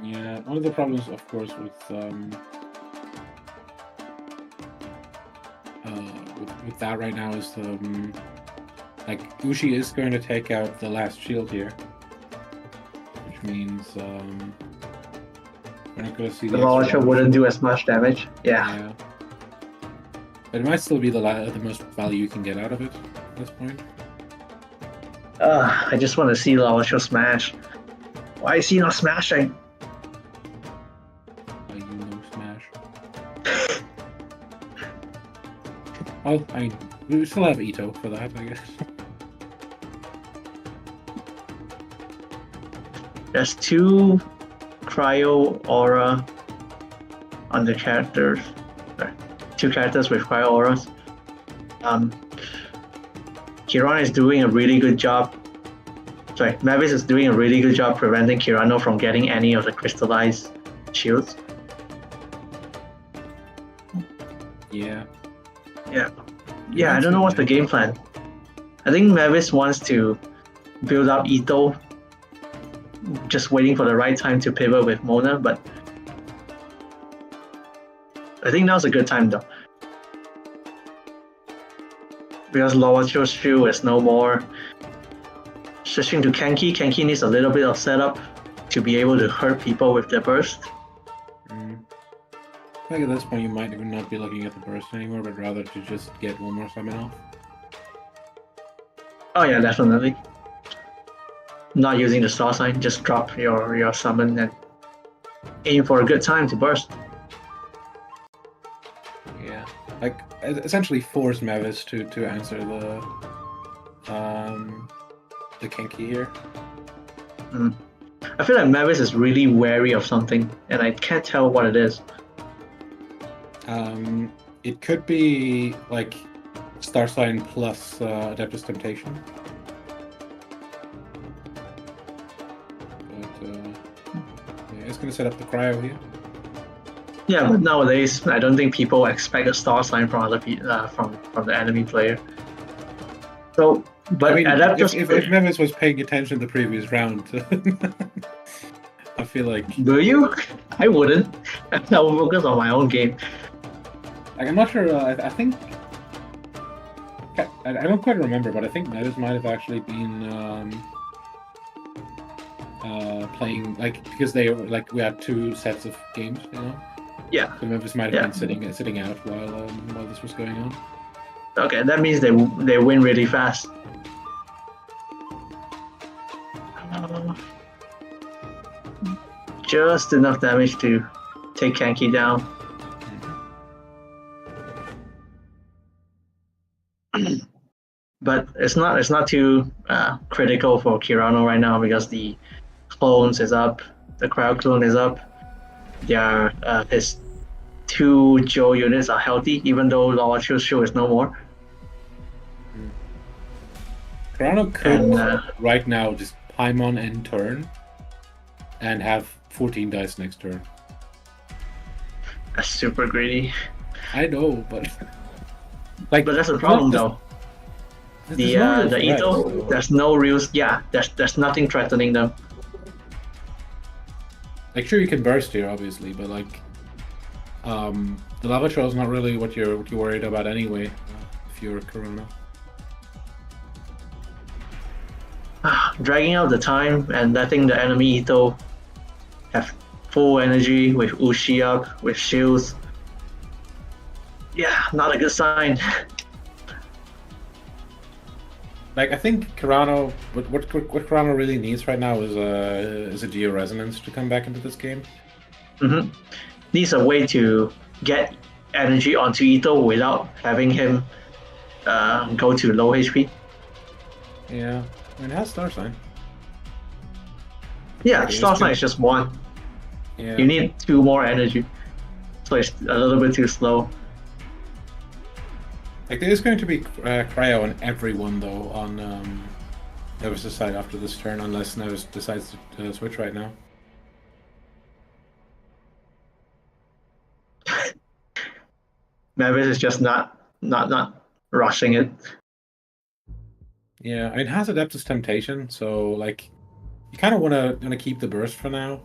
Yeah, one of the problems, of course, with that right now is like Ushi is going to take out the last shield here, which means we're not going to see the launcher wouldn't do as much damage. Yeah. But it might still be the most value you can get out of it at this point. I just want to see launcher smash. Why is he not smashing? You know, smash. Oh, I mean, we still have Itto for that, I guess. There's 2 cryo aura on the characters. 2 characters with cryo auras. Kiran is doing a really good job. Sorry, Mavis is doing a really good job preventing Carano from getting any of the crystallized shields. Yeah. Yeah, I don't know what's the game plan. I think Mavis wants to build up Itto, just waiting for the right time to pivot with Mona, but I think now's a good time though. Because Lava Chill's shield is no more. Switching to Kenki, Kenki needs a little bit of setup to be able to hurt people with their burst. I think at this point you might even not be looking at the burst anymore, but rather to just get one more summon off. Oh yeah, definitely. Not using the star sign, just drop your summon and aim for a good time to burst. Yeah, like essentially force Mavis to answer the Kenki here. I feel like Mavis is really wary of something, and I can't tell what it is. It could be like Star Sign plus Adeptus Temptation. But yeah, it's gonna set up the cryo here. Yeah, but nowadays I don't think people expect a star sign from other from the enemy player. So, but I mean, Adeptus, if Mavis was paying attention the previous round, I feel like. do you? I wouldn't. I will focus on my own game. Like, I'm not sure. I think I don't quite remember, but I think Mavis might have actually been playing because they were like we had 2 sets of games, you know. Yeah. So Mavis might have been sitting out while this was going on. Okay, that means they win really fast. Just enough damage to take Kenki down. But it's not too critical for Carano right now because the clones is up, the crowd clone is up. His 2 Joe units are healthy, even though Lava Chill's show is no more. Carano could right now just Paimon end turn and have 14 dice next turn. That's super greedy. I know, but but that's the problem though. The Itto, there's no real there's nothing threatening them. Like sure you can burst here obviously, but like the lava trail is not really what you're worried about anyway if you're Carano. dragging out the time and letting the enemy Itto have full energy with Ushi up, with shields. Yeah, not a good sign. Like, I think Carano, what Carano really needs right now is a Geo Resonance to come back into this game. Needs a way to get energy onto Itto without having him go to low HP. Yeah, I mean, it has Star Sign. Yeah, Okay, Star it's Sign good. is just one. Yeah. You need 2 more energy. So it's a little bit too slow. Like, there is going to be cryo on everyone, though, on Mavis' side after this turn, unless Mavis decides to switch right now. Mavis is just not rushing it. Yeah, I mean, it has Adeptus Temptation, so, like, you kind of want to keep the burst for now.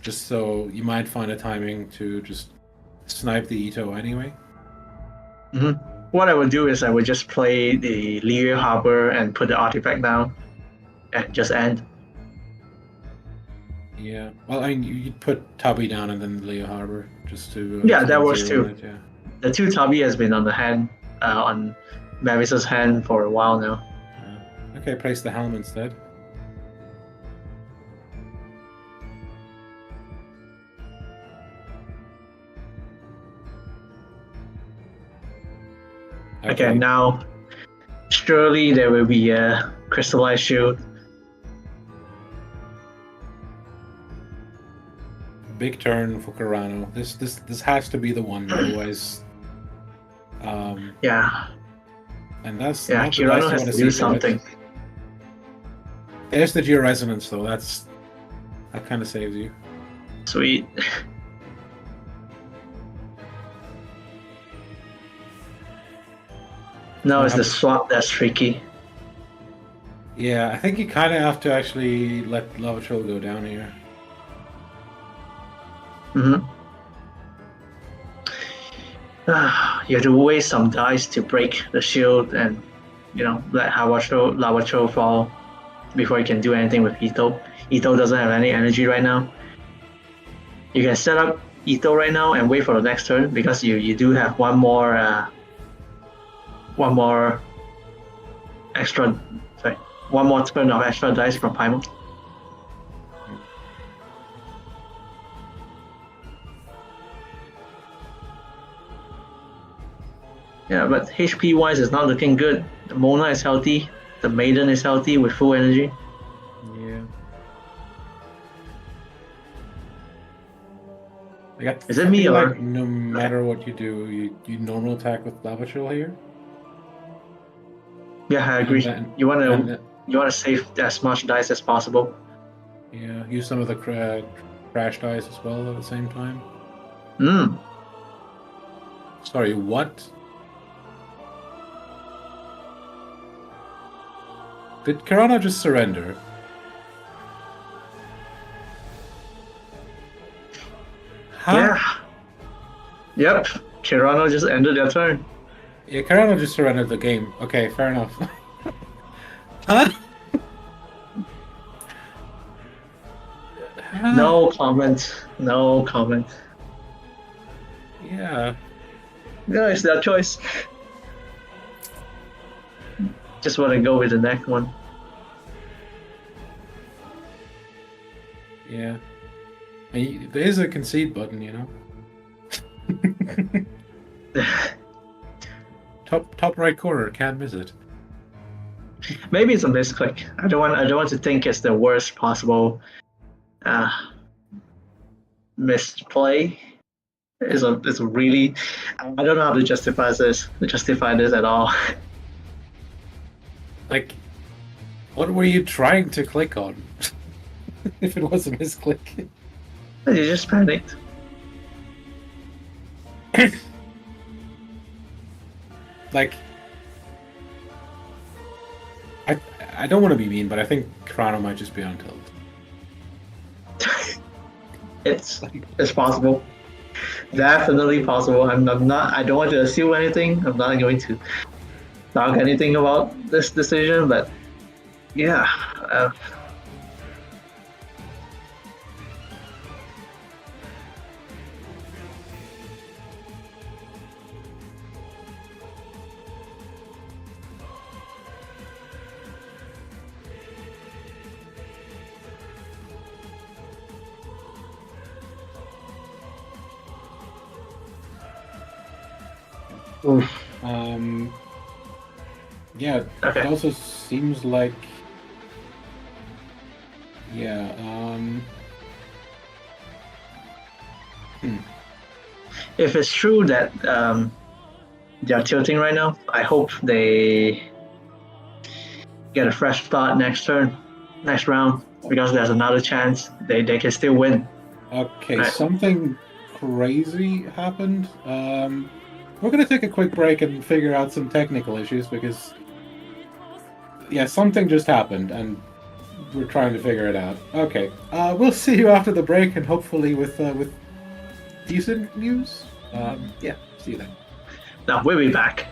Just so you might find a timing to just snipe the Itto anyway. What I would do is I would just play the Liu Harbor and put the artifact down and just end. Yeah. Well, I mean, you'd put Tubby down and then Leo Harbor just to. Yeah, to that works zero too. it, yeah. The 2 Tabi has been on the hand, on Mavis's hand for a while now. Okay, place the helm instead. Okay, now surely there will be a crystallized shield. Big turn for Carano. This has to be the one, otherwise. Yeah, And that's yeah. not the Carano best has you to wanna do see for it. something. There's the Geo Resonance, though. That kind of saves you. Sweet. No, it's the swap that's tricky. Yeah, I think you kind of have to actually let Lava Troll go down here. You have to waste some dice to break the shield and, let Lava Troll fall before you can do anything with Itto. Itto doesn't have any energy right now. You can set up Itto right now and wait for the next turn because you do have one more turn of extra dice from Paimon. Yeah, but HP wise it's not looking good. The Mona is healthy, the Maiden is healthy with full energy. Yeah. Is it me or- like no matter what you do, you normal attack with Lava Troll here? Yeah, I agree. then- You wanna and, you wanna save as much dice as possible. Yeah, use some of the crash dice as well at the same time. Sorry, what? Did Carano just surrender? Huh? Yeah. Yep. Carano just ended their turn. Yeah, Carano just surrendered the game. Okay, fair enough. Huh? No comment. No comment. Yeah. No, it's their choice. Just want to go with the next one. Yeah. And there is a concede button, you know? Top right corner, can't miss it. Maybe it's a misclick. I don't want to think it's the worst possible misplay. It's a really, I don't know how to justify this at all. Like, what were you trying to click on? If it was a misclick. You just panicked. Like, I don't want to be mean, but I think Carano might just be on tilt. It's possible. Definitely possible. I don't want to assume anything. I'm not going to talk anything about this decision, but Yeah. Oof. Yeah, Okay. it also seems like, yeah, If it's true that they are tilting right now, I hope they get a fresh start next turn, next round, because there's another chance they can still win. okay, Right. something crazy happened. We're gonna take a quick break and figure out some technical issues because, yeah, something just happened and we're trying to figure it out. Okay, we'll see you after the break and hopefully with decent news. Yeah, see you then. Now we'll be back.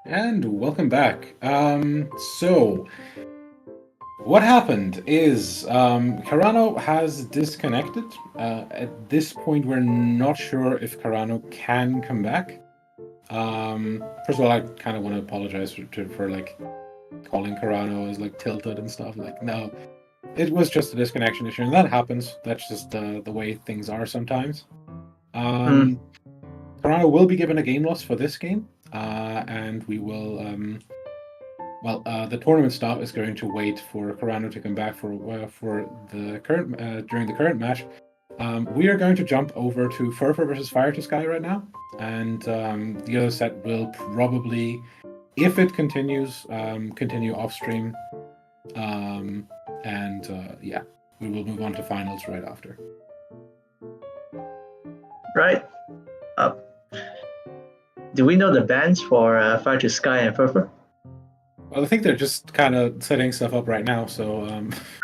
And welcome back. So what happened is Carano has disconnected. At this point, we're not sure if Carano can come back. First of all, I kind of want to apologize for like calling Carano as like tilted and stuff. Like, no, it was just a disconnection issue, and that happens. That's just the way things are sometimes. Carano will be given a game loss for this game, and we will. The tournament staff is going to wait for Carano to come back for the current during the current match. We are going to jump over to Ferfer versus Fire to Sky right now, and the other set will probably, if it continues, continue off stream, yeah, we will move on to finals right after. Right. Do we know the bans for Fire to Sky and Ferfer? Well, I think they're just kind of setting stuff up right now, so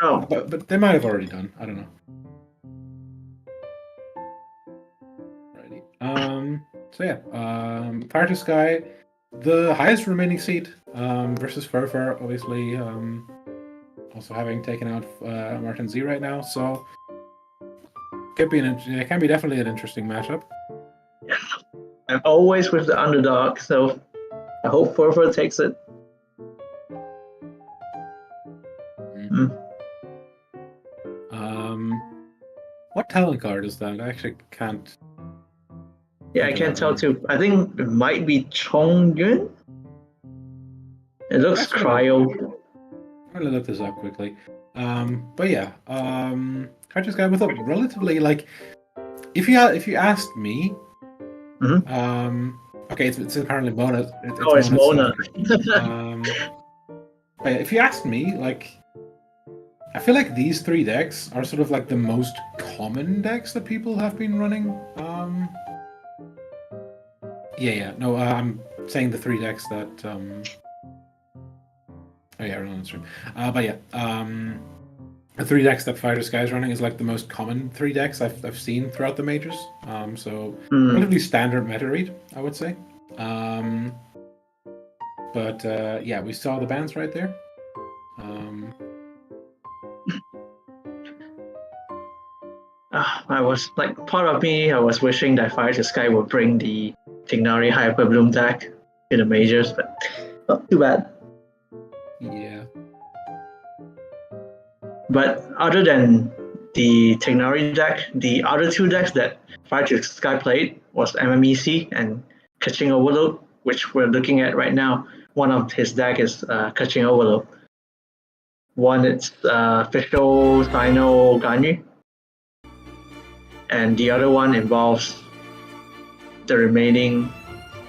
Oh, but they might have already done. I don't know. Alrighty. So yeah, Fire to Sky, the highest remaining seed versus Ferfer, obviously. Also having taken out Martin Z right now, so it can be definitely an interesting matchup. I'm always with the underdog, so I hope Ferfer takes it. What talent card is that? I actually can't. Yeah, I can't tell too. I think it might be Chongyun. It looks That's cryo. I'm gonna look this up quickly. But yeah, Fire to Sky with a relatively like, if you asked me, okay, it's apparently Mona. It's Mona. But yeah, if you asked me, like, I feel like these three decks are sort of like the most common decks that people have been running. I'm saying the three decks that. Oh yeah, we're on stream. But yeah, the three decks that Fire to Sky is running is like the most common three decks I've seen throughout the majors. So relatively standard meta read, I would say. But yeah, we saw the bans right there. I was like, part of me, I was wishing that Fire to Sky would bring the Tighnari Hyper Bloom deck to the majors, but not too bad. Yeah. But other than the Tighnari deck, the other two decks that Fire to Sky played was MMEC and Catching Overload, which we're looking at right now. One of his deck is Catching Overload. One is Official Sino Ganyu. And the other one involves the remaining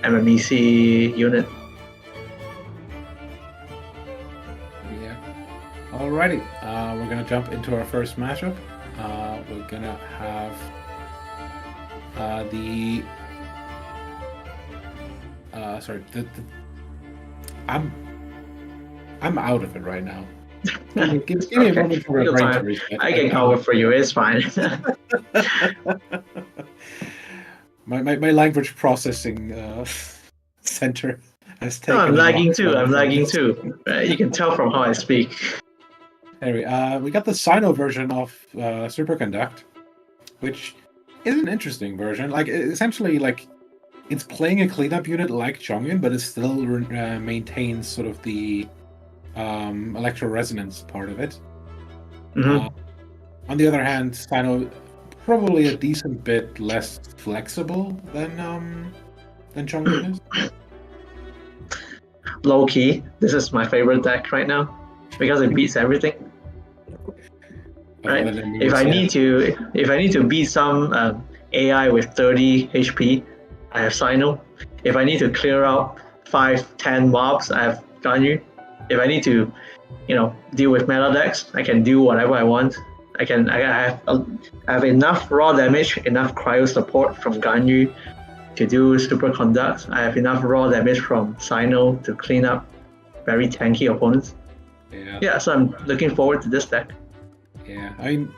MMEC unit. Yeah. Alrighty. We're gonna jump into our first matchup. We're gonna have I'm out of it right now. Give me a moment for my brain to reset. I can cover for you. It's fine. my language processing center has taken. No, I'm lagging too. You can tell from how I speak. Anyway, we got the Sino version of Superconduct, which is an interesting version. Like, essentially, like, it's playing a cleanup unit like Chongyun, but it still maintains sort of the electro resonance part of it. On the other hand, Sino probably a decent bit less flexible than Chongyun is. Low key, this is my favorite deck right now because it beats everything. Right? If I need to beat some AI with 30 HP, I have Sino. If I need to clear out 5-10 mobs, I have Ganyu. If I need to, deal with meta decks, I can do whatever I want. I have enough raw damage, enough cryo support from Ganyu to do Superconduct. I have enough raw damage from Sino to clean up very tanky opponents. Yeah, so I'm looking forward to this deck. Yeah, I mean,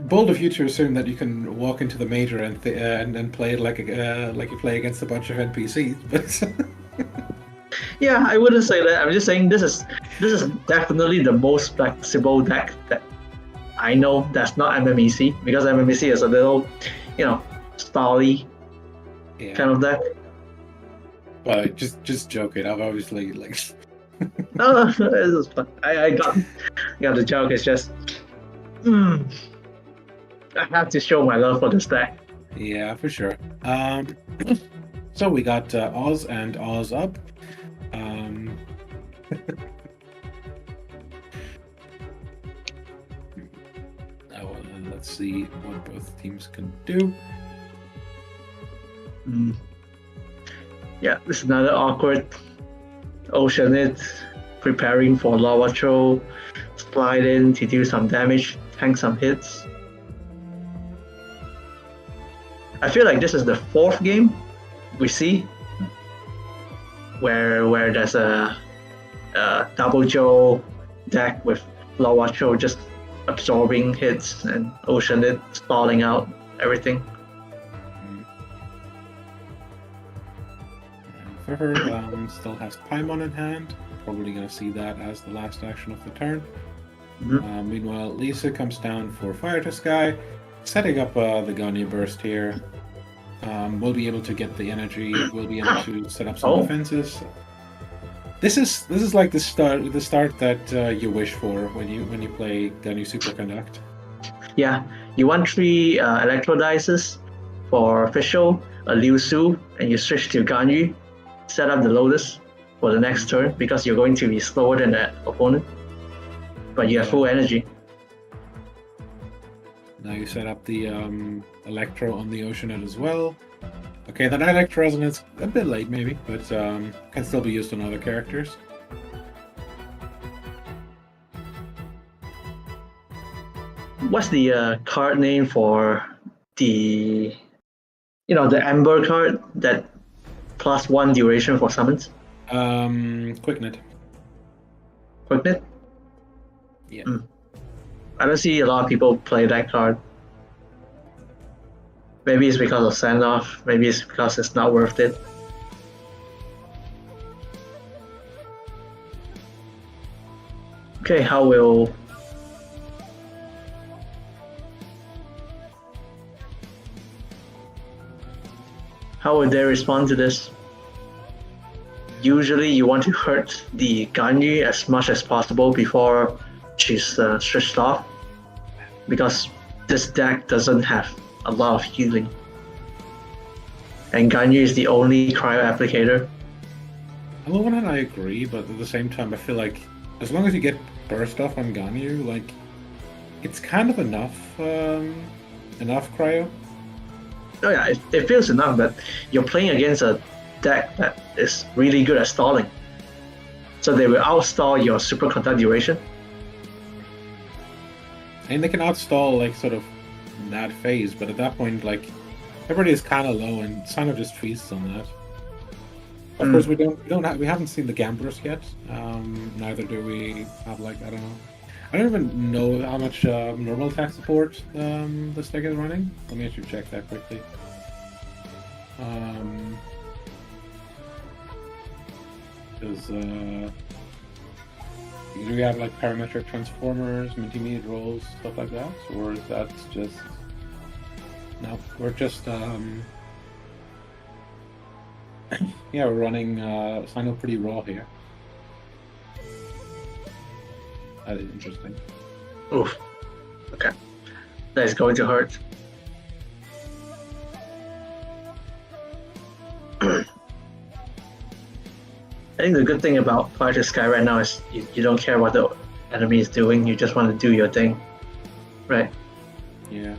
bold of you to assume that you can walk into the major and play it like you play against a bunch of NPCs, but Yeah, I wouldn't say that. I'm just saying this is definitely the most flexible deck that I know that's not MMEC, because MMEC is a little, stally Yeah. kind of deck. Well, just joking. I've obviously like. No, it's just fun. I got the joke. It's just, I have to show my love for this deck. Yeah, for sure. So we got Oz and Oz up. Let's see what both teams can do. Yeah, this is another awkward Oceanid preparing for Lava Throw, slide in to do some damage, tank some hits. I feel like this is the fourth game we see where there's a double Joe deck with Lava Throw just absorbing hits and Oceanid stalling out everything. Ferfer still has Paimon in hand. Probably going to see that as the last action of the turn. Meanwhile, Lisa comes down for Fire to Sky, setting up the Ganyu Burst here. We'll be able to get the energy. We'll be able to set up some defenses. This is like the start that you wish for when you play Ganyu Superconduct. Yeah, you want 3 Electro Dices for official, a Liu Su, and you switch to Ganyu. Set up the Lotus for the next turn because you're going to be slower than the opponent, but you have full energy. Now you set up the Electro on the Oceanid as well. Okay, that Electro Resonance a bit late maybe, but can still be used on other characters. What's the card name for the Ember card that +1 duration for summons? Quicknet. Quicknet? Yeah. I don't see a lot of people play that card. Maybe it's because of send off, maybe it's because it's not worth it. Okay, how will they respond to this? Usually you want to hurt the Ganyu as much as possible before she's switched off, because this deck doesn't have a lot of healing. And Ganyu is the only cryo applicator. On the one hand I agree, but at the same time I feel like as long as you get burst off on Ganyu, like it's kind of enough cryo. Oh yeah, it feels enough, but you're playing against a deck that is really good at stalling. So they will outstall your superconduct duration. And they can outstall like sort of that phase, but at that point like everybody is kind of low and Sino just feasts on that. Of course we haven't seen the gamblers yet. Neither do we have I don't even know how much normal attack support this deck is running. Let me actually check that quickly. Because do we have parametric transformers, intermediate rolls, stuff like that, or is that just no? We're just yeah, we're running Sino pretty raw here. That is interesting. Oof. Okay. That is going to hurt. I think the good thing about Fire to Sky right now is you don't care what the enemy is doing, you just want to do your thing. Right? Yeah.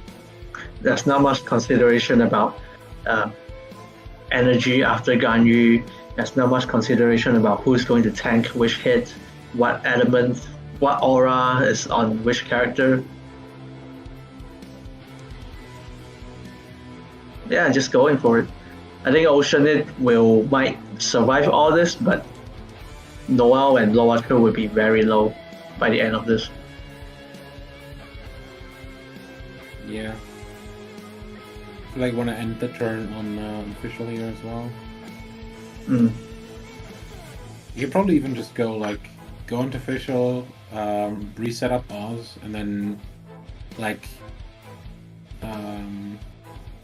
There's not much consideration about energy after Ganyu. There's not much consideration about who's going to tank which hit, what element, what aura is on which character. Yeah, just going for it. I think Oceanid might survive all this, but Noel and Loatka will be very low by the end of this. Yeah. I want to end the turn on official here as well. You could probably even just go into official, reset up Oz, and then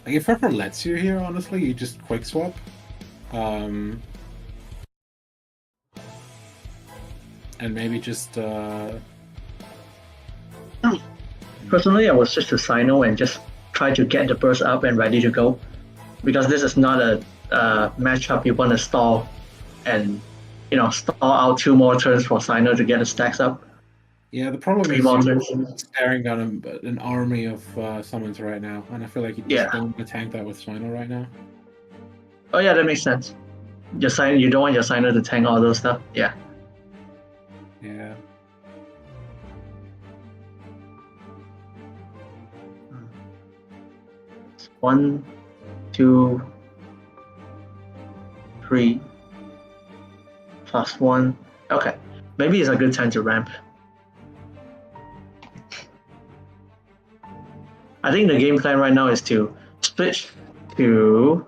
if Ferfer lets you here, honestly, you just quick swap. And maybe just Personally, I would switch to Sino and just try to get the burst up and ready to go, because this is not a matchup you want to stall and stall out 2 more turns for Sino to get the stacks up. Yeah, the problem 3 is more you're turns. staring down an army of summons right now, and I feel like you just don't want to tank that with Sino right now. Oh yeah, that makes sense. You don't want your Sino to tank all those stuff. Yeah. Yeah. One, 2, 3, +1. Okay, maybe it's a good time to ramp. I think the game plan right now is to switch to.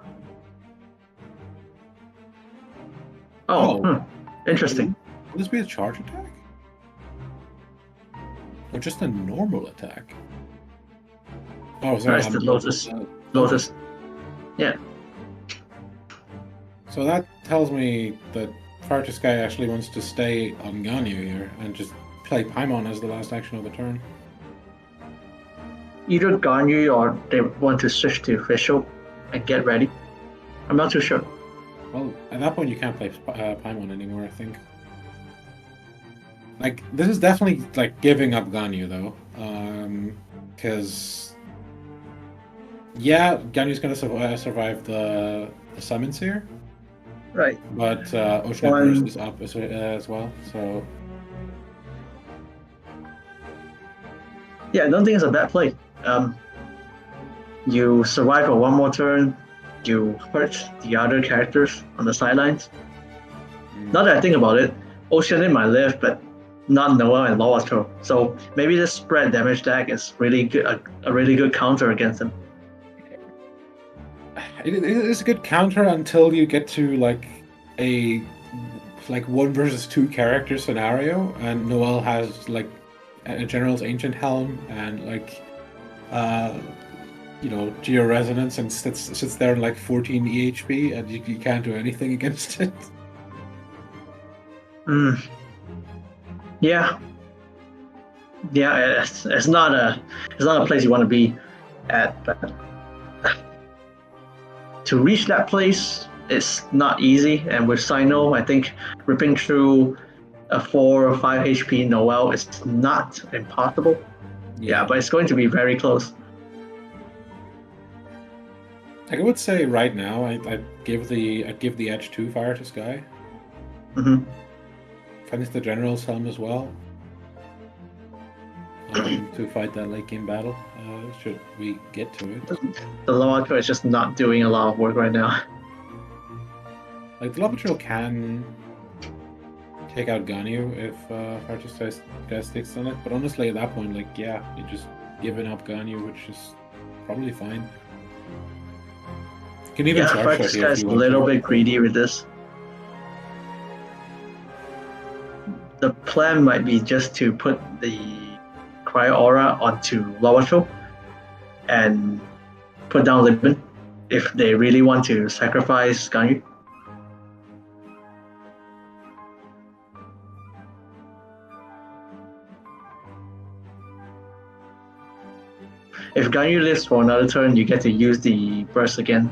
Interesting. Will this be a charge attack? Or just a normal attack? Oh, sorry. That's the Lotus. Lotus. Yeah. So that tells me that Fartus Guy actually wants to stay on Ganyu here and just play Paimon as the last action of the turn. Either Ganyu or they want to switch to official and get ready. I'm not too sure. Well, at that point you can't play Paimon anymore, I think. This is definitely giving up Ganyu though, because Ganyu's gonna survive the summons here, right? But Ocean is up as well, so yeah, I don't think it's a bad play. You survive for 1 more turn. You hurt the other characters on the sidelines. Now that I think about it, Ocean might live, but not Noah and Lowato. So maybe the spread damage deck is really good, a really good counter against him. It is a good counter until you get to a 1 versus 2 character scenario, and Noel has a General's Ancient Helm and Geo Resonance and sits there in 14 EHP, and you can't do anything against it. Yeah, it's not a place you want to be at, but to reach that place is not easy. And with Sino, I think ripping through a 4 or 5 HP Noel is not impossible. Yeah, but it's going to be very close. I would say right now I'd give the edge to Fire to Sky. Mm-hmm. Finish the General's Helm as well. To fight that late game battle, should we get to it. The Lowato is just not doing a lot of work right now. The Lowato can take out Ganyu if Fartus Guy sticks on it, but honestly at that point, you're just giving up Ganyu, which is probably fine. You can even charge Fartus Guy is a little bit greedy with this. The plan might be just to put the Cryo Aura onto Lowato and put down Libin if they really want to sacrifice Ganyu. If Ganyu lives for another turn, you get to use the burst again,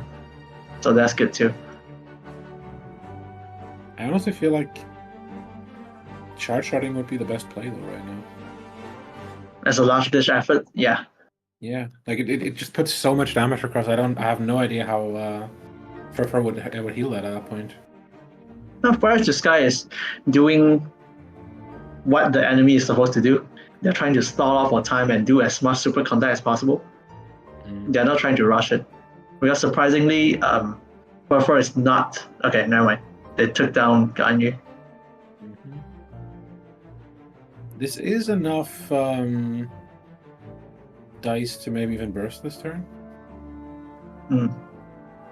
so that's good too. I honestly feel like charge shotting would be the best play though right now. As a last ditch effort, yeah. Yeah, it just puts so much damage across. I have no idea how Ferfer would heal that at that point. Now, first, this guy is doing what the enemy is supposed to do. They're trying to stall off for time and do as much super contact as possible. They're not trying to rush it. Because surprisingly, Ferfer is not. Okay, never mind. They took down Ganyu. This is enough dice to maybe even burst this turn.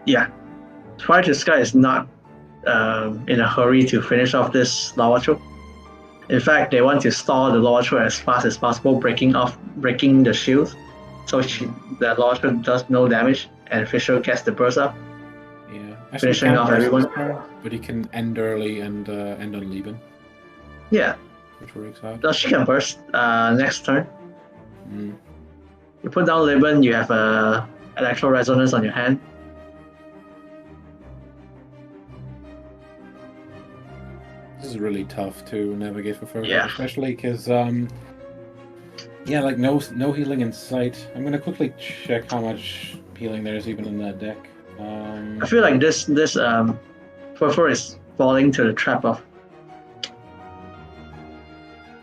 Yeah. Fire to Sky is not in a hurry to finish off this Lavacho. In fact, they want to stall the Lavacho as fast as possible, breaking the shield, so the Lavacho does no damage, and Fisher gets the burst up. Yeah. Actually, Finishing off everyone. But he can end early and end on Lieben, Yeah, which works out. no, she can burst next turn. Mm. You put down Lieben, you have a electro resonance on your hand. This is really tough to navigate for Ferfer, Yeah. especially because yeah, like no healing in sight. I'm gonna quickly check how much healing there is even in that deck. I feel like this Ferfer is falling to the trap of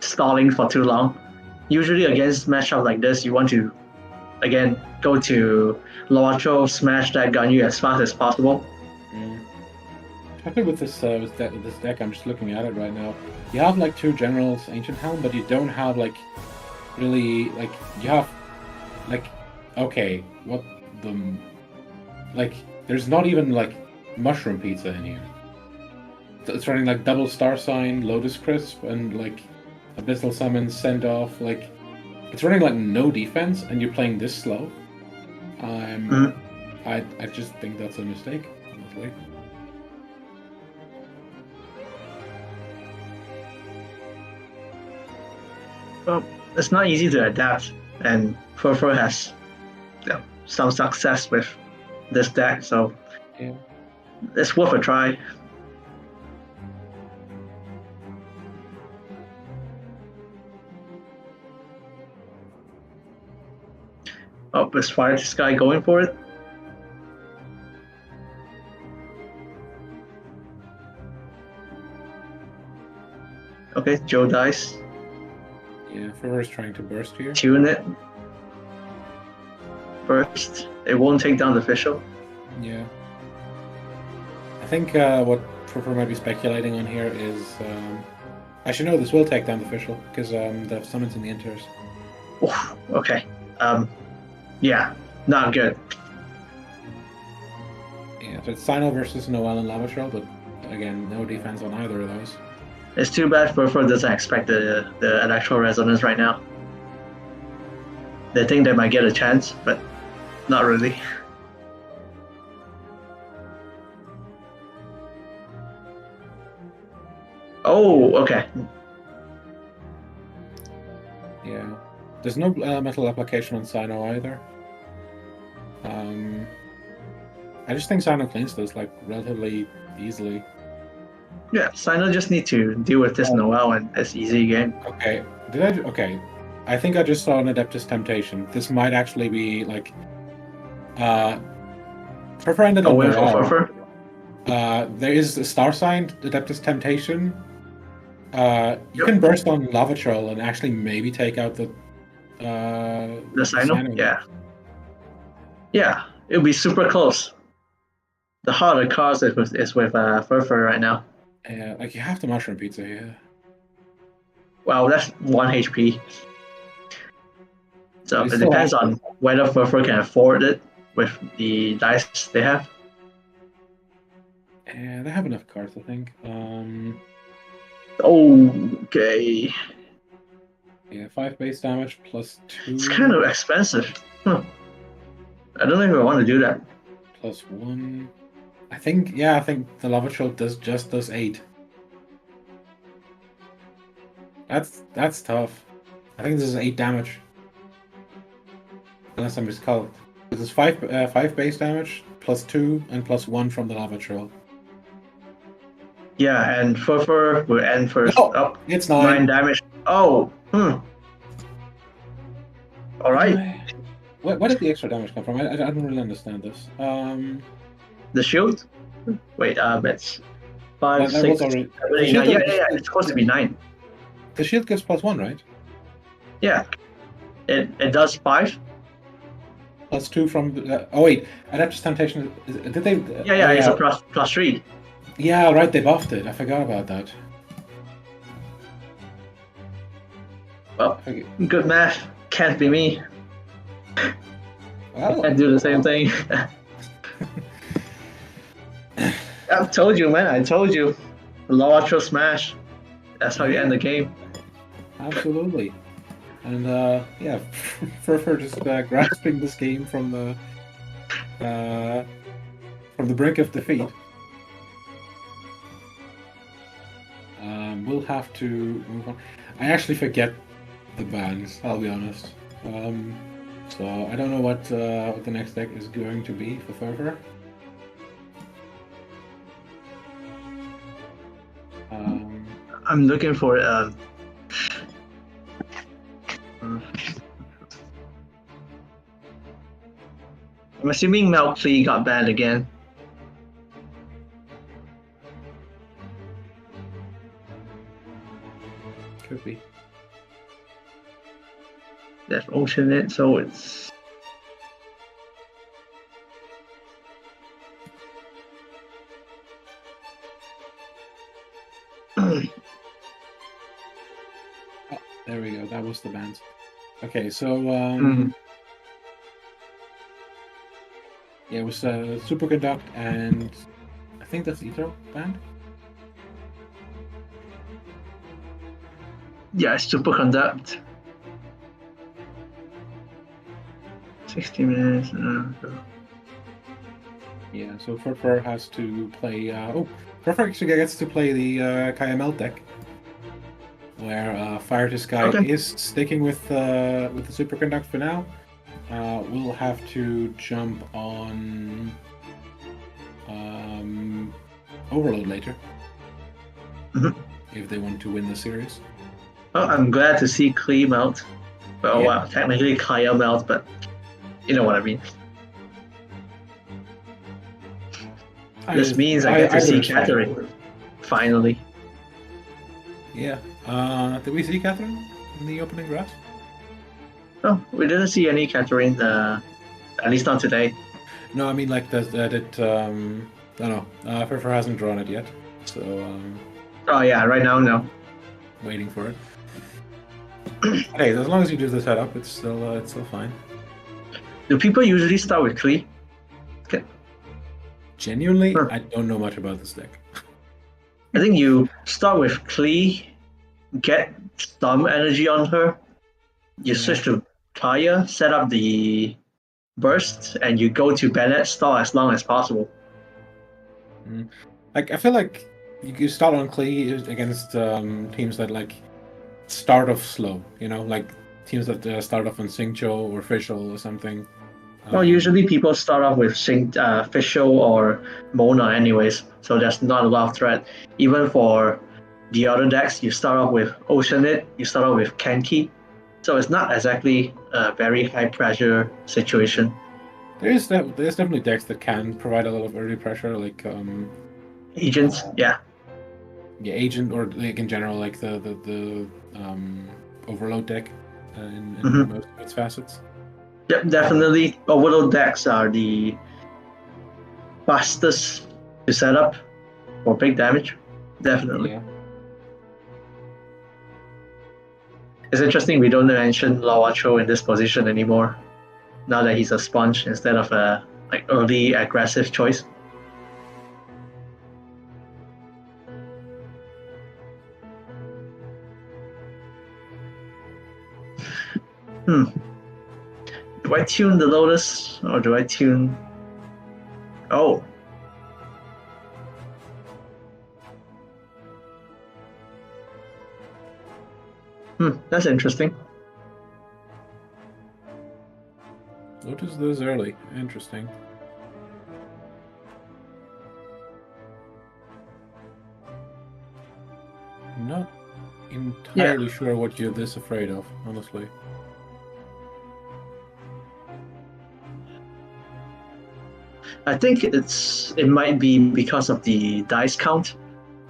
stalling for too long. Usually against matchup like this, you want to again go to Lavacho, smash that Ganyu as fast as possible. Especially with this deck, I'm just looking at it right now. You have like 2 generals, Ancient Helm, but you don't have like really like you have like okay, what the like there's not even like mushroom pizza in here. So it's running like double star sign, Lotus Crisp, and like Abyssal Summon, Send Off. Like it's running like no defense, and you're playing this slow. I just think that's a mistake, honestly. Well, it's not easy to adapt, and Ferfer has some success with this deck, so Yeah. it's worth a try. Oh, is Fire Sky going for it? Okay, Joe dies. Yeah, Ferrer is trying to burst here. Tune it. Burst. It won't take down the official. Yeah. I think what Ferrer might be speculating on here is actually no, this will take down the official because the summons in the inters. Oof, okay. Yeah, not good. Yeah, so it's Sino versus Noel and Lavashell, but again, no defense on either of those. It's too bad Ferfer doesn't expect the electro resonance right now. They think they might get a chance, but not really. Oh, okay. Yeah. There's no metal application on Sino either. I just think Sino cleans this like relatively easily. Yeah, Sino just need to deal with this Noel and it's easy game. Okay. Okay. I think I just saw an Adeptus Temptation. This might actually be like Ferfer ended A on win for Noel. Ferfer? There is a star sign Adeptus Temptation. You can burst on Lava Troll and actually maybe take out the Sino? Yeah. Yeah, it'll be super close. The heart of the cards is with Ferfer right now. Yeah, like you have the mushroom pizza here. Well, that's 1 HP. So You it still depends have on whether Ferfer can afford it with the dice they have. Yeah, they have enough cards, I think. Okay. Yeah, 5 base damage plus 2. It's kind of expensive. I don't know if I want to do that. Plus 1. I think the Lava Troll does 8. That's tough. I think this is 8 damage. Unless I'm miscalled. This is 5 base damage, plus 2, and plus 1 from the Lava Troll. Yeah, and Ferfer will end first No, up. it's 9 damage. Oh, Alright. Where did the extra damage come from? I don't really understand this. The shield? Wait, it's 5, that 6, was already- 7, 8, 9. Yeah, it's supposed to be 9. The shield gives plus 1, right? Yeah. It does 5. Plus 2 from the... oh wait, Adeptus Temptation... did they... Yeah, it's a plus 3. Yeah, right, they buffed it. I forgot about that. Well, Okay. good math. Can't be me. Well, Can't do the same thing. I told you, man. I told you. Low Ultra Smash. That's how you end the game. Absolutely. And yeah, Ferfer just grasping this game from the brink of defeat. We'll have to move on. I actually forget the bans, I'll be honest. So I don't know what the next deck is going to be for Ferfer. I'm looking for I'm assuming Malclea got banned again. Could be. That's Ocean it, so it's Oh, there we go. That was the bans. Okay, so yeah, it was Superconduct and I think that's Itto band. yeah, Superconduct. 60 minutes. Yeah, so Ferfer has to play. Ferfer actually gets to play the KML deck, where Fire to Sky is sticking with the Superconduct for now. We'll have to jump on Overload later if they want to win the series. Oh, I'm glad to see Klee melt. Well, Yeah. wow, technically Kaya melt, but you know what I mean. This means I get to see Catherine. Finally. Yeah. Did we see Catherine in the opening grass? Oh, we didn't see any Catherine, at least not today. No, I mean like that it. I don't know. Ferfer hasn't drawn it yet, so Oh yeah, right now, no. waiting for it. Hey, as long as you do the setup, it's still fine. Do people usually start with Klee? Genuinely, Sure. I don't know much about this deck. I think you start with Klee, get some energy on her, you switch to Kaya, set up the burst, and you go to Bennett stall as long as possible. Like I feel like you start on Klee against teams that like start off slow. You know, like teams that start off on Xingqiu or Fischl or something. Well, usually people start off with Fischl or Mona anyways, so there's not a lot of threat. Even for the other decks, you start off with Oceanit, you start off with Kenki, so it's not exactly a very high pressure situation. There's definitely decks that can provide a lot of early pressure, like Agents, yeah. Agent or like in general, like the Overload deck in most of its facets. Yep, definitely. Overload decks are the fastest to set up for big damage. Definitely. Yeah. It's interesting we don't mention Lawacho in this position anymore. Now that he's a sponge instead of a early aggressive choice. Do I tune the Lotus or do I tune? Oh. That's interesting. Lotus this early. Interesting. Not entirely sure what you're this afraid of, honestly. I think it might be because of the dice count.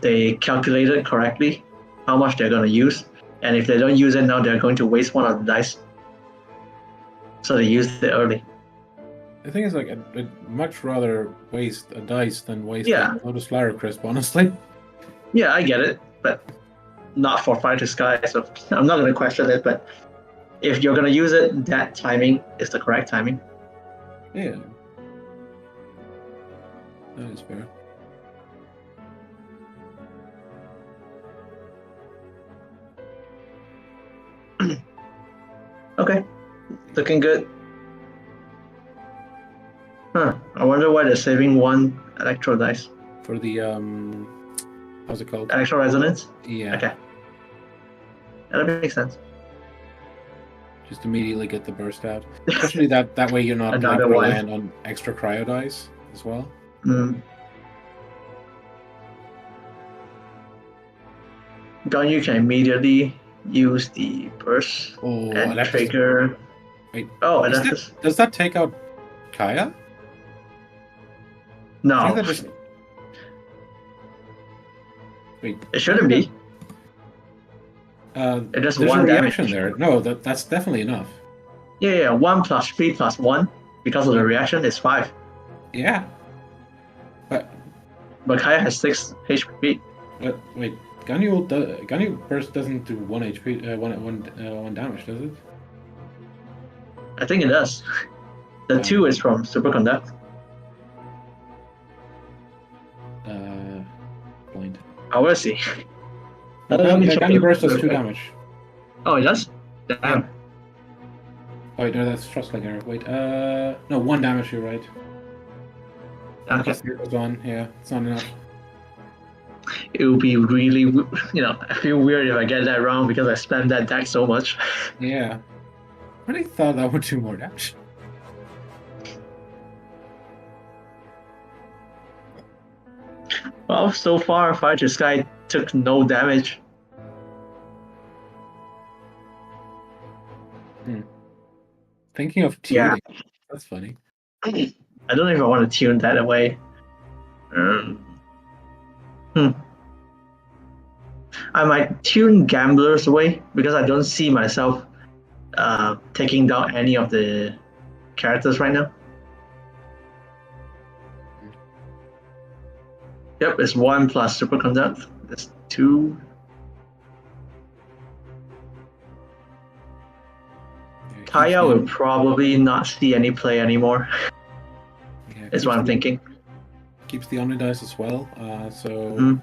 They calculated correctly how much they're going to use, and if they don't use it now, they're going to waste one of the dice. So they used it early. The thing is, like, I'd much rather waste a dice than waste Yeah. a Lotus Flyer Crisp, honestly. Yeah, I get it, but not for Fire to Sky, so I'm not going to question it, but if you're going to use it, that timing is the correct timing. Yeah. That is fair. Looking good. Huh. I wonder why they're saving one electro dice. For the how's it called? Electro resonance? Yeah. Okay. Yeah, that makes sense. Just immediately get the burst out. Especially that way you're not like Another one. reliant on extra cryo dice as well. Mm. Ganyu can immediately use the burst Oh, and Adeptus. trigger. Wait. Oh, is Adeptus. does that take out Kaya? I No, think that just... Wait. it shouldn't be. It just there's one a reaction damage. there. No, that's definitely enough. Yeah, 1 plus 3 plus 1 because of the reaction is 5. Yeah. But Kaya has 6 HP. wait, Ganyu burst doesn't do 1 HP, one damage, does it? I think it does. The 2 is from Superconduct. Blind. I will see. Ganyu burst does 2 damage. Oh, it does? Damn. Oh wait, no, that's Trust Linger. Wait, no, 1 damage, you're right. Okay. Plus 3 goes on, yeah, it's not enough. It would be really, I feel weird if I get that wrong because I spammed that deck so much. Yeah. I really thought that would do more damage. Well, so far, Fire Sky took no damage. Thinking of tuning. That's funny. I don't know if I want to tune that away. I might tune Gamblers away because I don't see myself taking down any of the characters right now. Yep, it's 1 plus Superconduct. That's 2. Kaya will probably not see any play anymore. Yeah, Is what I'm thinking. Keeps the Omni dice as well, so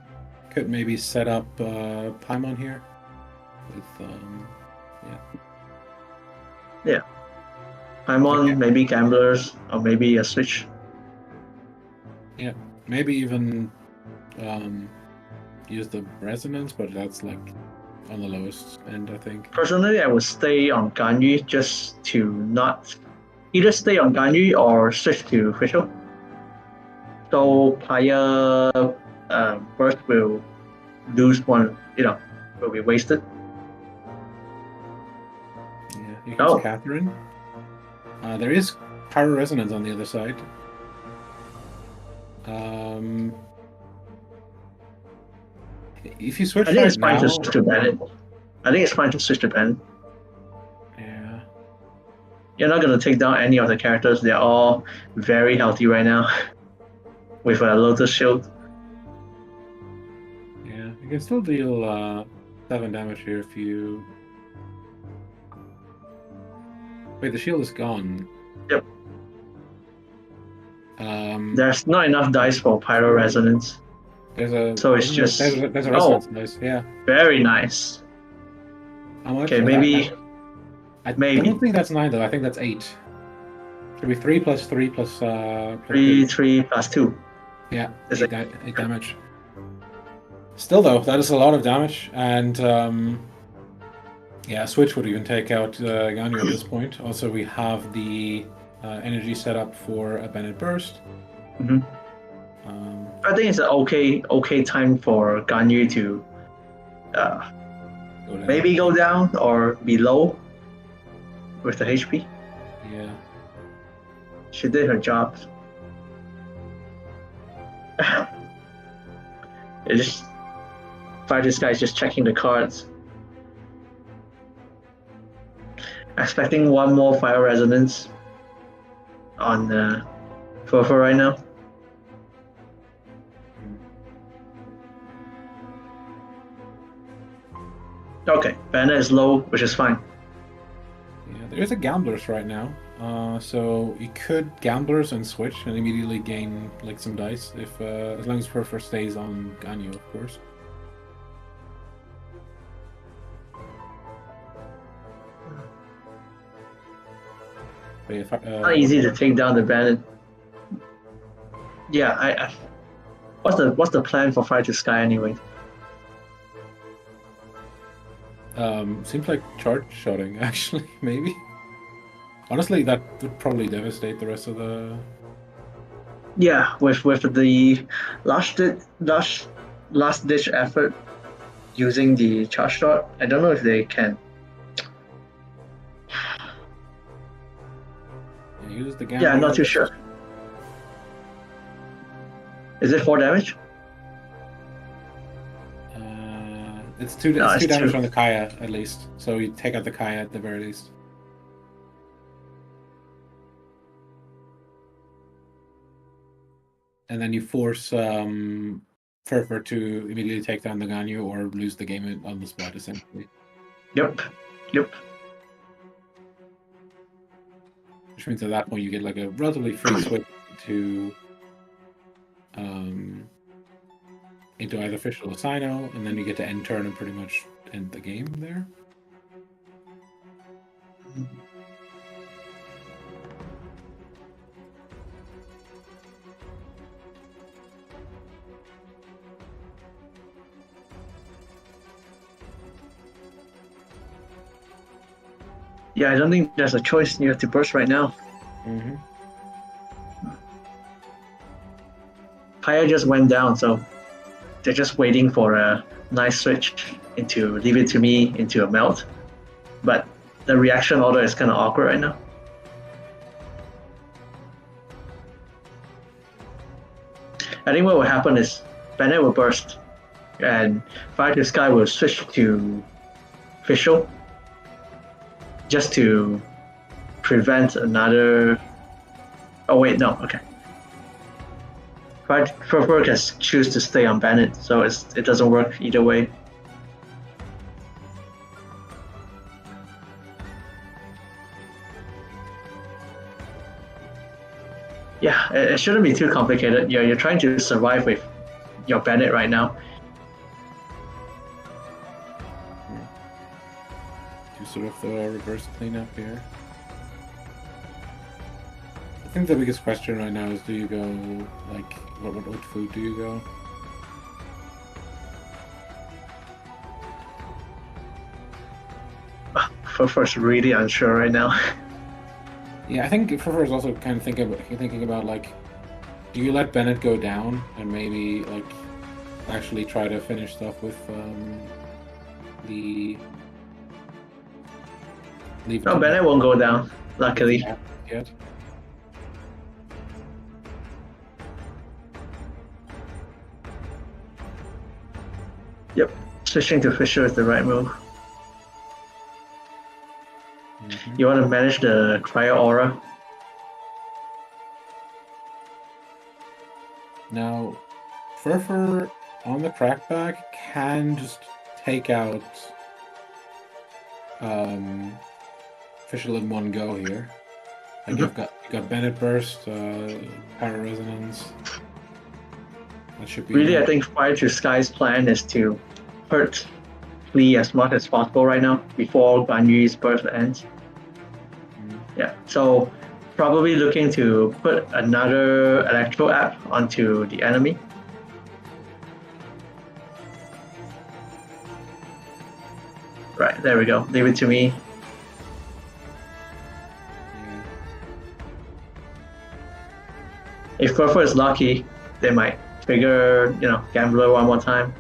could maybe set up Paimon here with Yeah. Paimon, maybe Gamblers, or maybe a Switch. Yeah, maybe even use the Resonance, but that's like on the lowest end, I think. Personally, I would stay on Ganyu just to not either stay on Ganyu or switch to Official. So Kaya burst will lose one, will be wasted. Yeah, you can use Catherine. There is Pyro Resonance on the other side. If you switch I think it's right fine now, to switch to Bennett. I think it's fine to switch to Bennett. yeah, You're not going to take down any of the characters. They're all very healthy right now with a Lotus Shield. yeah, you can still deal 7 damage here if you. Wait, the shield is gone. Yep. There's There's not enough dice for Pyro Resonance. So it's just there's a resonance dice, yeah. Very nice. How much? Okay, maybe I maybe. don't think that's 9 though. I think that's 8. Should be 3 plus 3 plus 3 plus 2. Yeah, Is 8 damage. Still though, that is a lot of damage, and yeah, Switch would even take out Ganyu at this point. Also, we have the energy set up for a Bennett Burst. I think it's an okay time for Ganyu to maybe go down or be low with the HP. Yeah. She did her job. It just this guy's just checking the cards. Expecting one more Fire Resonance on the Ferfer right now. Okay, Banner is low, which is fine. Yeah, there is a Gamblers right now. So you could Gamblers and switch and immediately gain like some dice if as long as Ferfer stays on Ganyu, of course. But if, Not easy to take down the bandit. Yeah, I what's the plan for Fire to Sky anyway? Seems like charge shotting, actually, maybe. Honestly, that would probably devastate the rest of the... Yeah, with the last ditch effort using the charge shot, I don't know if they can. Use the Yeah, I'm not too sure. Is it 4 damage? It's two damage from the Kaya, at least. So you take out the Kaya at the very least. And then you force Ferfer to immediately take down the Ganyu or lose the game on the spot, essentially. Yep. Which means at that point you get like a relatively free switch to into either Fischl or Sino, and then you get to end turn and pretty much end the game there. Yeah, I don't think there's a choice. You have to burst right now. Mm-hmm. Kaya just went down, so they're just waiting for a nice switch into Leave It To Me into a melt. But the reaction order is kind of awkward right now. I think what will happen is Bennett will burst and Fire to Sky will switch to Fischl just to prevent another... Oh wait, no, okay. Ferfer can choose to stay on Bennett, so it doesn't work either way. Yeah, it shouldn't be too complicated. You're trying to survive with your Bennett right now. Do sort of the reverse cleanup here. I think the biggest question right now is, do you go, like, what food do you go? Ferfer's really unsure right now. Yeah, I think Ferfer is also kind of thinking about like, do you let Bennett go down and maybe like actually try to finish stuff with the leave? No, Bennett won't go down, luckily. Yet. Yep, switching to Fisher is the right move. Mm-hmm. You want to manage the Cryo Aura. Now, Ferfer on the crackback can just take out Fischl in one go here. Like you've got Bennett Burst, Power Resonance. That should be really, I think Fire to Sky's plan is to hurt Lee as much as possible right now before Ganyu's burst ends. Yeah, so probably looking to put another Electro app onto the enemy. Right, there we go. Leave it to me. Yeah. If Ferfer is lucky, they might trigger, Gambler one more time.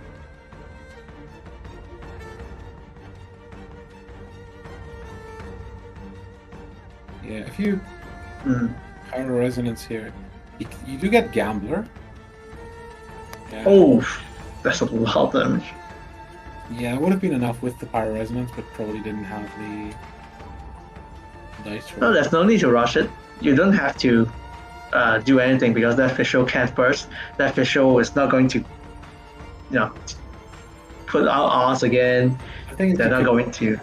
Yeah, if you Power Resonance here, you do get Gambler. Yeah. Oh, that's a lot of damage. Yeah, it would have been enough with the Pyro Resonance, but probably didn't have the dice for No, it. there's no need to rush it. You don't have to do anything because that Fischl can't burst. That Fischl is not going to, put out odds again. I think They're not going to.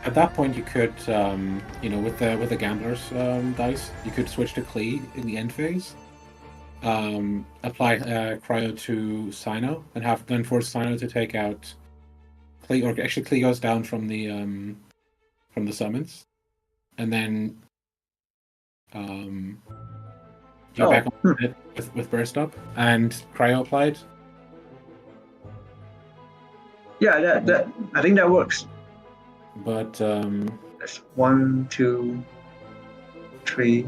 At that point, you could, with the Gambler's dice, you could switch to Klee in the end phase, apply Cryo to Sino, and then force Sino to take out Klee, or actually Klee goes down from the summons, and then You're Oh, back on it with burst up and cryo applied. yeah, that I think that works. But That's 1, 2, 3.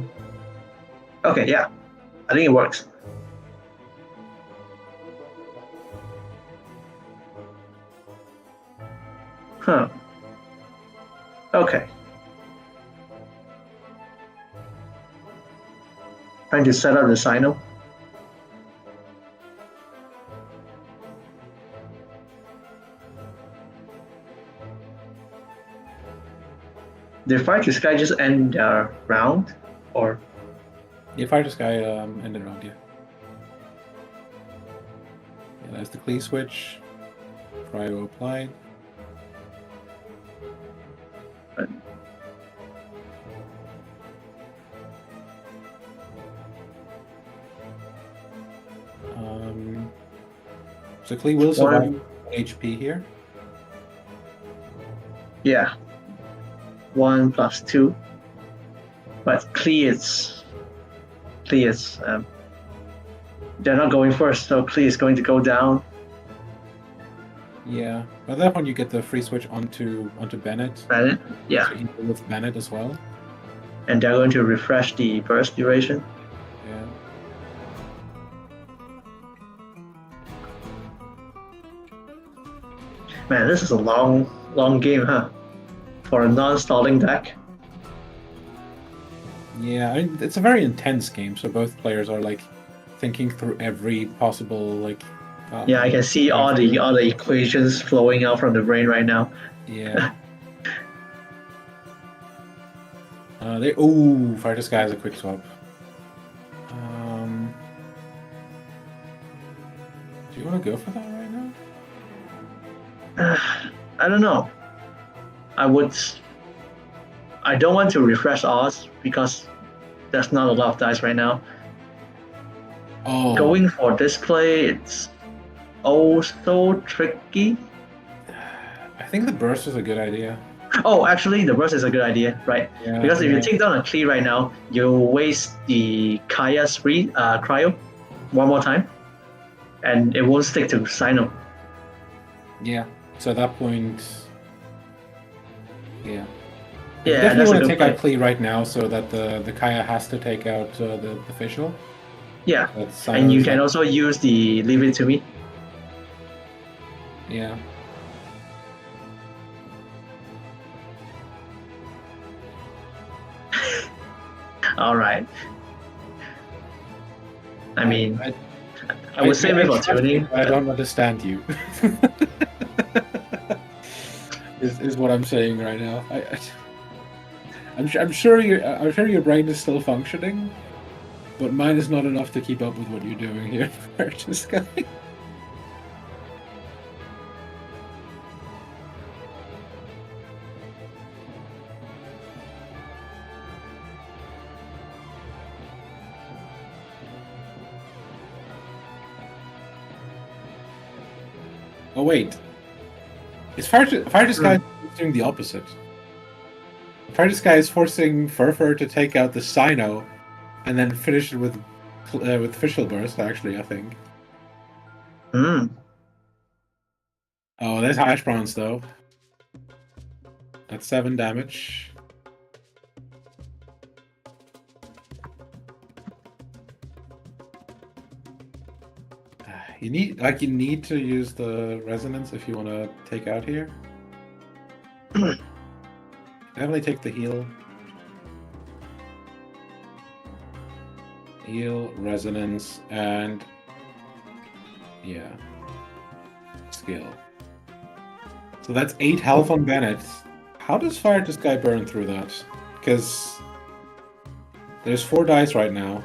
Okay, yeah, I think it works. Huh. Okay. Trying to set up the sino. Did Fire to Sky just end their round? Or yeah, Fire to Sky ended round, yeah. Yeah, there's the Klee switch. Cryo applied. So Klee will survive 1 HP here. yeah. 1 plus 2. But Klee is they're not going first, so Klee is going to go down. Yeah, by that point you get the free switch onto Bennett. Bennett, yeah. So you deal with Bennett as well. And they're going to refresh the burst duration. Yeah. Man, this is a long game, huh? For a non-stalling deck. Yeah, I mean, it's a very intense game, so both players are like thinking through every possible like. Yeah, I can see all the equations flowing out from the brain right now. Yeah. Fire to Sky has a quick swap. Do you want to go for that right now? I don't know. I don't want to refresh odds because there's not a lot of dice right now. Oh. Going for display, it's also tricky. I think the burst is a good idea. Oh, actually, the burst is a good idea, right? Yeah, Because if you take down a Klee right now, you waste the Kaya's free cryo one more time, and it won't stick to Sino. Yeah. So at that point, yeah. Yeah, You definitely that's want a to good take out play. Klee right now so that the Kaya has to take out the official. Yeah, That's, and you can also use the Leave It To Me. Yeah. All right. I mean, I I would save it for tuning. I don't understand you. is what I'm saying right now. I'm sure your brain is still functioning, but mine is not enough to keep up with what you're doing here. This guy. Oh wait, is Fire to Sky doing the opposite? Fire to Sky is forcing Ferfer to take out the Sino, and then finish it with Official Burst. Actually, I think. Hmm. Oh, there's Hash Bronze though. That's 7 damage. You need to use the resonance if you want to take out here. Definitely take the heal. Heal, resonance, and yeah, skill. So that's 8 health on Bennett. How does Fire to Sky burn through that? Because there's 4 dice right now.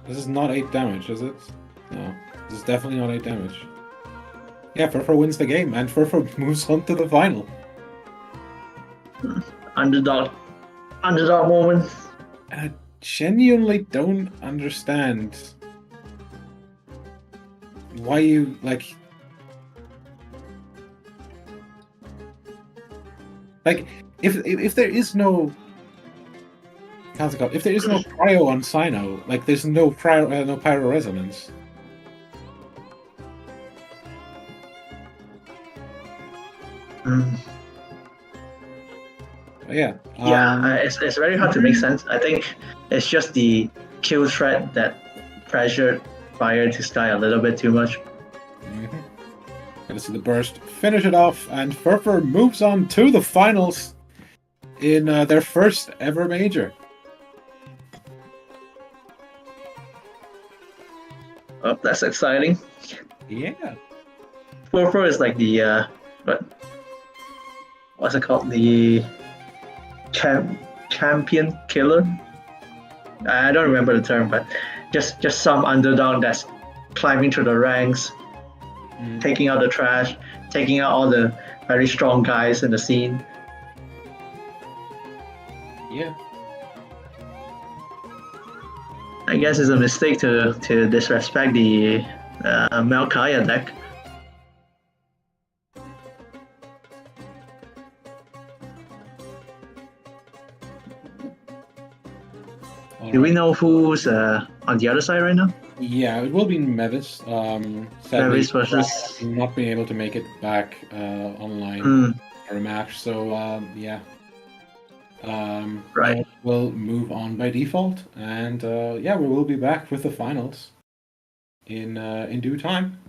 This is not 8 damage, is it? No, this is definitely not 8 damage. Yeah, Ferfer wins the game, and Ferfer moves on to the final. Underdog moment. And I genuinely don't understand why you, like, if there is no how's it called? If there is no cryo on Sino, like there's no no pyro resonance. Mm. Yeah. It's very hard to make sense. I think it's just the kill threat that pressured Fire to Sky a little bit too much. Mm-hmm. Gonna see the burst, finish it off, and Ferfer moves on to the finals in their first ever major. Oh, that's exciting. Yeah. Ferfer is like the what's it called? The champion killer. I don't remember the term, but just some underdog that's climbing through the ranks, taking out the trash, taking out all the very strong guys in the scene. Yeah. I guess it's a mistake to disrespect the Malkaya deck. Do we know who's on the other side right now? Yeah, it will be Mavis. Sadly, Mavis versus not being able to make it back online for a match. So yeah. Right. We'll move on by default, and yeah, we will be back with the finals in due time.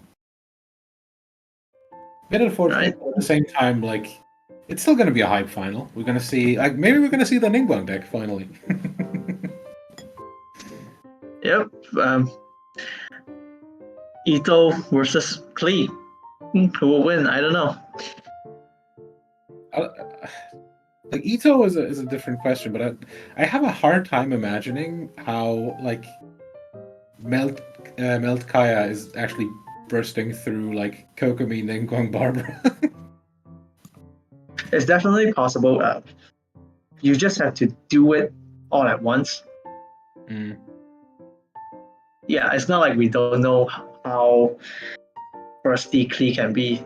Bit unfortunate, Right. but at the same time, like it's still going to be a hype final. We're going to see, like, maybe we're going to see the Ningguang deck finally. Yep. Itto versus Klee. Who will win? I don't know. Like Itto is a different question, but I have a hard time imagining how like Melt Kaya is actually bursting through like Kokomi Ningguang Barbara. It's definitely possible. You just have to do it all at once. Yeah, it's not like we don't know how bursty Klee can be.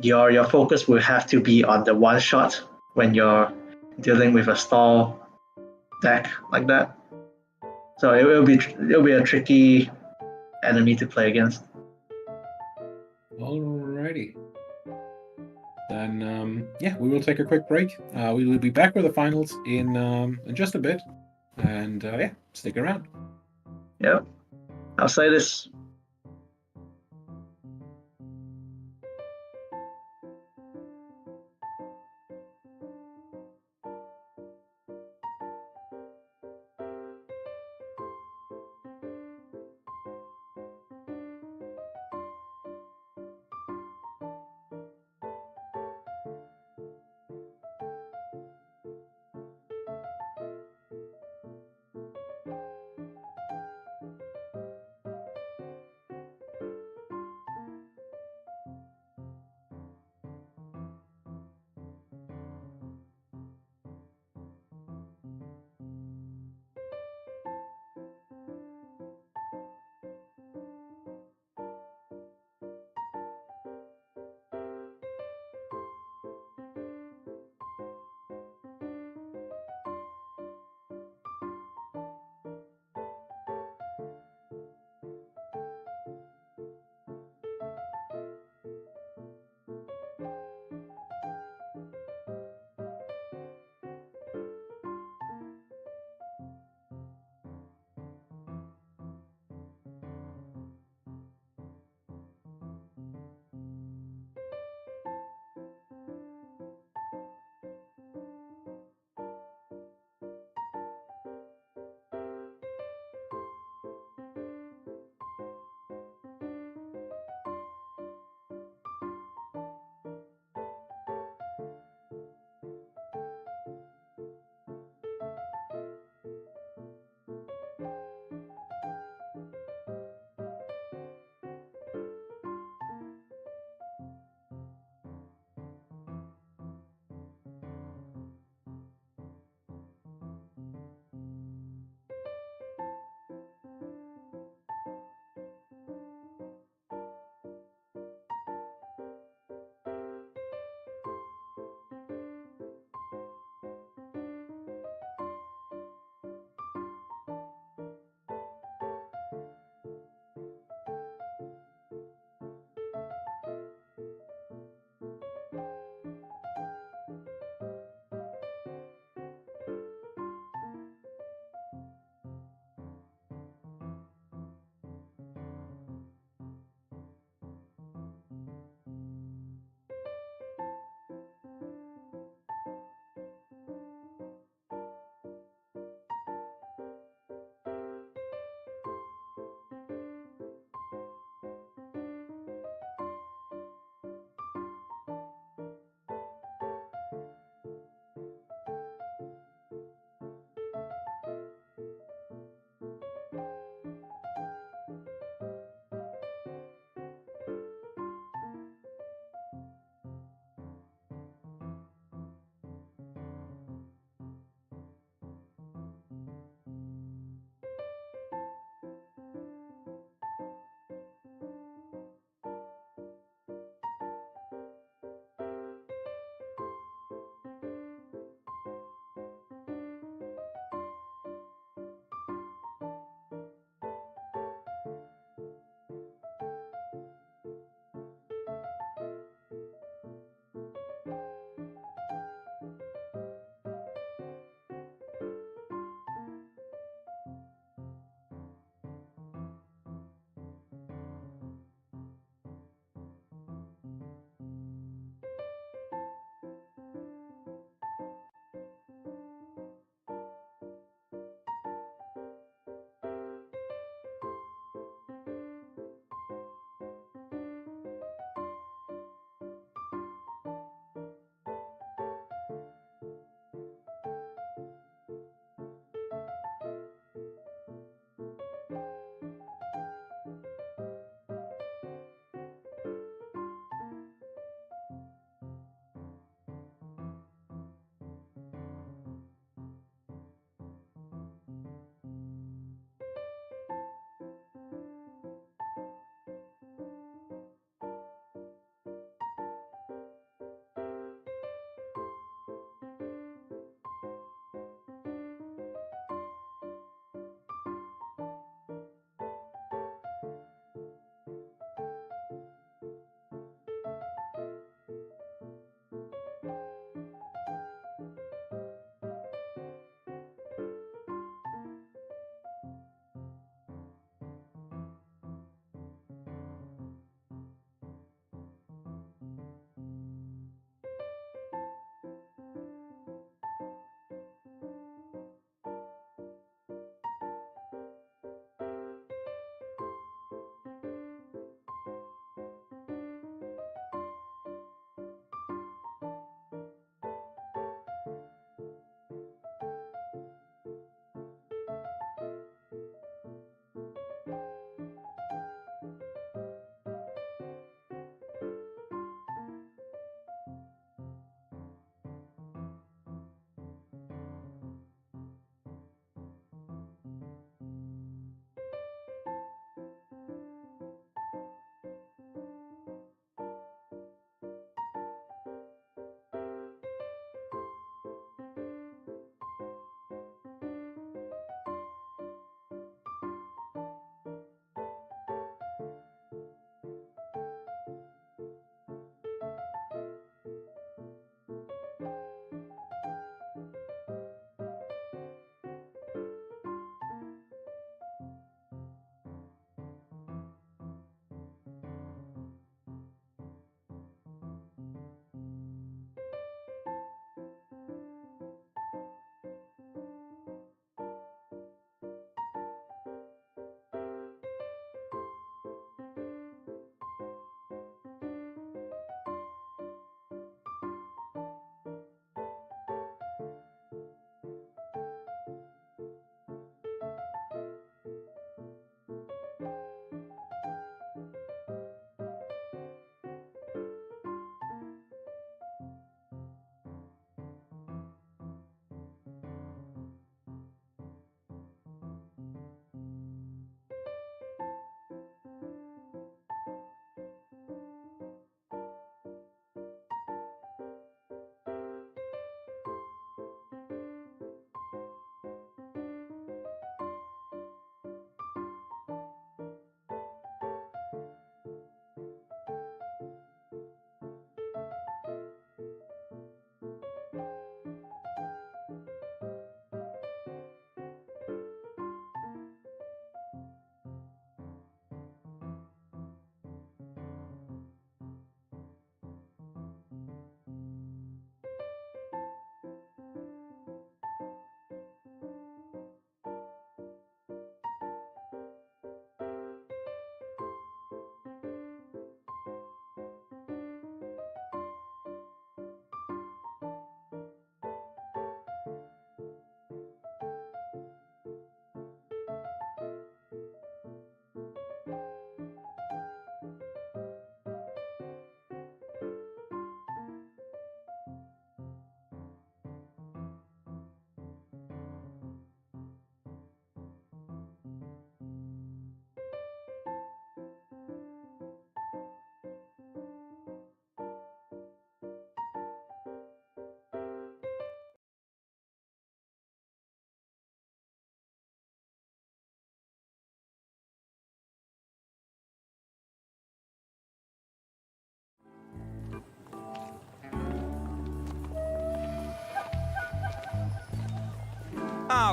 Your focus will have to be on the one shot when you're dealing with a stall deck like that. So it'll be a tricky enemy to play against. Alrighty. Then yeah, we will take a quick break. We will be back with the finals in just a bit, and yeah, stick around. Yep. I'll say this.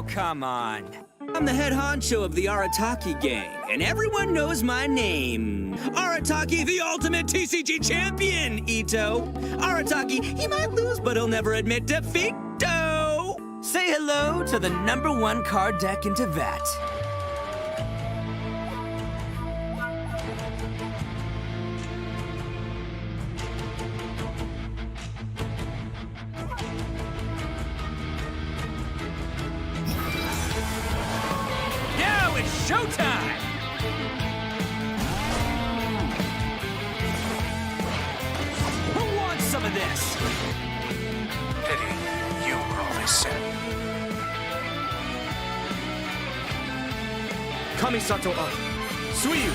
Oh, come on. I'm the head honcho of the Arataki gang, and everyone knows my name. Arataki, the ultimate TCG champion, Itto. Arataki, he might lose, but he'll never admit defeat. Say hello to the #1 card deck in Tibet. Now it's showtime! Who wants some of this? Pity you were always sent. Kamisato up. Suiyu!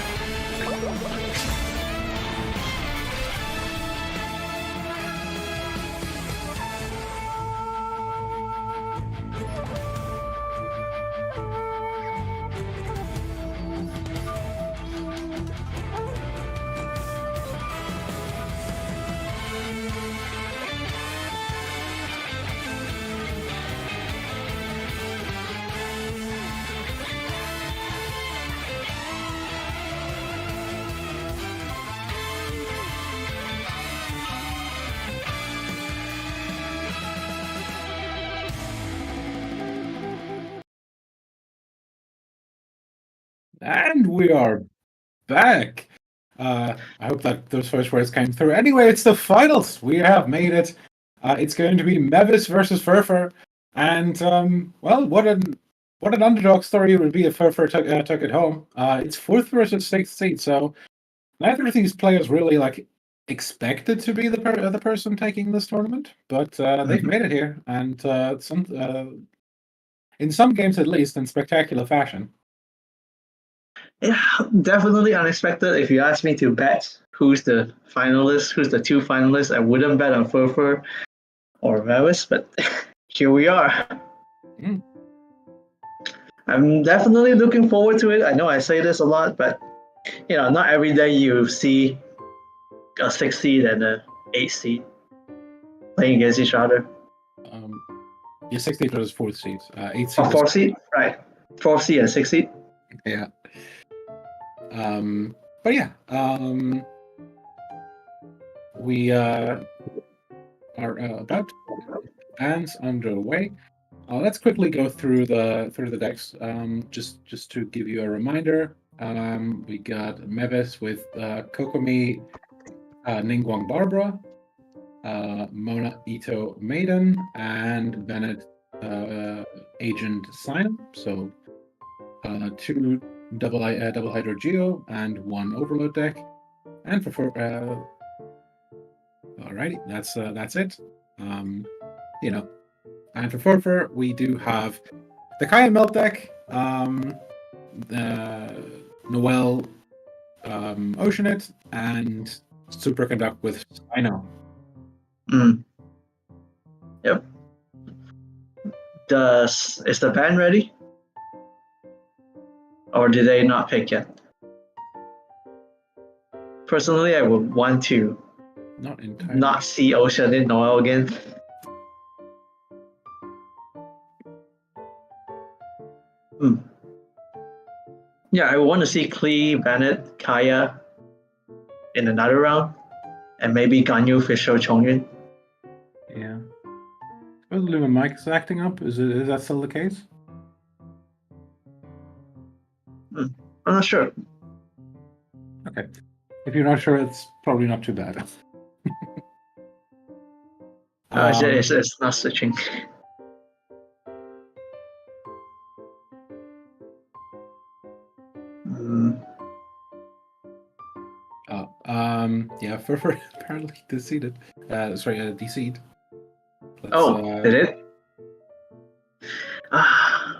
And we are back. I hope that those first words came through. Anyway, it's the finals. We have made it. It's going to be Mavis versus Ferfer. And, well, what an underdog story it would be if Ferfer took it home. It's 4th versus 6th seed, so neither of these players really, expected to be the person taking this tournament. But they've made it here. And in some games, at least, in spectacular fashion. Yeah, definitely unexpected. If you ask me to bet who's the finalist, who's the 2 finalists, I wouldn't bet on Ferfer or Mavis, but here we are. Mm. I'm definitely looking forward to it. I know I say this a lot, but not every day you see a 6 seed and a 8 seed playing against each other. Yeah, 6th seed versus 4th seed. 8th seed. Oh, 4th seed? Right. 4th seed and 6th seed? Yeah. But yeah, we are about hands underway. Let's quickly go through the decks. Just to give you a reminder, we got Mavis with Kokomi, Ningguang Barbara, Mona Itto Maiden, and Bennett Agent Sign. So 2 double hydro geo and 1 overload deck, and for alrighty, that's it. And for Ferfer, we do have the Kaya Melt deck, the Noel Oceanit, and Superconduct with Sino. Yep. Is the band ready? Or did they not pick yet? Personally, I would want to Not entirely. not see Ocean in Noel again. Yeah, I want to see Klee, Bennett, Kaya in another round, and maybe Ganyu, Fisher, Chongyun. Yeah. Supposedly when Mike is acting up, is that still the case? I'm not sure. Okay. If you're not sure, it's probably not too bad. It's not switching. Yeah, Ferfer apparently deceived. DC'd. Did it?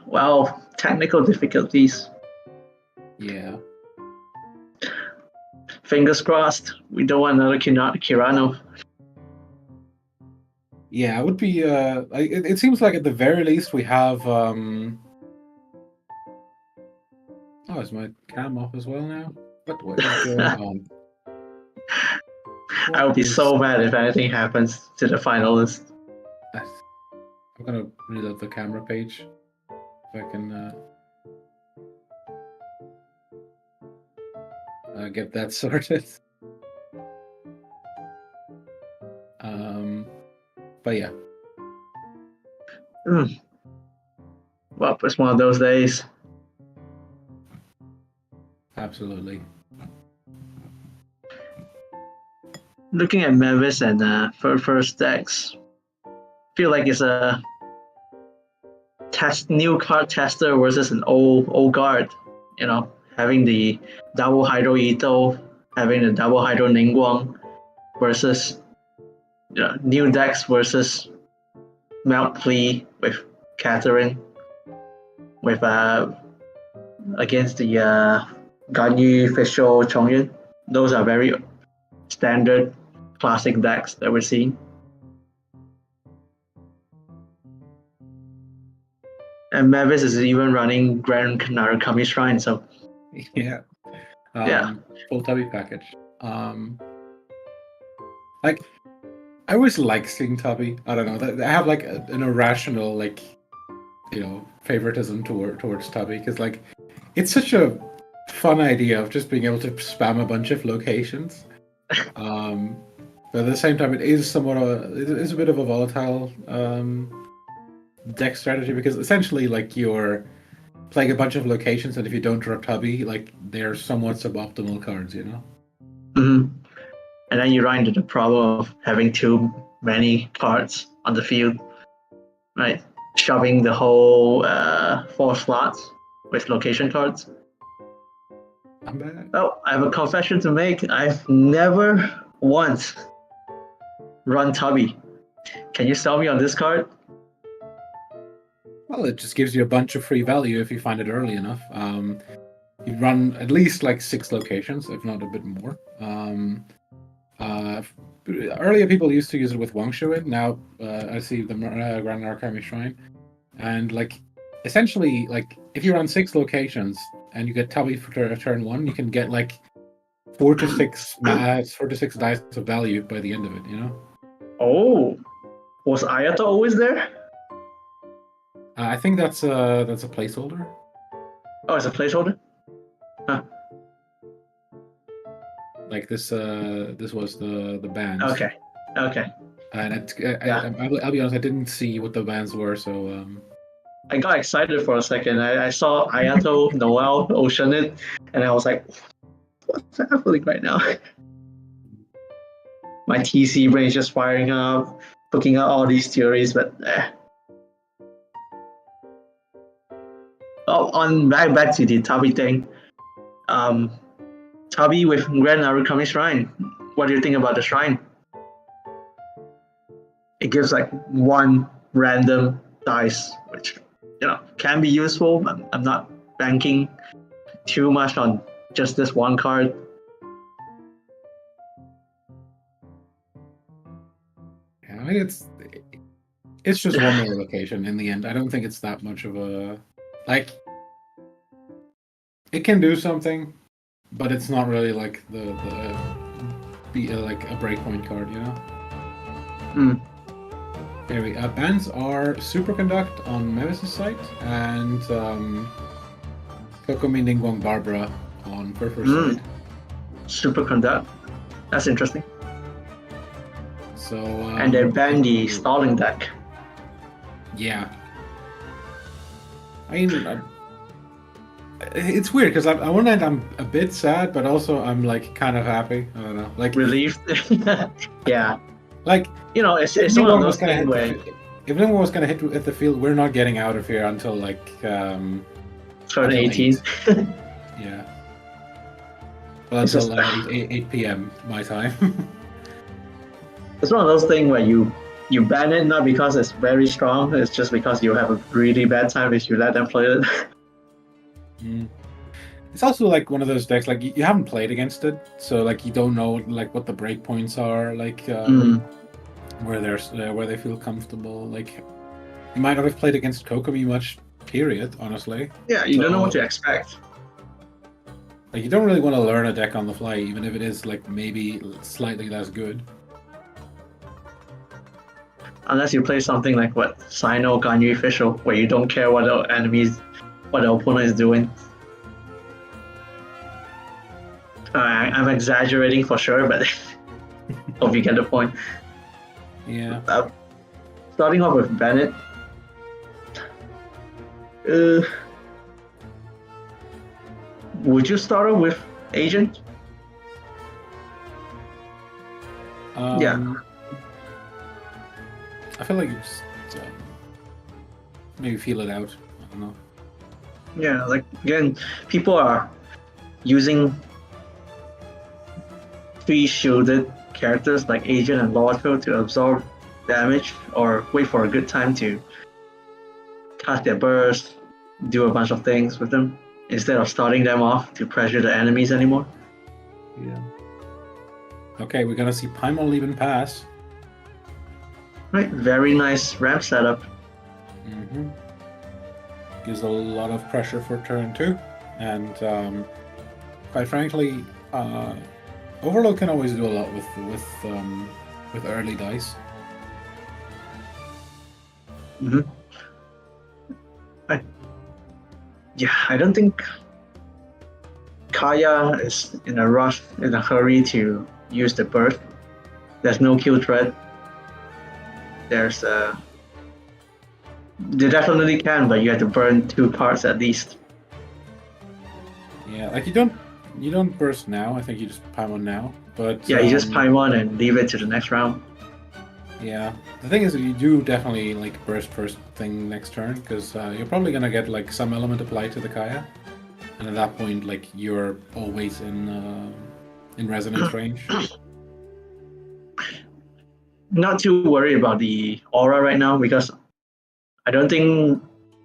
Well, technical difficulties. Yeah. Fingers crossed. We don't want another Carano. Yeah, it would be. It seems like at the very least we have. Oh, is my cam off as well now? What is going on? I would be so mad if anything happens to the finalist. I'm gonna reload the camera page. if I can get that sorted. But yeah. Well, it's one of those days. Absolutely. Looking at Mavis and Ferfer decks, feel like it's a new card tester versus an old guard. You know, having the double hydro itto, having the double hydro Ningguang versus new decks versus Mount Plea with Catherine with against the Ganyu Official Chongyun. Those are very standard classic decks that we're seeing. And Mavis is even running Grand Narukami Shrine, so Yeah. Yeah. Full tubby package. Like, I always like seeing tubby. I don't know. I have like an irrational favoritism towards tubby because like it's such a fun idea of just being able to spam a bunch of locations. But at the same time, it is a bit of a volatile deck strategy because essentially like you're playing a bunch of locations, and if you don't drop tubby, like they're somewhat suboptimal cards, Mm-hmm. And then you run into the problem of having too many cards on the field, right? Shoving the whole 4 slots with location cards. I'm bad. Oh, I have a confession to make. I've never once run Tubby. Can you sell me on this card? Well, it just gives you a bunch of free value if you find it early enough. You run at least like 6 locations, if not a bit more. Earlier people used to use it with Wangshuin. Now I see the Grand Narukami Shrine, and like essentially, like if you run 6 locations and you get Tubby for turn 1, you can get like 4 to 6 dice of value by the end of it. Oh, was Ayato always there? I think that's a placeholder. Oh, it's a placeholder. Huh. Like this was the bands. Okay. And Yeah. I'll be honest, I didn't see what the bands were, so I got excited for a second. I saw Ayato, Noel, Oceanit, and I was like, what's happening right now? My TC brain is just firing up, cooking out all these theories, but on back to the Tabi thing. Tabi with Grand Narukami Shrine. What do you think about the shrine? It gives like 1 random dice, which can be useful. I'm not banking too much on just this one card. yeah, I mean it's just one more location in the end. I don't think it's that much of a like. It can do something, but it's not really like like a breakpoint card, Anyway, bans are Superconduct on Mavis' site and Kokomi Ningguang Barbara on Ferfer's site. Superconduct. That's interesting. So And they ban the stalling deck. Yeah. I mean, it's weird because on one end I'm a bit sad, but also I'm like kind of happy. I don't know, like Relieved. Yeah. like it's one of those things where if anyone was gonna hit at the field, we're not getting out of here until like turn until 18. Yeah. Well, until 8 p.m. my time. It's one of those things where you ban it not because it's very strong, it's just because you have a really bad time if you let them play it. It's also like one of those decks like you haven't played against it, so like you don't know like what the breakpoints are, like where they feel comfortable. Like you might not have played against Kokomi much, period. Honestly. Yeah, you don't know what to expect. Like you don't really want to learn a deck on the fly, even if it is like maybe slightly less good. Unless you play something like Sino Ganyu Official, where you don't care what the enemy's what the opponent is doing. I'm exaggerating for sure, but hope you get the point. Yeah. Starting off with Bennett. Would you start off with Agent? Yeah. I feel like you just maybe feel it out. I don't know. Yeah, like again, people are using 3 shielded characters like Agent and Logical to absorb damage or wait for a good time to cast their burst, do a bunch of things with them instead of starting them off to pressure the enemies anymore. Yeah. Okay, we're gonna see Paimon even pass. Right, very nice ramp setup. Mm-hmm. Gives a lot of pressure for turn 2, and quite frankly, Overload can always do a lot with early dice. Mm-hmm. I don't think Kaya is in a hurry to use the burst. There's no kill threat. They definitely can, but you have to burn 2 cards at least. Yeah, like you don't burst now. I think you just Paimon now. But yeah, you just Paimon and leave it to the next round. Yeah, the thing is that you do definitely like burst first thing next turn because you're probably gonna get like some element applied to the Kaya, and at that point, like you're always in resonance range. Not too worried about the aura right now because I don't think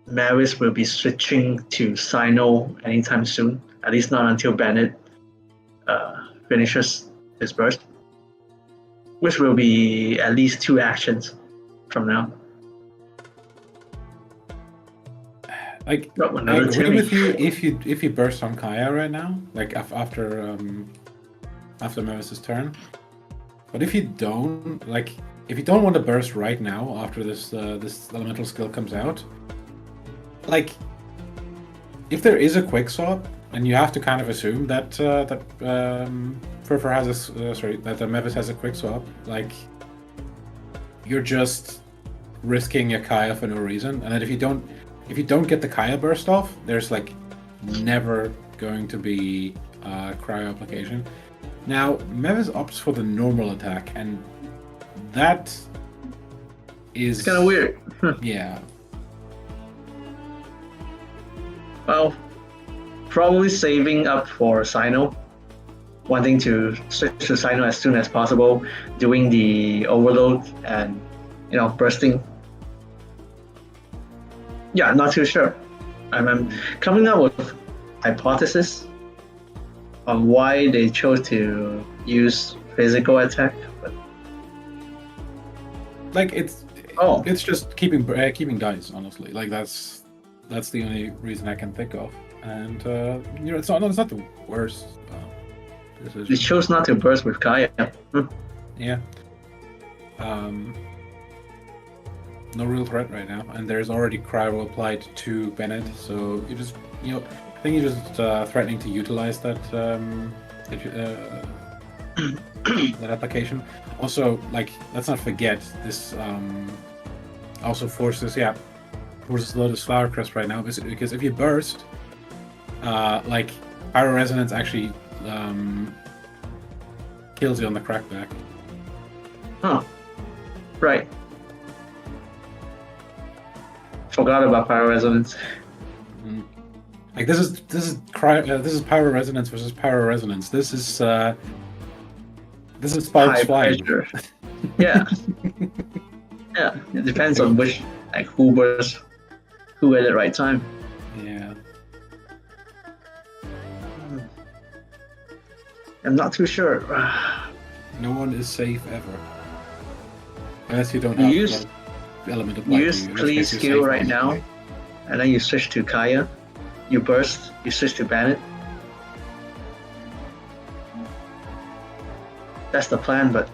Mavis will be switching to Sino anytime soon. At least not until Bennett finishes his burst, which will be at least 2 actions from now. Like I agree with you if you burst on Kaya right now, like after Mavis's turn. But if you don't want to burst right now after this elemental skill comes out, like if there is a quick swap, and you have to kind of assume that Ferfer has that Mavis has a quick swap, like you're just risking a Kaya for no reason, and that if you don't get the Kaya burst off, there's like never going to be cryo application. Now, Mavis opts for the normal attack, and that is kind of weird. Yeah. Well, probably saving up for Sino, wanting to switch to Sino as soon as possible, doing the overload and bursting. Yeah, not too sure. I'm coming up with hypothesis on why they chose to use physical attack, but like it's just keeping dice, honestly. Like that's the only reason I can think of, and it's not the worst decision. They chose not to burst with Kaya. Yeah. No real threat right now, and there's already cryo applied to Bennett, so I think you're just threatening to utilize that that application. Also, like, let's not forget this also forces a lot of Flower Crest right now, because if you burst, like Pyro Resonance actually kills you on the crackback. Oh, right. Forgot about Pyro Resonance. Like this is Pyro Resonance versus Pyro Resonance. This is Sparks Flying. Yeah. Yeah, it depends on which, like, who burst who at the right time. Yeah. I'm not too sure. No one is safe ever. Unless you don't have the element of light. You use Please skill right now, and then you switch to Kaya. You burst, you switch to Bennett. That's the plan, but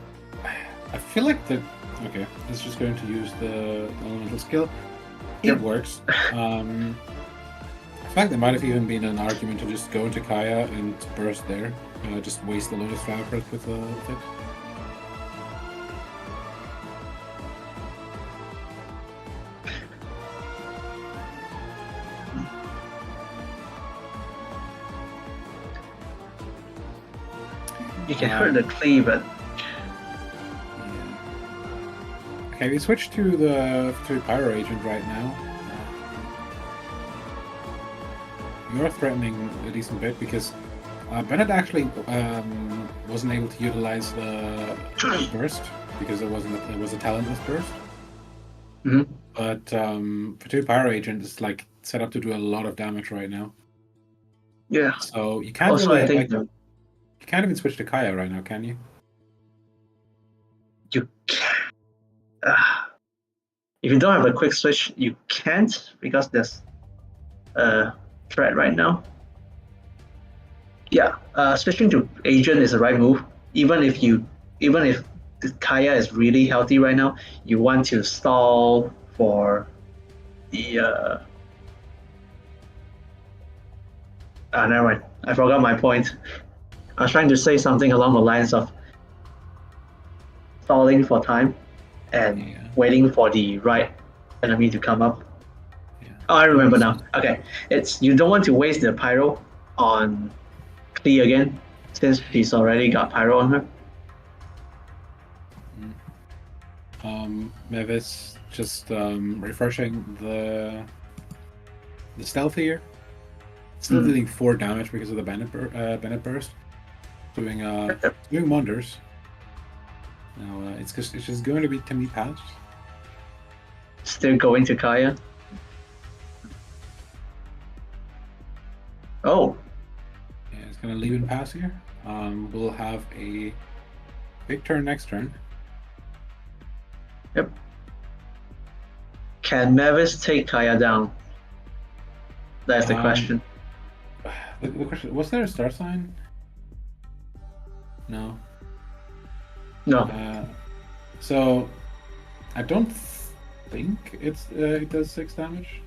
I feel like it's just going to use the elemental skill. It works. I fact, there might have even been an argument to just go into Kaya and burst there. Just waste the Lotus Flower with it. You can hurt the Klee, but okay, we switch to the Pyro Agent right now. You are threatening a decent bit because Bennett actually wasn't able to utilize the burst because it was a talentless burst. Mhm. But for 2 Pyro Agent, it's like set up to do a lot of damage right now. yeah. So you can't Also, really, I think like, you can't even switch to Kaya right now, can you? you can. If you don't have a quick switch, you can't because there's a threat right now. Yeah, switching to agent is the right move. Even if the Kaya is really healthy right now, you want to stall for the. Never mind. I forgot my point. I was trying to say something along the lines of stalling for time and waiting for the right enemy to come up. Yeah. Oh, I remember now. Okay, it's you don't want to waste the pyro on Klee again, since she's already got pyro on her. Mavis just refreshing the stealth here. Still dealing 4 damage because of the Bennett burst. Doing wonders. Now it's just going to be passed. Still going to Kaya. Oh, Yeah, it's gonna leave and pass here. We'll have a big turn next turn. yep. Can Mavis take Kaya down? That's the question. The question, was there a star sign? No. No. So I don't think it does 6 damage.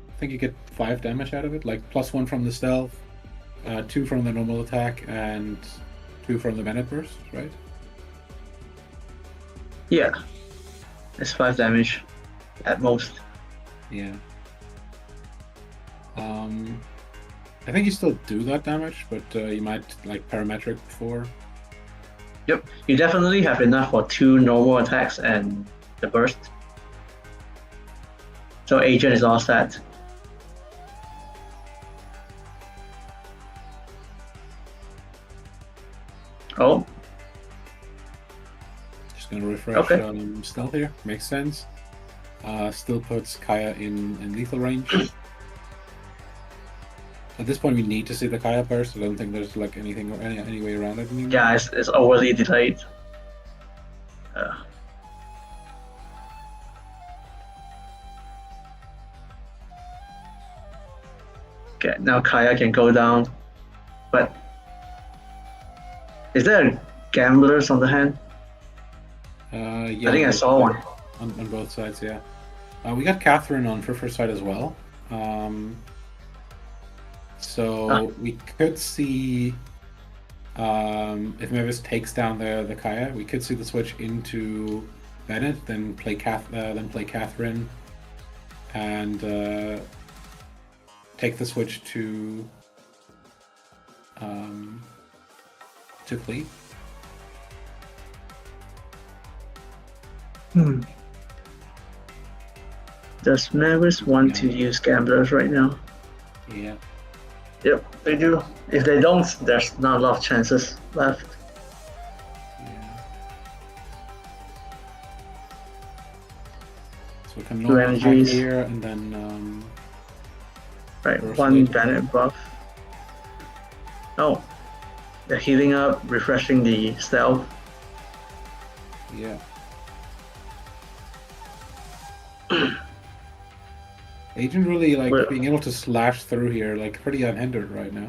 I think you get 5 damage out of it, like +1 from the stealth, 2 from the normal attack, and 2 from the Bennett burst, right? Yeah. It's 5 damage at most. Yeah. I think you still do that damage, but you might like parametric before. Yep. You definitely have enough for 2 normal attacks and the burst. So agent is all set. Oh, Just gonna refresh Okay. stealth here. Makes sense. Still puts Kaya in lethal range. At this point, we need to see the Kaya burst. I don't think there's like anything or any way around it anymore. yeah, it's overly delayed. Okay, now Kaya can go down, but is there gamblers on the hand? Yeah, I think I saw one. on both sides. Yeah, we got Catherine on Ferfer's side as well. So we could see if Mavis takes down the Kaya, we could see the switch into Bennett, then play Catherine, and take the switch to Klee. Does Mavis want to use gamblers right now? Yeah. Yep, they do. If they don't, there's not a lot of chances left. Yeah. So we can 2 normal attack energies. here, and then Right, Burst 1 later. Bennett buff. Oh, they're healing up, refreshing the stealth. yeah. Agent really like Well- being able to slash through here, like pretty unhindered right now.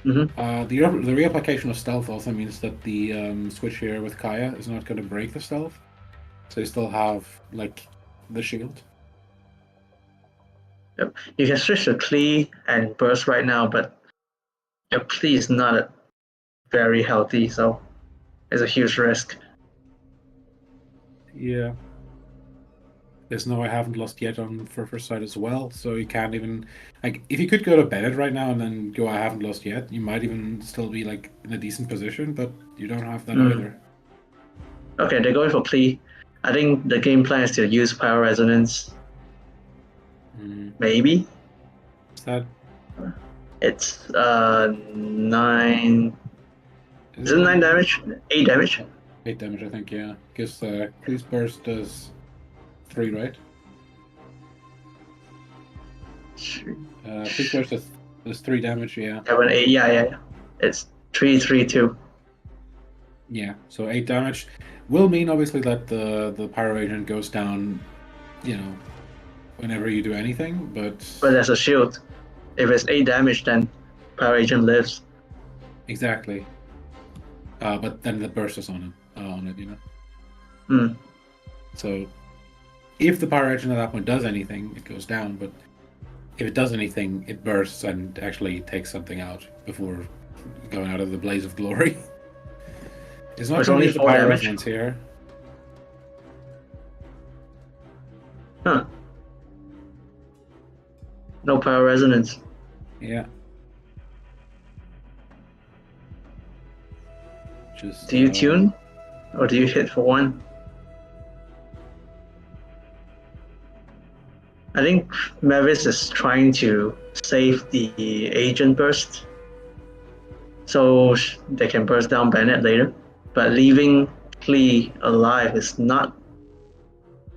Mhm. The reapplication of stealth also means that the switch here with Kaya is not going to break the stealth, so you still have like the shield. Yep. You can switch to Klee and Burst right now, but your Klee is not very healthy, so it's a huge risk. Yeah. There's no I haven't lost yet on Ferfer's side as well, so you can't even like if you could go to Bennett right now and then go I haven't lost yet, you might even still be like in a decent position, but you don't have that either. Okay, they're going for Klee. I think the game plan is to use Pyro Resonance. Maybe. Is that It's 9. Is it 9 damage? 8 damage? 8 damage, I think, yeah. Because Klee's Burst does 3, right? Klee's Burst does 3 damage, yeah. 7, 8, yeah. It's 3, 3, 2. Yeah, so 8 damage will mean obviously that the Pyro Agent goes down, you know, whenever you do anything, but there's a shield. If it's 8 damage, then Pyro Agent lives. Exactly. But then the burst is on it, you know. So if the Pyro Agent at that point does anything, it goes down, but if it does anything, it bursts and actually takes something out before going out of the blaze of glory. It's not only the Pyro Resonance here. Huh. No Pyro Resonance. Yeah. Just, do you tune? Or do you hit for 1? I think Mavis is trying to save the Agent Burst, so they can burst down Bennett later. But leaving Klee alive is not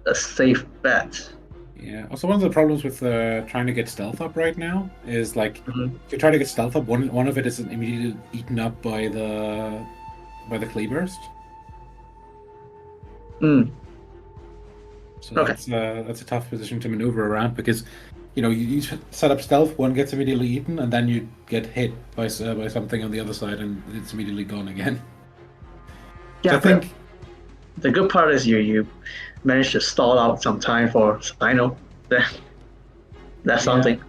a safe bet. Yeah. Also, one of the problems with trying to get stealth up right now is like if you try to get stealth up, one of it is immediately eaten up by the Klee burst. So that's a tough position to maneuver around because, you know, you set up stealth, one gets immediately eaten, and then you get hit by something on the other side, and it's immediately gone again. Yeah, so I think the good part is you managed to stall out some time for Sino. That's something.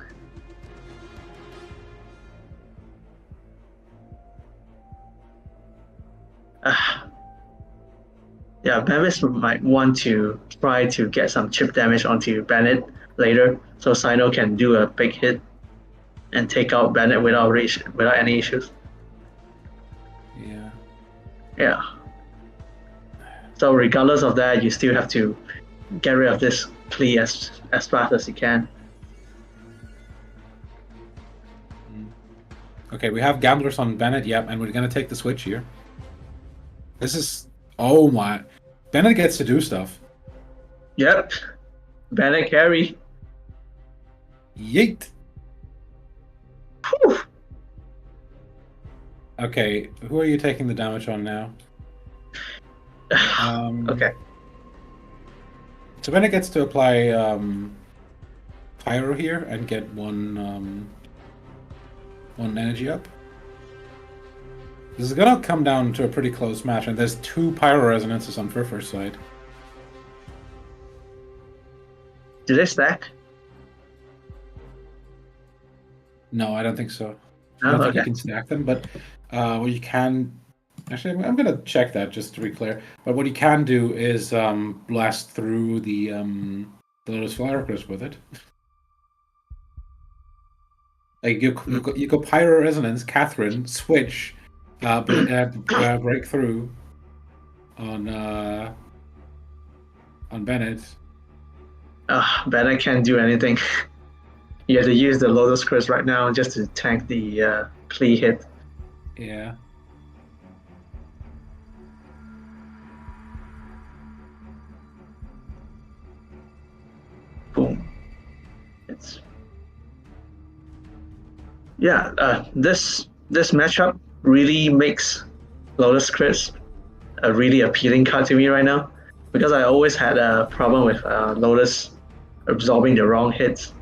Yeah, Mavis might want to try to get some chip damage onto Bennett later, so Sino can do a big hit and take out Bennett without any issues. Yeah. So regardless of that, you still have to get rid of this Klee as fast as you can. Okay, we have Gamblers on Bennett, yep, and we're gonna take the switch here. This is oh my, Bennett gets to do stuff. Yep, Bennett carry. Yeet. Whew. Okay, who are you taking the damage on now? Okay. So Bennett gets to apply Pyro here and get one energy up. This is gonna come down to a pretty close match, and there's 2 Pyro Resonances on Ferfer's side. Do they stack? No, I don't think so. I Oh, don't think okay. you can stack them, but what you can... Actually, I'm gonna check that just to be clear. But what you can do is blast through the Lotus Flower Crisp with it. Like you go Pyro Resonance, Catherine, switch, break through on Bennett. Bennett can't do anything. You have to use the Lotus Crisp right now just to tank the Klee hit. Yeah. Boom. This matchup really makes Lotus Crisp a really appealing card to me right now, because I always had a problem with Lotus absorbing the wrong hits.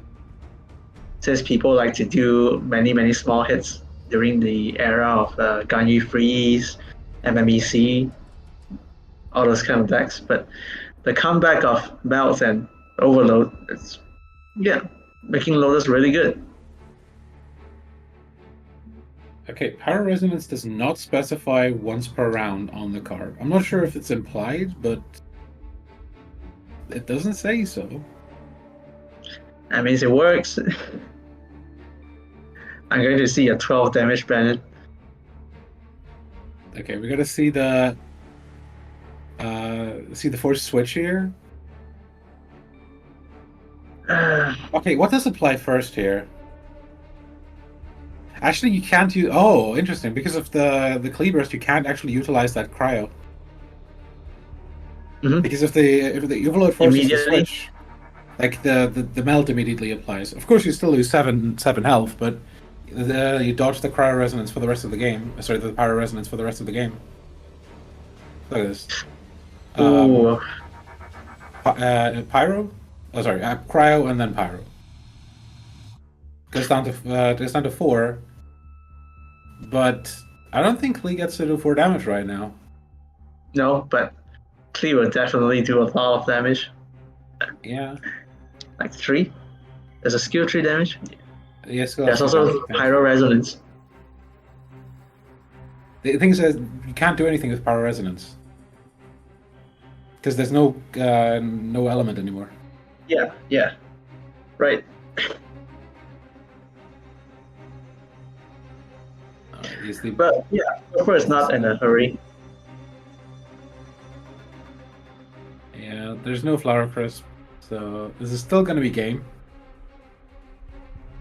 Since people like to do many small hits during the era of Ganyu Freeze, MMEC, all those kind of decks, but the comeback of Melt and Overload, making Lotus really good. Okay, Power Resonance does not specify once per round on the card. I'm not sure if it's implied, but it doesn't say so. That means it works. I'm going to see a 12 damage Bennett. Okay, we gotta see the force switch here. Okay, what does apply first here? Actually, you can't use. Oh, interesting. Because of the cleavers, you can't actually utilize that cryo. Mhm. Because if the overload forces the Immediately. switch, like the melt immediately applies. Of course, you still lose seven health, but you dodge the cryo resonance for the rest of the game. Sorry, the power resonance for the rest of the game. Look at this. Ooh. Pyro. Oh, sorry, cryo and then pyro. Goes down to 4. But I don't think Lee gets to do 4 damage right now. No, but Clee will definitely do a lot of damage. Yeah. Like 3. There's a skill 3 damage. Yes. There's also Pyro Resonance. The thing is, you can't do anything with power resonance because there's no element anymore. Yeah. Right. But yeah, Ferfer is not in a hurry. Yeah, there's no flower crisp, so this is still going to be game.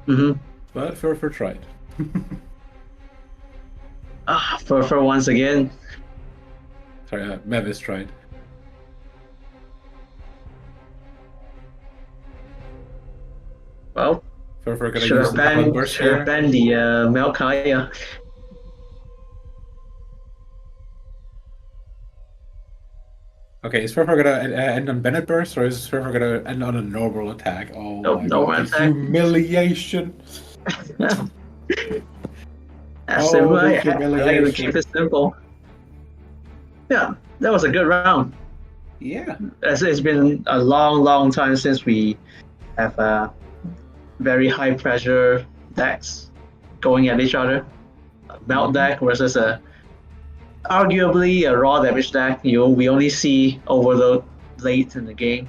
Mm-hmm. But Ferfer tried. Ferfer once again. Sorry, Mavis tried. Well, Ferfer gonna should use have the blood banned, burst should have here. banned the Melkaya. Okay, is Ferfer gonna end on Bennett burst, or is Ferfer gonna end on a normal attack? Oh Nope, my normal god, attack. humiliation! That's Oh, simple. the I like to humiliation. keep it simple. Yeah, that was a good round. Yeah. It's been a long time since we have very high pressure decks going at each other. A melt deck versus arguably a raw damage deck. We only see overload late in the game.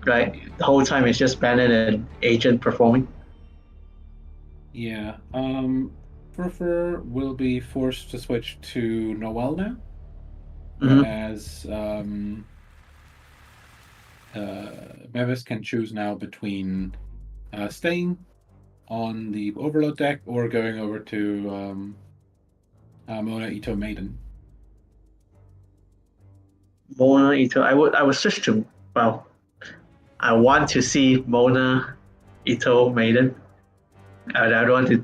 Right? The whole time it's just Bennett and Agent performing. Yeah. Ferfer will be forced to switch to Noel now. Mhm. Whereas Mavis can choose now between staying on the Overload deck or going over to Mona Itto Maiden. Mona Itto. I would switch to, well, I want to see Mona Itto Maiden. I don't want to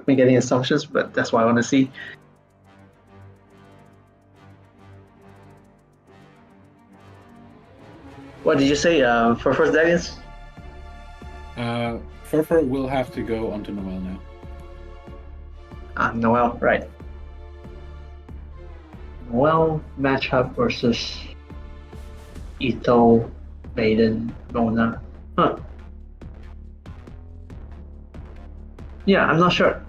make any assumptions, but that's what I want to see. What did you say for first dragons? Ferfer will have to go onto Noel now. Noel, right. Noel matchup versus Itto, Maiden, Mona. Huh. Yeah, I'm not sure.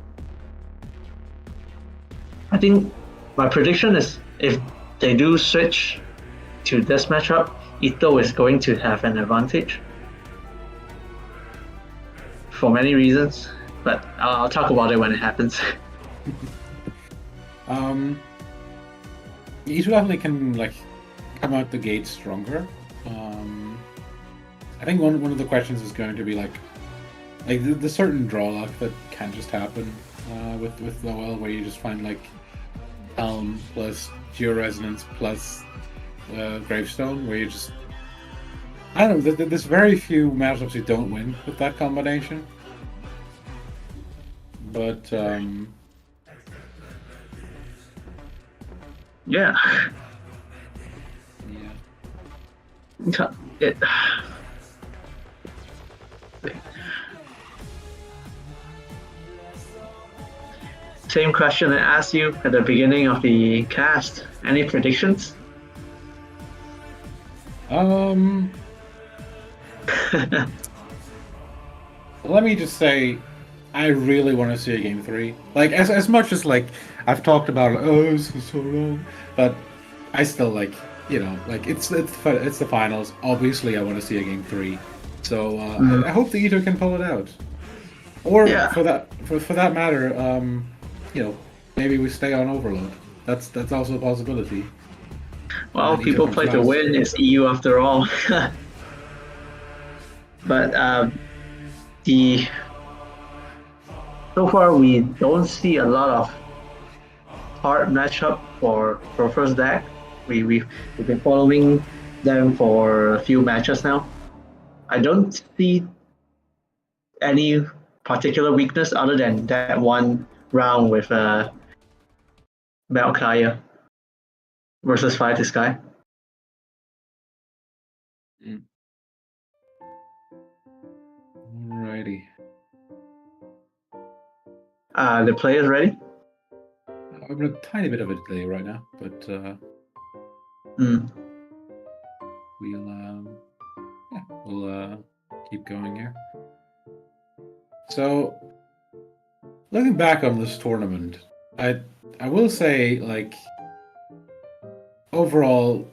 I think my prediction is if they do switch to this matchup, Itto is going to have an advantage for many reasons, but I'll talk about it when it happens. Itto definitely can come out the gate stronger. I think one of the questions is going to be the certain draw luck that can just happen with Noel, where you just find Helm plus Georesonance plus Gravestone, where you just, I don't know, there's very few matchups you don't win with that combination. But Yeah. It, same question I asked you at the beginning of the cast. Any predictions? let me just say, I really want to see a game 3. Like, as much as, like, I've talked about, oh, this is so long, but I still, like, you know, like, it's the finals. Obviously, I want to see a game 3. So, I hope the Itto can pull it out. Or, Yeah. for that matter, you know, maybe we stay on Overload. That's also a possibility. Well, And then people Itto play comes to last. win. It's EU after all. But so far we don't see a lot of hard matchup for first deck. We've been following them for a few matches now. I don't see any particular weakness other than that one round with Valkyria versus Fire to Sky. Alrighty. The players ready? I'm in a tiny bit of a delay right now, but we'll keep going here. So, looking back on this tournament, I will say, like, overall,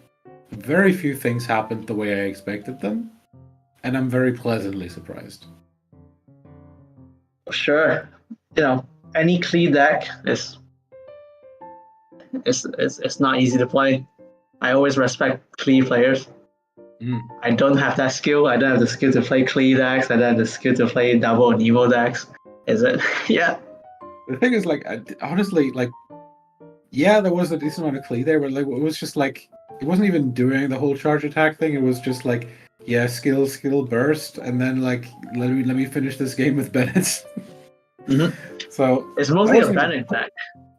very few things happened the way I expected them, and I'm very pleasantly surprised. Sure. You know, any Klee deck is it's not easy to play. I always respect Klee players. I don't have that skill. I don't have the skill to play Klee decks. I don't have the skill to play double and Evo decks. Is it? Yeah. The thing is, like, honestly, like, yeah, there was a decent amount of Klee there, but like, it was just like, it wasn't even doing the whole charge attack thing. It was just like, yeah, skill burst, and then like, let me finish this game with Bennett. So it's mostly a Bennett deck.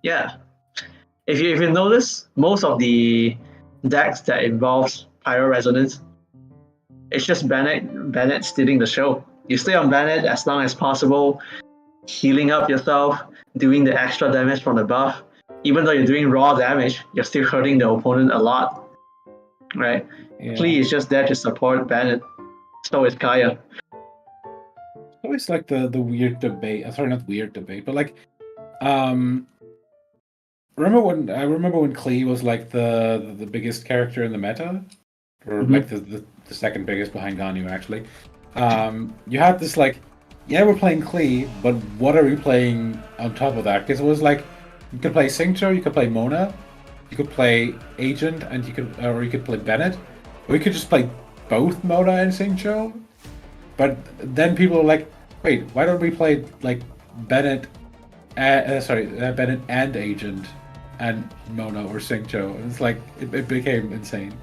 Yeah. If you notice, most of the decks that involves Pyro Resonance, it's just Bennett stealing the show. You stay on Bennett as long as possible, healing up yourself, doing the extra damage from the buff. Even though you're doing raw damage, you're still hurting the opponent a lot. Right? Yeah. Klee is just there to support Bennett. So is Kaya. It's always like the weird debate. Sorry, not weird debate, but like, remember when Klee was like the biggest character in the meta, or like the second biggest behind Ganyu actually. You had this like, yeah, we're playing Klee, but what are we playing on top of that? Because it was like, you could play Xingqiu, you could play Mona, you could play Agent, and you could play Bennett, or you could just play both Mona and Xingqiu. But then people were like, wait, why don't we play like Bennett, Bennett and Agent, and Mona or Xingqiu? And it's like it became insane.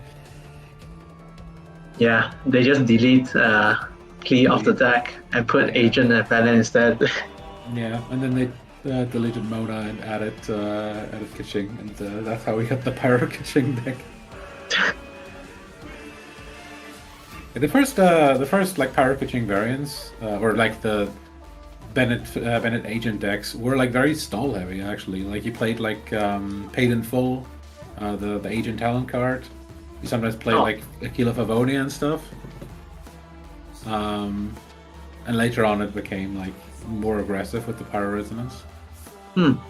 Yeah, they just delete Klee off the deck and put Agent and Bennett instead. Yeah, and then they deleted Mona and added Keqing, and that's how we got the Pyro Keqing deck. The first like Pyro Keqing variants, or like the Bennett Agent decks, were like very stall heavy actually. Like you played like Paid in Full, the Agent talent card. You sometimes played like Aquila Favonia and stuff. And later on it became like more aggressive with the Pyro Resonance.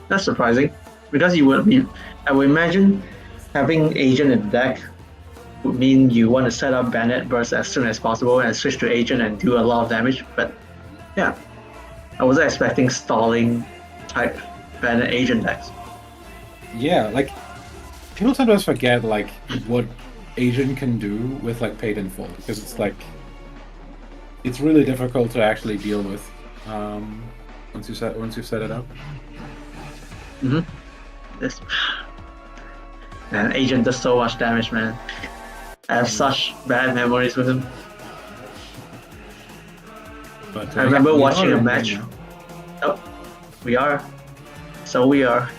That's surprising. Because I would imagine having Agent in the deck would mean you want to set up Bennett burst as soon as possible and switch to Agent and do a lot of damage. But yeah, I wasn't expecting stalling type Bennett Agent decks. Yeah, like people sometimes forget like what Agent can do with like Paid in Full, because it's like it's really difficult to actually deal with once you set it up. This man, Agent does so much damage, man. I have such bad memories with him. But I remember watching a match. Oh, we are. So we are.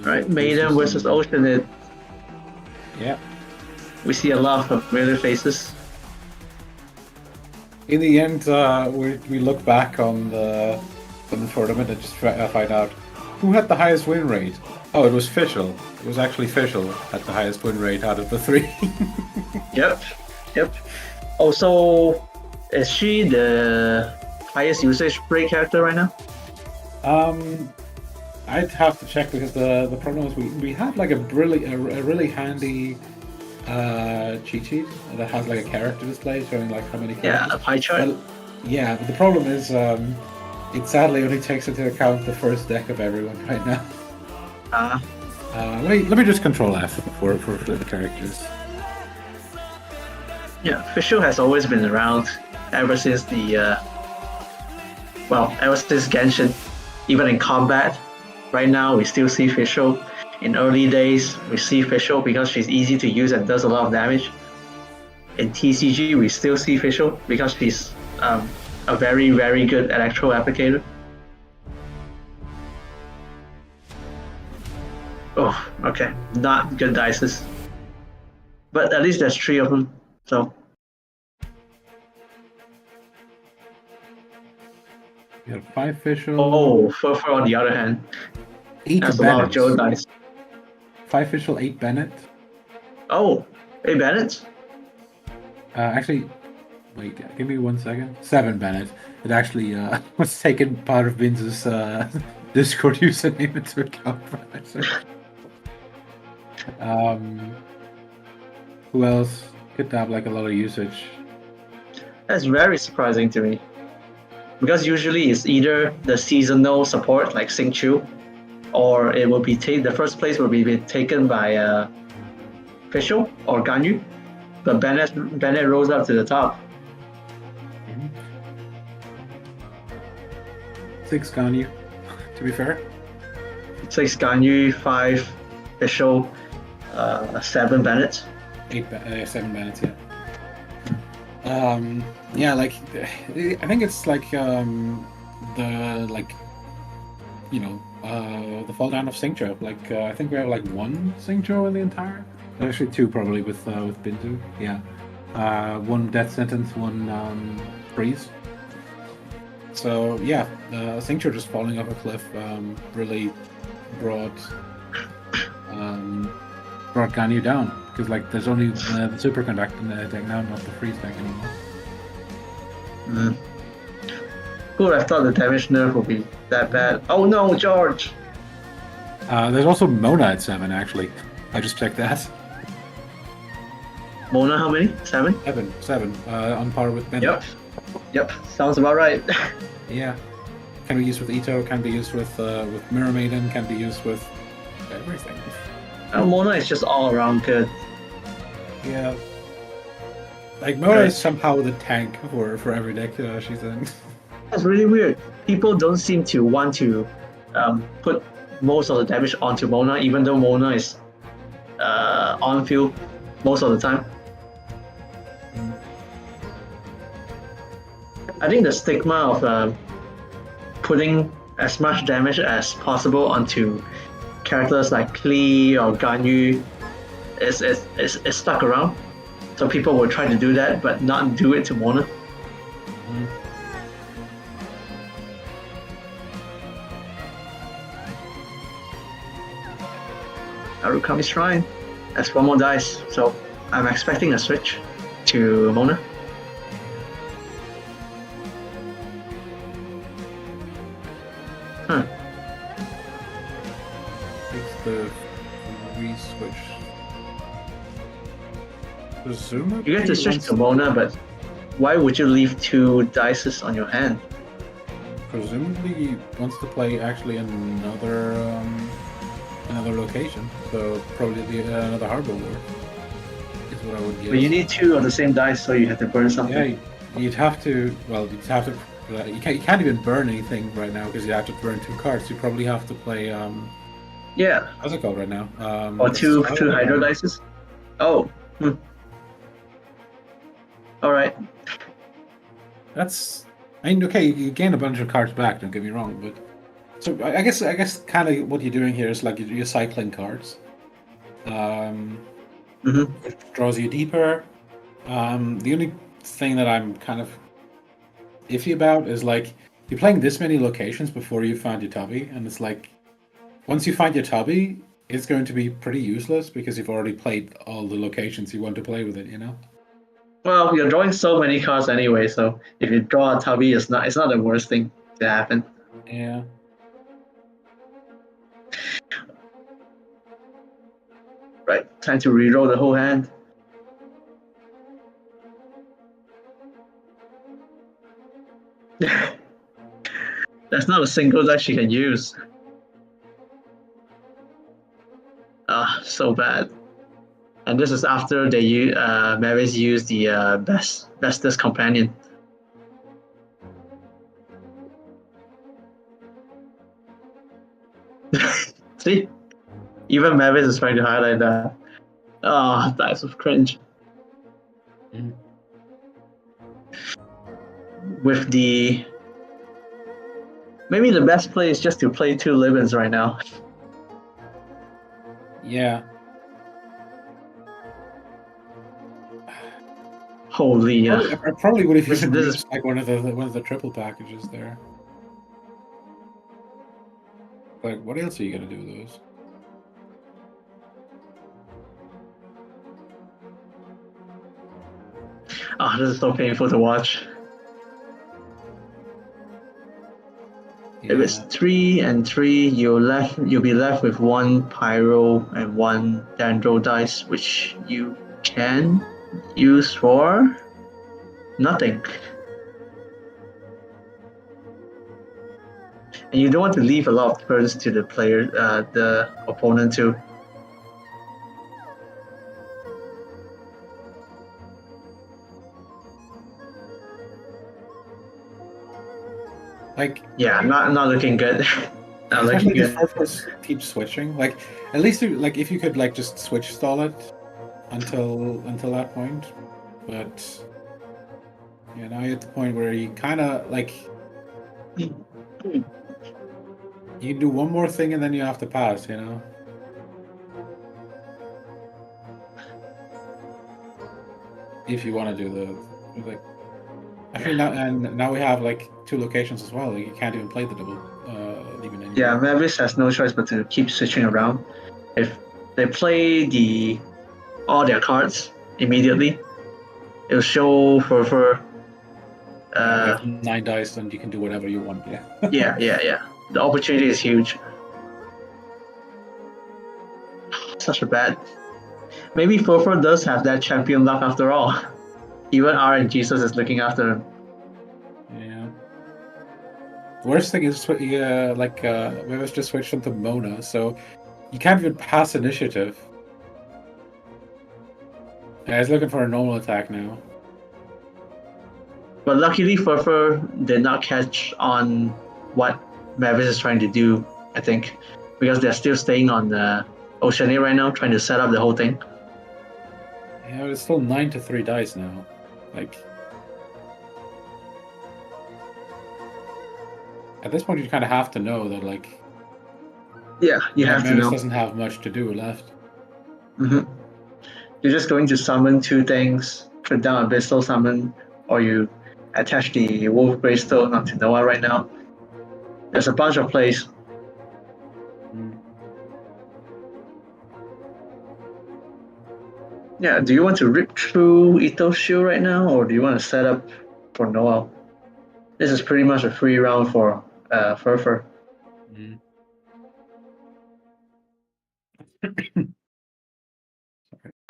Right, Maiden versus Oceanid. Yeah. We see a lot of familiar faces. In the end, we look back on the tournament and just find out who had the highest win rate. Oh, it was Fischl. It was actually Fischl had the highest win rate out of the three. Yep. Also, Is she the highest usage rate character right now? I'd have to check because the problem is we have like a really handy cheat sheet that has like a character display showing like how many characters. Yeah, a pie chart. But the problem is it sadly only takes into account the first deck of everyone right now. Let me just control F for the characters. Yeah, Fischl has always been around ever since ever since Genshin. Even in combat, right now we still see Fischl. In early days, we see Fischl because she's easy to use and does a lot of damage. In TCG, we still see Fischl because she's a very, very good electro applicator. Oh, okay. Not good dices. But at least there's 3 of them, so. You have 5 Fischl. Oh, Ferfer on the other hand. 8 That's a lot of Bennett. Joe dice. 5 Fischl, 8 Bennett. Oh, 8 Bennett? Actually, wait, give me 1 second. 7 Bennett. It actually was taken part of Vince's Discord username into account. Who else could have like a lot of usage? That's very surprising to me. Because usually it's either the seasonal support like Xingqiu, or it will be the first place will be taken by Fischl or Ganyu, but Bennett rose up to the top. 6 Ganyu, to be fair. 6 Ganyu, 5 Fischl, 7 Bennett. 7 Bennett, yeah. Yeah, like I think it's like the fall down of Xingqiu. Like I think we have like 1 Xingqiu in the entire. Actually 2 probably with Bintu. Yeah, 1 death sentence, 1 freeze. So yeah, Xingqiu just falling off a cliff really brought Ganyu down. Because like there's only the superconductor in the deck now, not the freeze deck anymore. Who would have thought the damage nerf would be that bad? Oh no, George! There's also Mona at 7 actually. I just checked that. Mona, how many? 7? 7. On par with Bennett. Yep. Sounds about right. Yeah. Can be used with Itto. Can be used with Mirror Maiden. Can be used with everything. Mona is just all around good. Yeah. Like Mona is somehow the tank for every deck she's in. That's really weird. People don't seem to want to put most of the damage onto Mona, even though Mona is on field most of the time. I think the stigma of putting as much damage as possible onto characters like Klee or Ganyu is stuck around. So people will try to do that, but not do it to Mona. Narukami Shrine. That's 1 more dice, so I'm expecting a switch to Mona. It's the re-switch. Presumably You get to switch to Mona, but why would you leave 2 dices on your hand? Presumably he wants to play actually another location, so probably another Harbor War is what I would guess. But you need 2 of the same dice, so you have to burn something. Yeah, you'd have to. Well, you can't even burn anything right now because you have to burn 2 cards. You probably have to play. Yeah. What's it called right now? Or 2 Hydro dices. Oh. All right. That's. I mean, okay, you gain a bunch of cards back. Don't get me wrong, but so I guess kind of what you're doing here is like you're cycling cards. Which draws you deeper. The only thing that I'm kind of iffy about is like you're playing this many locations before you find your Tubby, and it's like once you find your Tubby, it's going to be pretty useless because you've already played all the locations you want to play with it, you know? Well, you're drawing so many cards anyway, so if you draw a Tabi, it's not the worst thing to happen. Yeah. Right, time to reroll the whole hand. There's not a single that she can use. Ah, so bad. And this is after Mavis used the bestest companion. See, even Mavis is trying to highlight that. Oh, that's of cringe. Mhm. With the maybe the best play is just to play 2 Livens right now. Yeah. Holy, I probably would have This- even this is- used like one of the triple packages there. Like, what else are you gonna do with those? oh, this is so painful to watch. If it's 3 and 3, you'll be left with 1 pyro and 1 dendro dice, which you can use for nothing. And you don't want to leave a lot of turns to the opponent too. Like, Yeah, not looking good. Not looking especially if good. Ferfer keeps switching. Like, at least like if you could like just switch stall it until that point. But yeah, now you're at the point where you kind of like you do one more thing and then you have to pass. You know. If you want to do the like, I think now we have like 2 locations as well. Like, you can't even play the double even anymore. Yeah, Mavis has no choice but to keep switching around. If they play all their cards immediately, it'll show for You have 9 dice and you can do whatever you want. Yeah. yeah. The opportunity is huge. Such a bad. Maybe Ferfer does have that champion luck after all. Even R and Jesus is looking after him. Yeah. The worst thing is, Mavis just switched into Mona, so you can't even pass initiative. Yeah, he's looking for a normal attack now. But luckily, Ferfer did not catch on what Mavis is trying to do, I think, because they're still staying on the Oceania right now, trying to set up the whole thing. Yeah, but it's still 9 to 3 dice now. Like, at this point, you kind of have to know that, like, Yeah, you have to Mavis know. doesn't have much to do left. Mm-hmm. You're just going to summon 2 things, put down Abyssal Summon, or you attach the Wolf Greystone onto Noah right now. There's a bunch of plays. Yeah, do you want to rip through Itto's shield right now, or do you want to set up for Noah? This is pretty much a free round for Ferfer. Mm.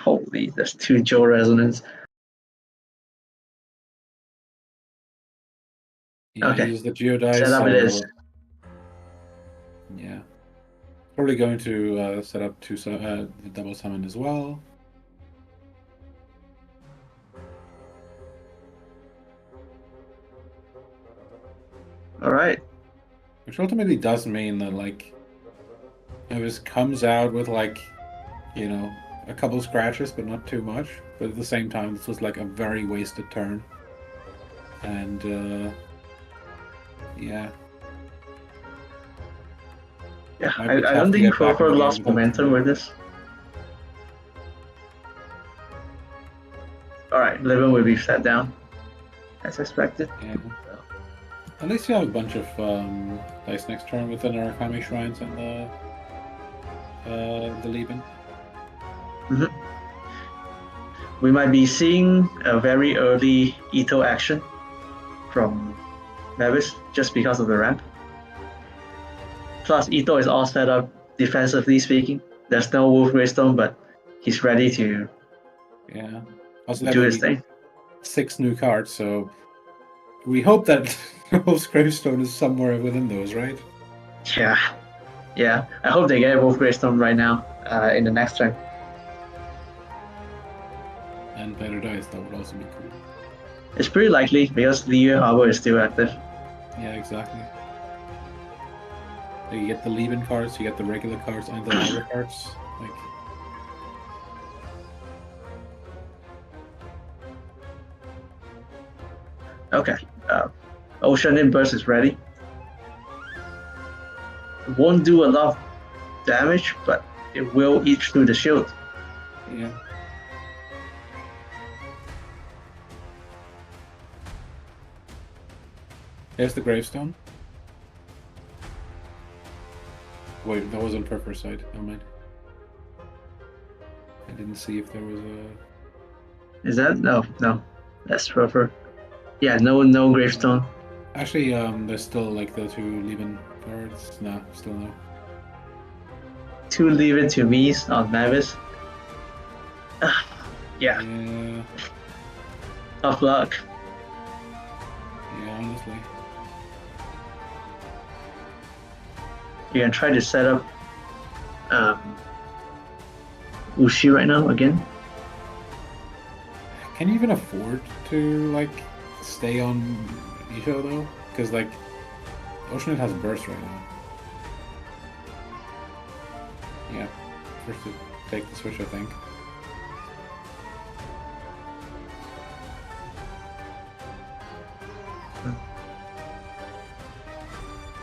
Holy, there's 2 Joe resonance. Yeah, Okay. use the Geodice. Set up it is. Yeah. Probably going to set up the double summon as well. Alright. Which ultimately does mean that, like, Mavis comes out with, like, you know, a couple scratches, but not too much. But at the same time, this was, like, a very wasted turn. And, yeah. Yeah, Might I be tough don't to think get back in Ferfer the lost game without momentum three. with this. Alright, Livin will be set down, as expected. Yeah. At least you have a bunch of dice next turn with the Narukami Shrines and the Lieben. we might be seeing a very early itto action from Mavis just because of the ramp. Plus, itto is all set up defensively speaking. There's no Wolf Greystone, but he's ready to Yeah. Also, do his thing. 6 new cards, so we hope that Wolf's Gravestone is somewhere within those, right? Yeah. Yeah. I hope they get Wolf Greystone right now in the next turn. And better dice, that would also be cool. It's pretty likely because Liu Harbor is still active. Yeah, exactly. So you get the leave-in cards, you get the regular cards, and the harbor cards. Like, Okay. Ocean Burst is ready. It won't do a lot of damage, but it will eat through the shield. yeah. There's the gravestone. Wait, that was on Ferfer's side. Never mind. I didn't see if there was a. Is that? No. That's Ferfer. Yeah, no gravestone. Actually, there's still like the 2 leave-in cards. No, still no. 2 leave it to me on Mavis. Yeah, Yeah, tough luck. yeah, honestly. You can try to set up Ushi right now again. Can you even afford to like stay on Isho though? Because like Oceanit has burst right now. Yeah, first to take the switch, I think.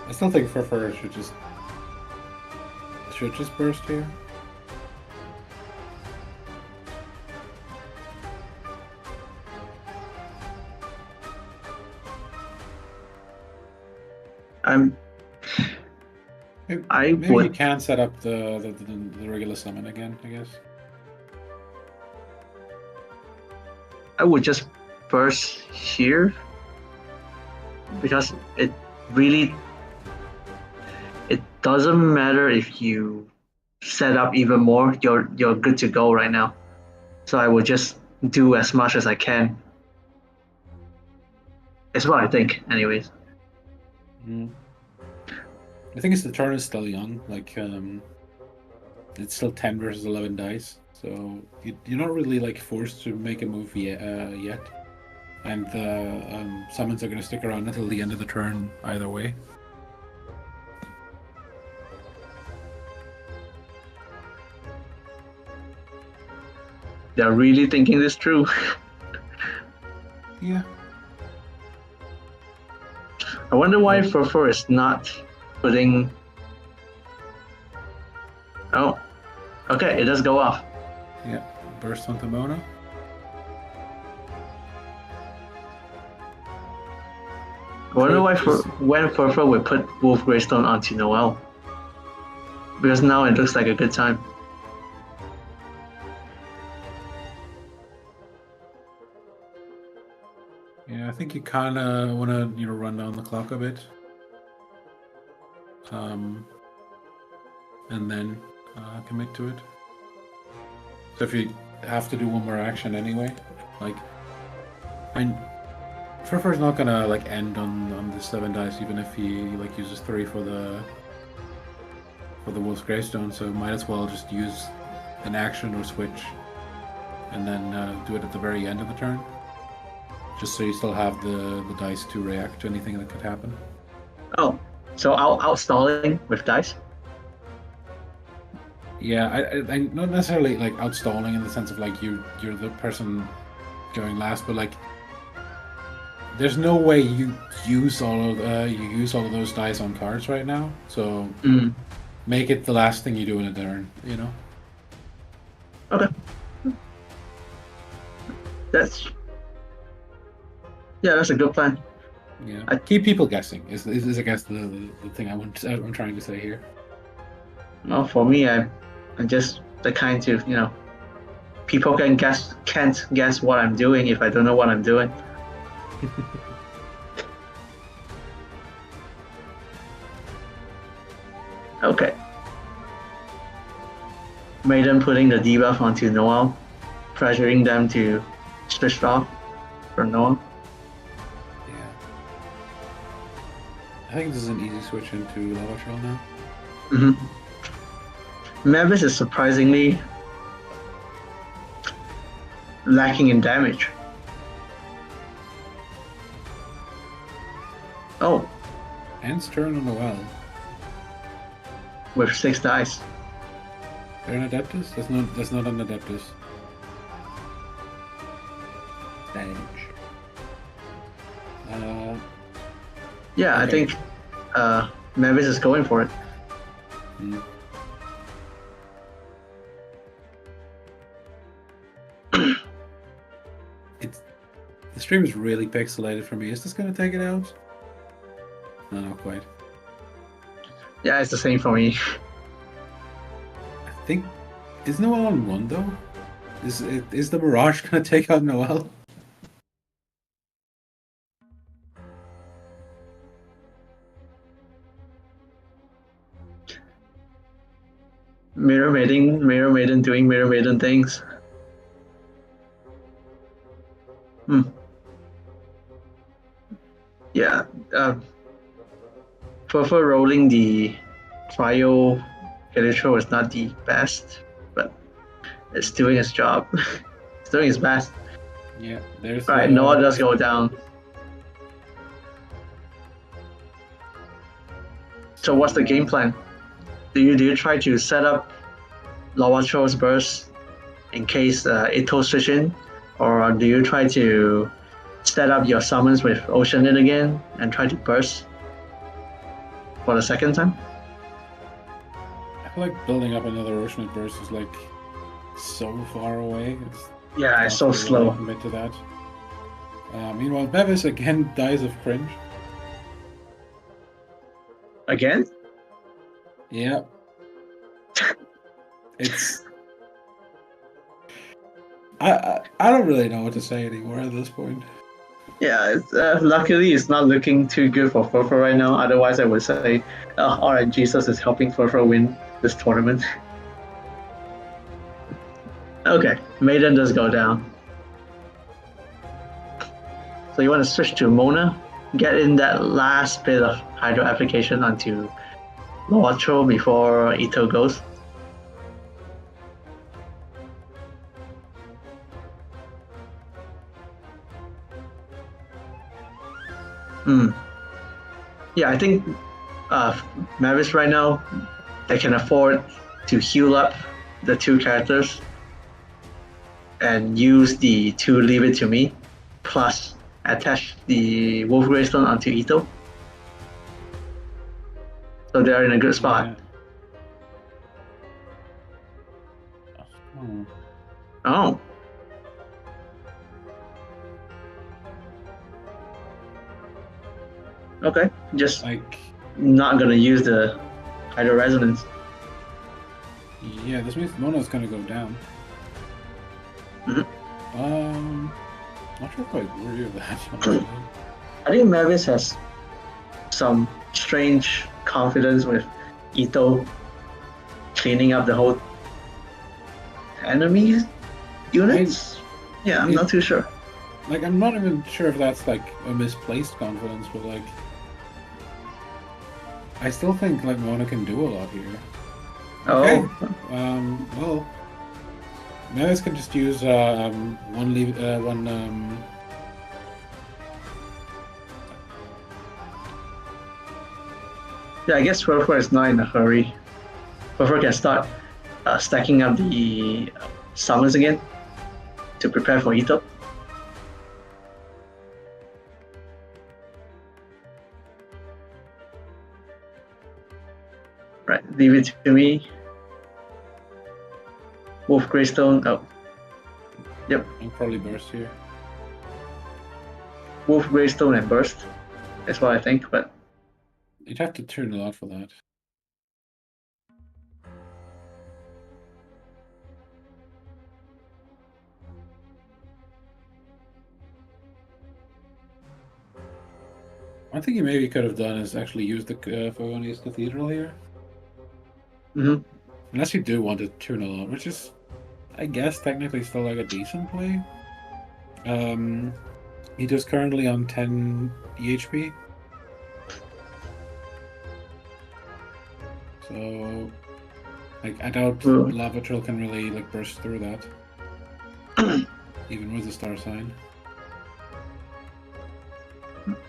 I still think Ferfer should just burst here. Maybe would. you can set up the regular summon again, I guess. I would just burst here because it doesn't matter if you set up even more. You're good to go right now. So I would just do as much as I can. It's what I think, anyways. I think the turn is still young. Like it's still 10 versus 11 dice, so you're not really like forced to make a move yet. And the summons are going to stick around until the end of the turn either way. They're really thinking this through. Yeah. I wonder why Ferfer is not putting. Oh, okay, it does go off. Yeah. Burst onto Mona. I wonder why when Ferfer would put Wolf Greystone onto Noel. Because now it looks like a good time. Yeah, I think you kind of want to run down the clock a bit, and then commit to it. So if you have to do one more action anyway, like, Ferfer's not gonna like end on the 7 dice, even if he like uses 3 for the Wolf's Gravestone. So might as well just use an action or switch, and then do it at the very end of the turn. Just so you still have the dice to react to anything that could happen. Oh, so outstalling with dice? Yeah, I not necessarily like outstalling in the sense of like you're the person going last, but like there's no way you use all of those dice on cards right now. So make it the last thing you do in a turn. Okay. That's a good plan. Yeah, keep people guessing is I guess the thing I'm trying to say here. Well, for me, I'm just the kind to people can't guess what I'm doing if I don't know what I'm doing. Okay. Maiden putting the debuff onto Noel, pressuring them to switch off for Noel. Yeah. I think this is an easy switch into Lava Troll now. Mavis is surprisingly lacking in damage. Oh, Ends turn on the well. with 6 dice. They're an Adeptus? That's not an Adeptus. Damage. Yeah, I Okay. think Mavis is going for it. Hmm. The stream is really pixelated for me. Is this gonna take it out? No, not quite. Yeah, it's the same for me. I think is Noel on 1 though? Is the Mirage gonna take out Noel? Mirror Maiden doing Mirror Maiden things. Yeah, Ferfer rolling the trio Electro is not the best, but it's doing its job. It's doing its best. Yeah, there's Alright, Noah does go down. So what's the game plan? Do you try to set up Lava Troll's burst in case Itto switch in? Or do you try to set up your summons with Oceanid again and try to burst for the second time? I feel like building up another Oceanid burst is like so far away. Yeah, it's so not really slow. commit to that. Meanwhile, Mavis again dies of cringe. Again? Yeah. It's. I don't really know what to say anymore at this point. Yeah, luckily it's not looking too good for Ferfer right now. Otherwise, I would say, alright, Jesus is helping Ferfer win this tournament. Okay, Maiden does go down. So you want to switch to Mona, get in that last bit of Hydro application onto Loatro before Itto goes. Yeah, I think Mavis right now, they can afford to heal up the 2 characters and use the 2 Leave It To Me, plus attach the Wolf Greystone onto Itto. So they're in a good spot. Yeah. Oh. Oh. Okay, just Like, not gonna use the Hydro Resonance. yeah, this means Mona's gonna go down. Not sure if I agree with that. honestly. I think Mavis has some strange confidence with Itto cleaning up the whole enemy units. Yeah, I'm not too sure. Like, I'm not even sure if that's like a misplaced confidence, but like, I still think like Mona can do a lot here. Okay. Oh, Well, Mavis can just use one leave one yeah, I guess Ferfer is not in a hurry. Ferfer can start stacking up the summons again to prepare for Itto. Right, leave it to me. Wolf Greystone. Oh, yep. I'll probably burst here. Wolf Greystone and Burst. That's what I think, but You'd have to turn a lot for that. One thing you maybe could have done is actually use the Favonius Cathedral here. Mm-hmm. Unless you do want to tune a lot, which is, I guess, technically still like a decent play. Ito's currently on 10 EHP. So, like, I doubt Lava Trill can really, like, burst through that. Even with the star sign.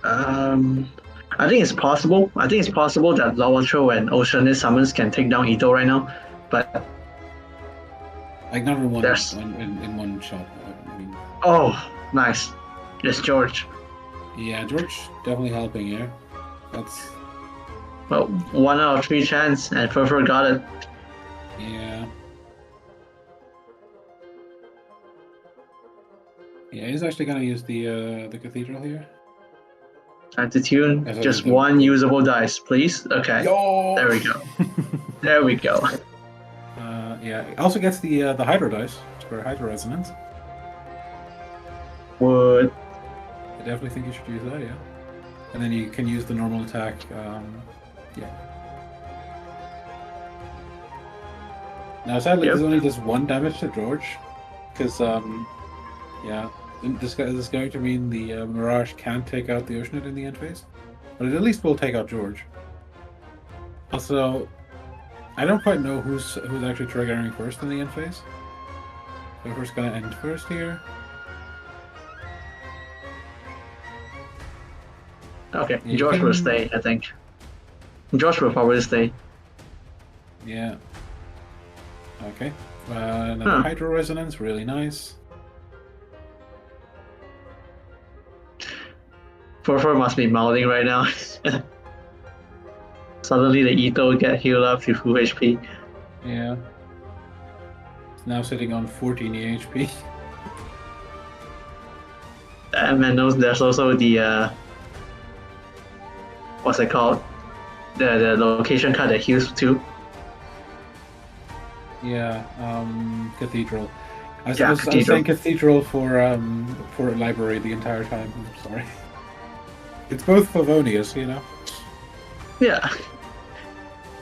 I think it's possible. I think it's possible that Lava Trill and Oceanid summons can take down Itto right now, but like not in one there's... in one shot. I mean, oh, nice. It's George. Yeah, George definitely helping here. That's well, 1 out of 3 chance, and Ferfer got it. Yeah. Yeah, he's actually gonna use the cathedral here. Time to tune. Just one usable dice, please. Okay. Yo! There we go. There we go. Yeah. It also gets the Hydro dice for Hydro Resonance. Would. I definitely think you should use that, yeah. And then you can use the normal attack. Yeah. Now, sadly, there's only just 1 damage to George, because yeah, this is going to mean the Mirage can't take out the Oceanid in the end phase, but it at least will take out George. Also, I don't quite know who's actually triggering first in the end phase. So who's gonna end first here? Okay, George will stay, I think. George will probably stay. Yeah. Okay. Another Hydro Resonance, really nice. Ferfer must be mouthing right now. Suddenly the Itto get healed up to full HP. Yeah. It's now sitting on 14 HP. And then there's also the what's it called? The location card that heals too. Yeah, Cathedral. I was Cathedral. saying Cathedral for Library the entire time. I'm sorry. It's both Favonius, you know? Yeah.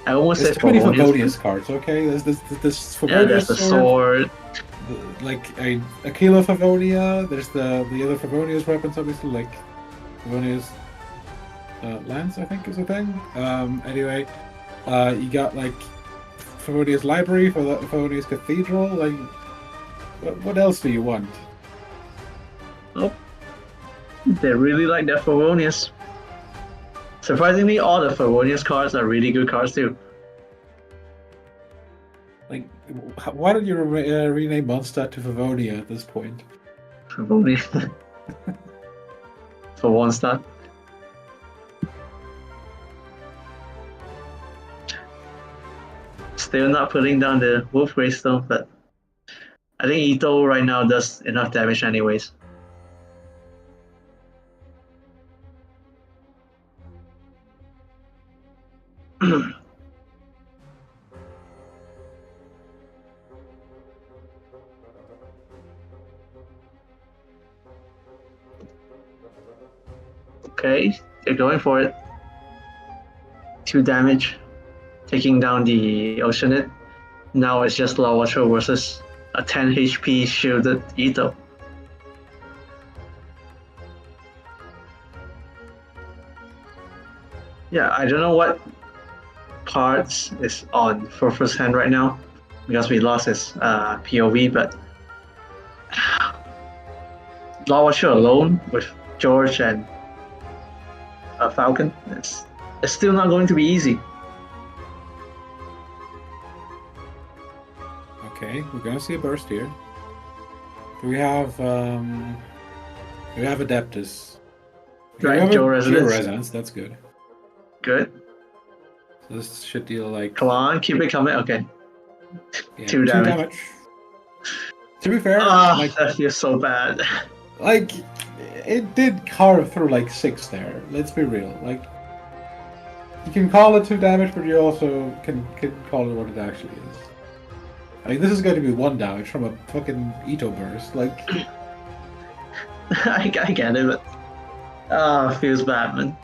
I almost There's said too many Favonius. Favonius cards, okay? There's Favonius Yeah, there's the sword. Like Aquila Favonia, there's the other Favonius weapons, obviously, like Favonius Lance, I think is a thing. Anyway, you got like Favonius Library, Favonius Cathedral, like what else do you want? Oh, they really like their Favonius. Surprisingly, all the Favonius cards are really good cards too. Like, why did you rename Mondstadt to Favonia at this point? Favonia. For one start. Still not putting down the Wolf Greystone, but I think Itto right now does enough damage anyways. Okay, they're going for it. 2 damage, taking down the Oceanid. Now it's just Lava Trill versus a 10 HP shielded Itto. Yeah, I don't know what cards is on for first hand right now because we lost his POV, but Lava Trill alone with George and Falcon, it's still not going to be easy. Okay, we're gonna see a burst here. We have Adeptus. Right, Joe Resonance. Resonance, that's good. Good. So this should deal like Come on, keep it coming. Okay. yeah, 2 damage. To be fair, Like, that feels so bad. Like it did carve through like 6 there. Let's be real. Like you can call it 2 damage, but you also can call it what it actually is. I mean, this is going to be 1 damage from a fucking Itto burst. Like I get it, but feels bad, man.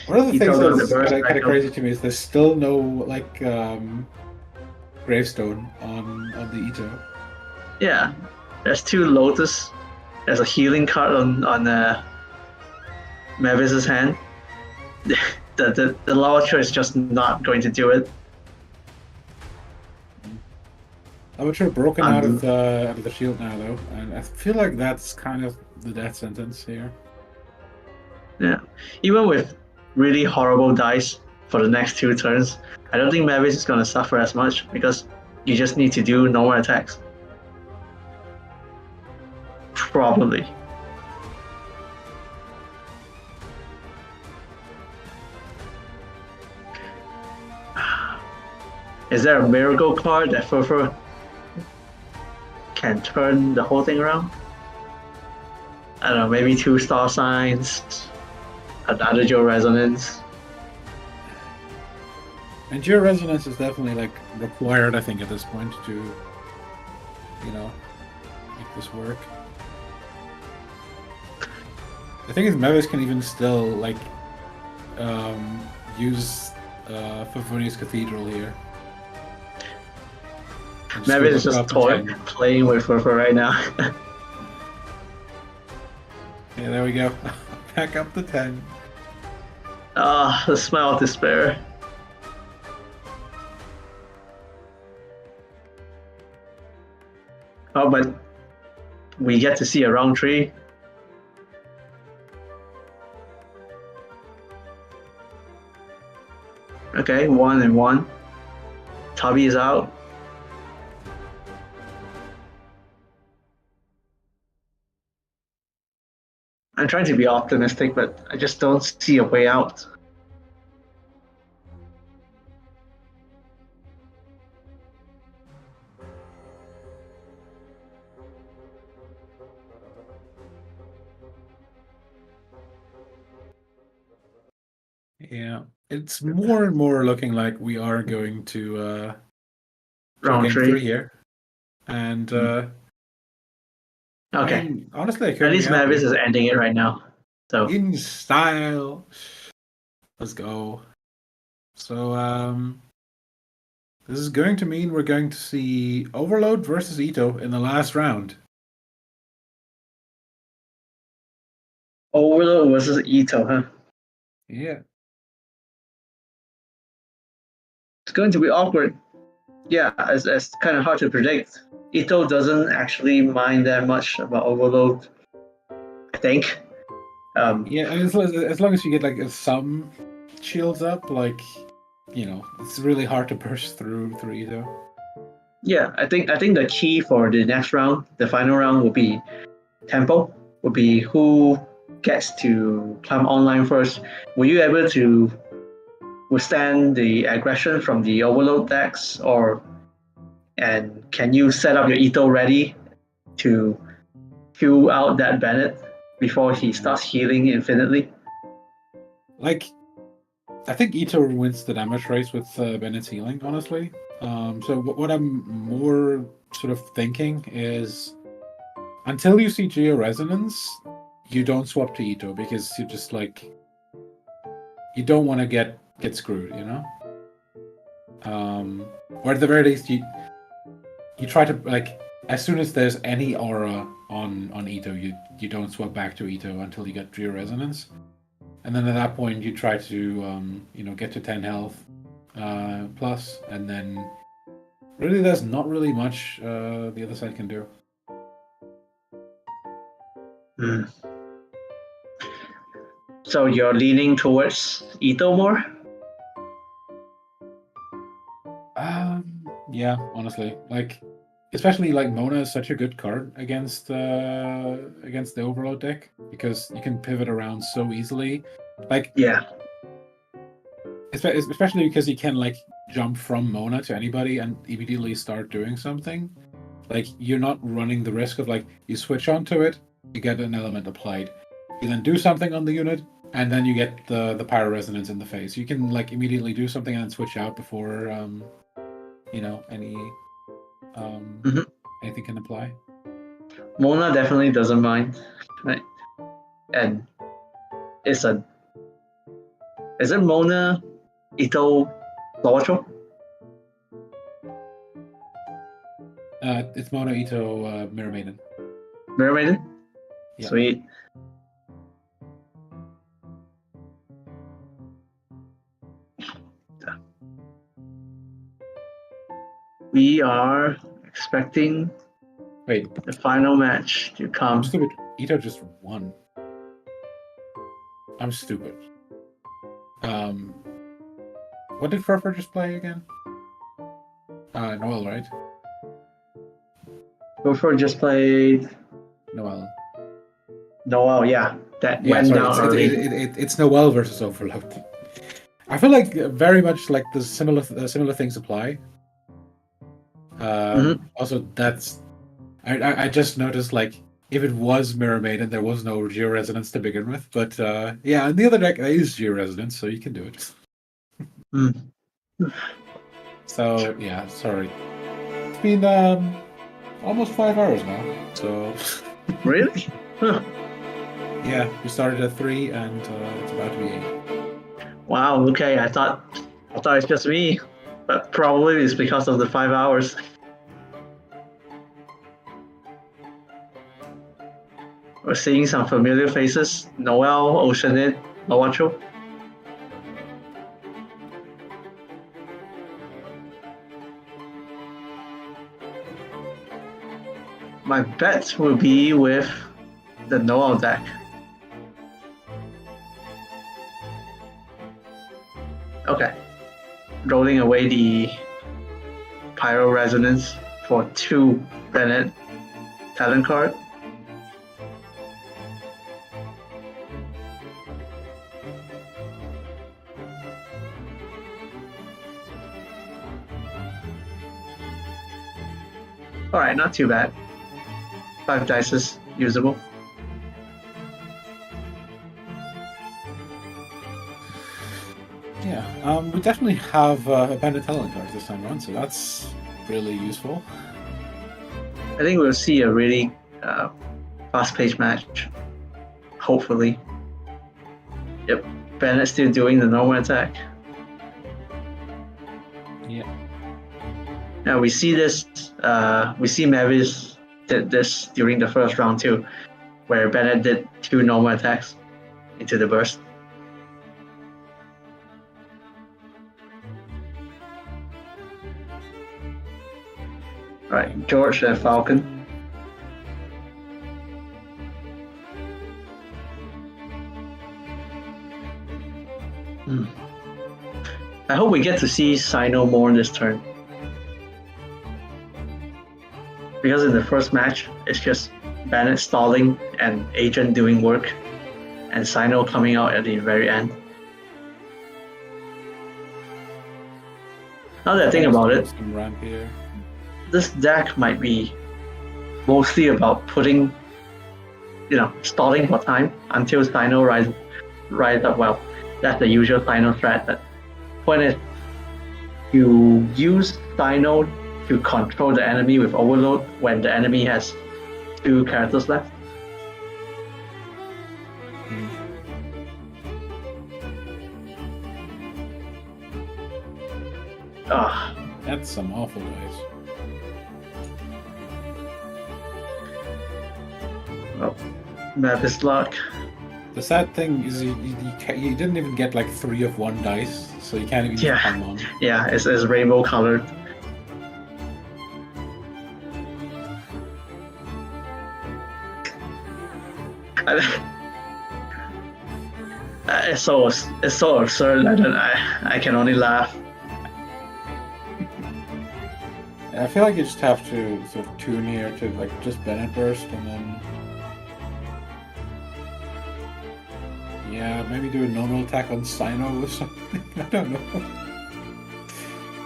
One of the things Itto that's reverse kind of back crazy to me is there's still no like gravestone on the Itto. Yeah, there's 2 lotus. There's a healing card on Mavis's hand. The launcher is just not going to do it. Amateur broken out of the shield now though, and I feel like that's kind of the death sentence here. Yeah, even with really horrible dice for the next 2 turns, I don't think Mavis is going to suffer as much because you just need to do normal attacks. Probably. Is there a miracle card that Ferfer can turn the whole thing around? I don't know, maybe 2 star signs, another Joe resonance. And your resonance is definitely like required, I think, at this point to, you know, make this work. The thing is, Mavis can even still like use Favoni's Cathedral here. Mavis is just playing with Ferfer right now. Yeah, there we go. Back up to 10. Ah, the smile of despair. Oh, but we get to see a round 3. Okay, 1 and 1. Tubby is out. I'm trying to be optimistic, but I just don't see a way out. Yeah, it's more and more looking like we are going to Round game 3 here, and Okay. I mean, honestly, I At least Mavis is ending it right now. So in style. Let's go. So this is going to mean we're going to see Overload versus Itto in the last round. Overload versus Itto, huh? Yeah. It's going to be awkward. Yeah, it's kind of hard to predict. Itto doesn't actually mind that much about Overload, I think. Yeah, and as long as you get like some shields up, like, you know, it's really hard to burst through Itto. Yeah, I think the key for the next round, the final round, will be tempo. Will be who gets to climb online first. Were you able to withstand the aggression from the Overload decks, and can you set up your Itto ready to heal out that Bennett before he starts healing infinitely? Like, I think Itto wins the damage race with Bennett's healing, honestly. So what I'm more sort of thinking is, until you see Geo Resonance, you don't swap to Itto because you just like, you don't want to get screwed, you know. Or at the very least, you try to, like, as soon as there's any aura on Itto, you don't swap back to Itto until you get Geo Resonance. And then at that point, you try to, you know, get to 10 health plus, and then really there's not really much the other side can do. So you're leaning towards Itto more? Yeah, honestly, like, especially like Mona is such a good card against the Overload deck because you can pivot around so easily. Like, yeah, especially because you can like jump from Mona to anybody and immediately start doing something. Like, you're not running the risk of like, you switch onto it, you get an element applied, you then do something on the unit, and then you get the Pyro Resonance in the face. You can like immediately do something and then switch out before you know, anything can apply. Mona definitely doesn't mind, right? And it's a Is it Mona, Itto, Lowacho? It's Mona Ito, Mirror Maiden. Mirror Maiden? Yeah. Sweet. We are expecting Wait, the final match to I'm come. stupid. Ito just won. I'm stupid. What did Ferfer just play again? Noel, right? Ferfer just played Noel. Noel, yeah. That Yeah, went sorry. down early. It's Noel versus Overload. I feel like very much like the similar things apply. Also, that's I just noticed like if it was Mirror Maiden, there was no Geo Resonance to begin with. But yeah, and the other deck is Geo Resonance, so you can do it. So yeah, sorry. It's been almost 5 hours now. So Really? Huh. yeah, we started at 3 and it's about to be 8. Wow, okay. I thought it's just me. But probably it's because of the 5 hours. We're seeing some familiar faces. Noel, Oceanid, Lowacho. My bet will be with the Noel deck. Okay. Rolling away the Pyro Resonance for 2 Bennett talent card. Alright, not too bad. 5 dice is usable. Yeah, we definitely have a Bandit talent card this time around, so that's really useful. I think we'll see a really fast-paced match. Hopefully. Yep, Bennett's still doing the normal attack. Yeah. Now we see this. We see Mavis did this during the first round too, where Bennett did 2 normal attacks into the burst. Alright, George and Falcon. I hope we get to see Sino more in this turn. Because in the first match, it's just Bennett stalling and Agent doing work, and Sino coming out at the very end. Now that I think about it, Some ramp here. this deck might be mostly about putting, stalling for time until Sino rise up well. That's the usual Sino strat. But point is, you use Sino to control the enemy with Overload when the enemy has 2 characters left. That's some awful dice. Oh, Mavis luck. The sad thing is you didn't even get like 3 of 1 dice, so you can't even Yeah. hang on. Yeah, it's rainbow colored. It's so absurd. I can only laugh. I feel like you just have to sort of tune here to like just Bennett burst and then yeah, maybe do a normal attack on Sino or something. I don't know.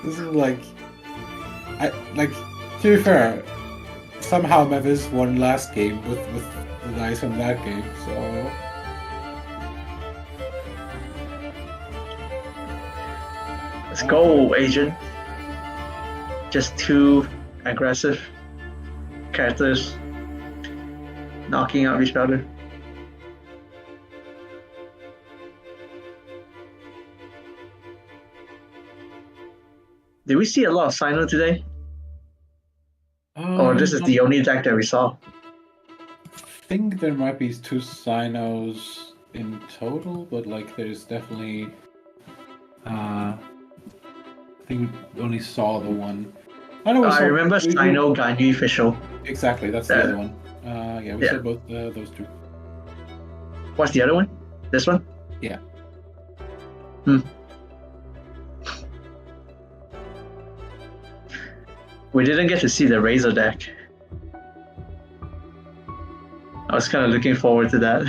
This is like to be fair, somehow Mavis won last game with the dice from that game, so Let's go, Agent. Just 2 aggressive characters knocking out each other. Did we see a lot of Sino today? Or this is the only deck that we saw? I think there might be 2 Sinos in total, but like there's definitely I think we only saw the one. I remember Sino Ganyu official. Exactly, that's the other one. Yeah, we saw both those 2. What's the other one? This one? Yeah. We didn't get to see the Razor deck. I was kind of looking forward to that.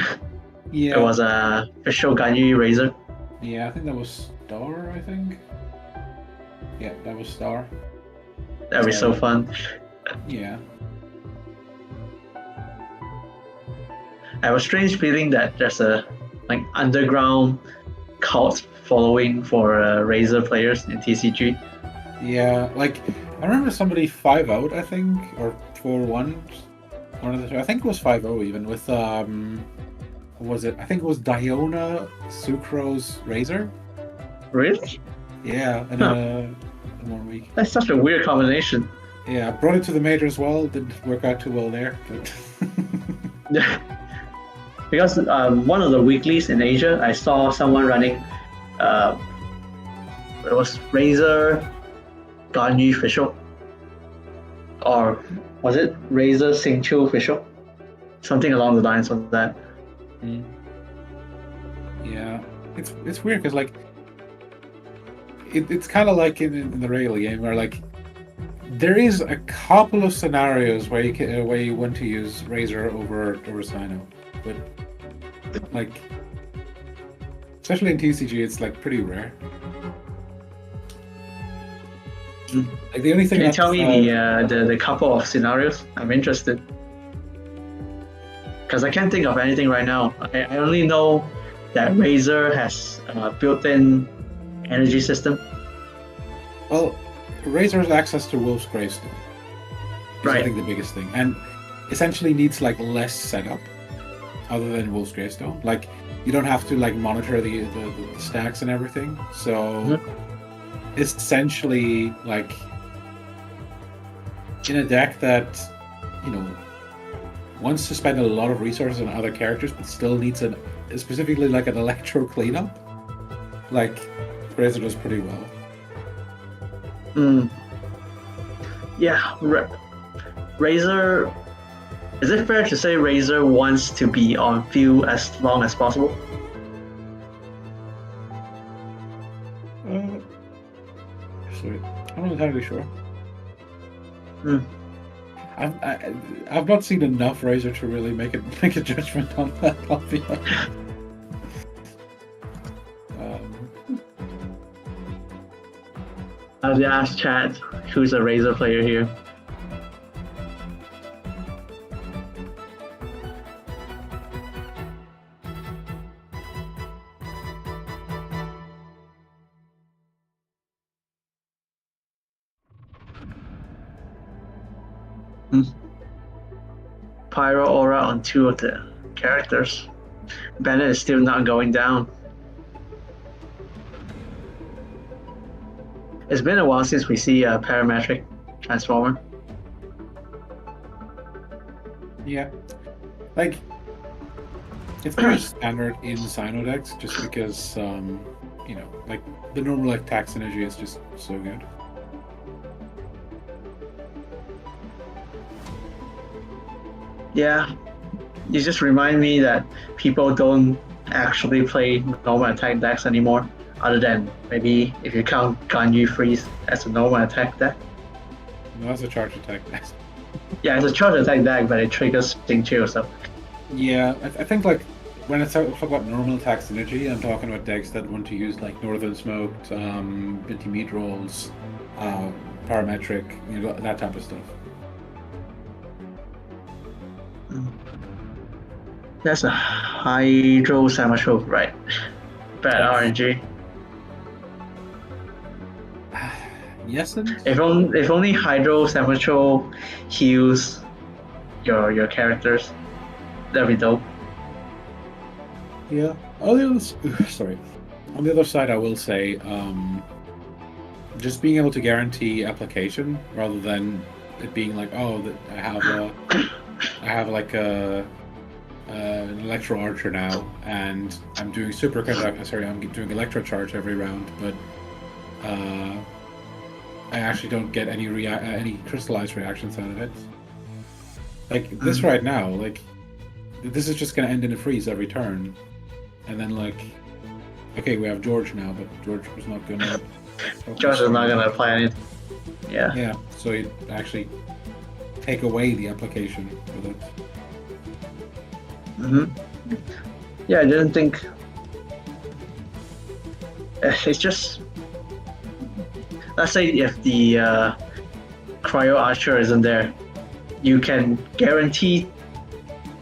Yeah. It was a official Ganyu Razor. Yeah, I think that was Star, I think. Yeah, that was Star. That'd be so fun. Yeah. I have a strange feeling that there's a like underground cult following for Razor players in TCG. Yeah, like I remember somebody 5-0'd, I think, or 4-1. One of the two. I think it was 5-0 even with what was it? I think it was Diona Sucrose Razor. Really? Yeah, in 1 week. That's such a weird combination. Yeah, brought it to the major as well. Didn't work out too well there, but because one of the weeklies in Asia, I saw someone running. It was Razor Ganyu official, or was it Razor Singchu official? Something along the lines of that. Yeah, it's weird because like it's kind of like in the regular game where like there is a couple of scenarios where you want to use Razor over Sino, but like especially in TCG it's like pretty rare. Like the only thing. Can you tell me the couple of scenarios? I'm interested. Because I can't think of anything right now. I only know that Razor has built-in energy system. Well, Razor has access to Wolf's Gravestone. Right. I think the biggest thing, and essentially needs like less setup, other than Wolf's Gravestone. Like you don't have to like monitor the stacks and everything. So it's essentially like in a deck that wants to spend a lot of resources on other characters, but still needs specifically like an electro cleanup. Like Razor does pretty well. Yeah, Razor. Is it fair to say Razor wants to be on field as long as possible? Sorry, I'm not entirely sure. I've not seen enough Razor to really make a judgment on that. I'll be honest. I'll ask chat who's a Razor player here. Pyro aura on 2 of the characters. Bennett is still not going down. It's been a while since we see a parametric transformer. Yeah, like it's pretty standard in Sino decks, just because like the normal like tax energy is just so good. Yeah, you just remind me that people don't actually play normal attack decks anymore, other than maybe if you count Ganyu Freeze as a normal attack deck. No, that's a charge attack deck. Yeah, it's a charge attack deck, but it triggers Sting so. Yeah, I think like when I talk about normal attack synergy, I'm talking about decks that want to use like Northern Smoked, Venti meat rolls, parametric, that type of stuff. That's a Hydro Samatro, right? Bad RNG. Yes, it is. If only Hydro Samatro heals your characters, that'd be dope. Yeah. On the other side, I will say just being able to guarantee application rather than it being like, oh, I have like an electro archer now, and I'm doing I'm doing electro charge every round, but I actually don't get any crystallized reactions out of it. Like this right now, like this is just gonna end in a freeze every turn, and then like, okay, we have George now, but George was not gonna. George is not gonna apply anything. Yeah. Yeah. So you actually take away the application with it. Yeah, I didn't think. It's just. Let's say if the cryo archer isn't there, you can guarantee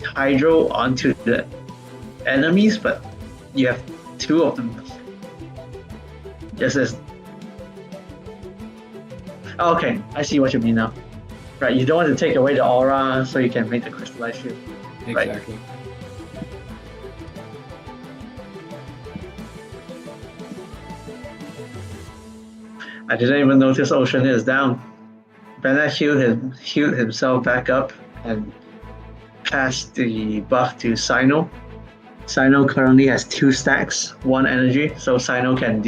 hydro onto the enemies, but you have two of them. Yes, yes. Oh, okay, I see what you mean now. Right, you don't want to take away the aura so you can make the crystallized shield. Exactly. Right. I didn't even notice Ocean is down. Bennett healed himself back up and passed the buff to Sino. Sino currently has 2 stacks, 1 energy, so Sino can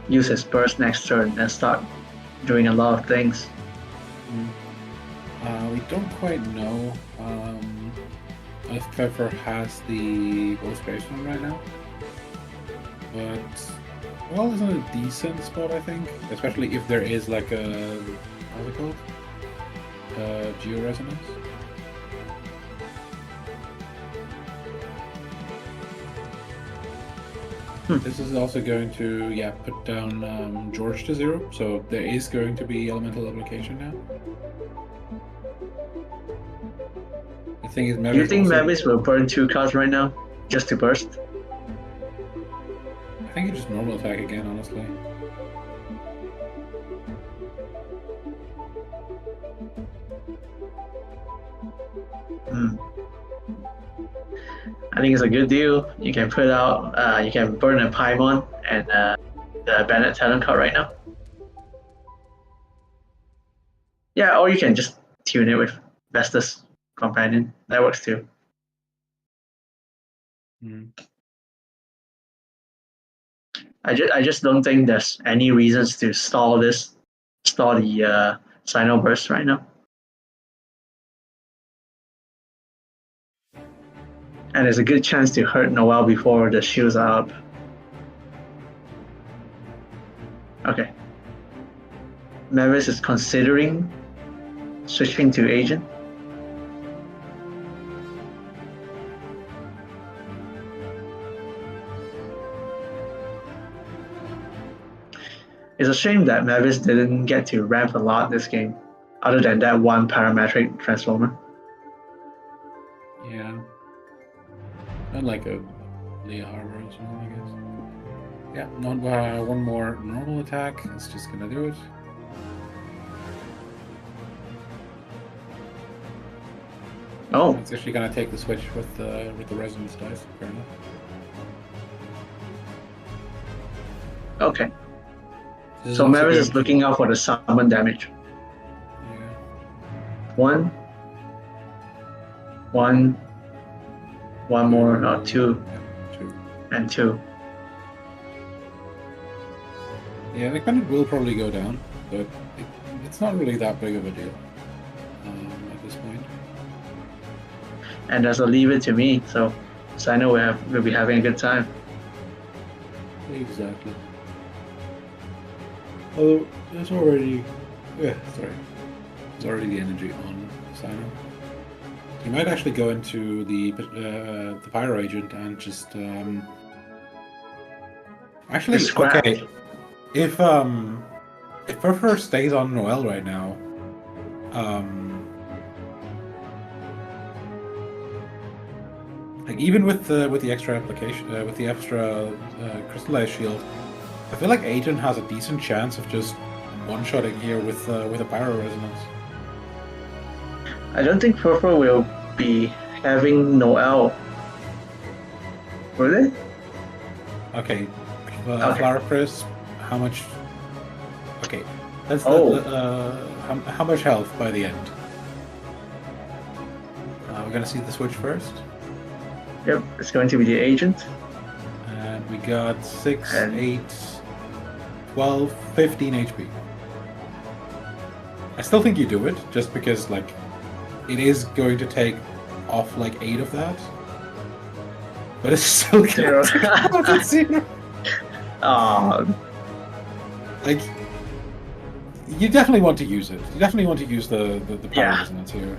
use his burst next turn and start doing a lot of things. We don't quite know if Ferfer has the bow station right now, but well, it's in a decent spot, I think, especially if there is like a what's it called? Georesonance. This is also going to put down George to 0, so there is going to be elemental application now. The thing is, Do you think Mavis will burn 2 cards right now just to burst? I think you just normal attack again, honestly. I think it's a good deal. You can put out, you can burn a Paimon and the Bennett Talent card right now. Yeah, or you can just tune it with Vestus Companion. That works too. I just don't think there's any reasons to stall the Sino Burst right now. And there's a good chance to hurt Noel before the shields are up. Okay. Mavis is considering switching to Agent. It's a shame that Mavis didn't get to ramp a lot this game, other than that one parametric transformer. Yeah. Not like a Leah Harbor as well, I guess. Yeah, one more normal attack. It's just gonna do it. Oh. It's actually gonna take the switch with the resonance dice, fair enough. Okay. So Mavis is looking out for the summon damage. Yeah. One more, no, 2. Yeah, 2. And 2. Yeah, the credit will probably go down, but it's not really that big of a deal at this point. And there's a leave it to me, so I know we'll be having a good time. Exactly. Although there's already, there's already the energy on Sino. You might actually go into the Pyro Agent and just actually okay. If Ferfer stays on Noel right now, like even with the extra application with the extra crystallized shield, I feel like Agent has a decent chance of just one-shotting here with a Pyro Resonance. I don't think Ferfer will be having Noel. Will they? Okay. Flower Crisp, how much Okay. That's Oh. how much health by the end? We're gonna see the switch first. Yep, it's going to be the agent. And we got 6, And- 8, 12, 15 HP. I still think you do it, just because, like, it is going to take off, like, 8 of that. But it's still Zero. gonna zero. Like, you definitely want to use it. You definitely want to use the power Yeah. resonance here.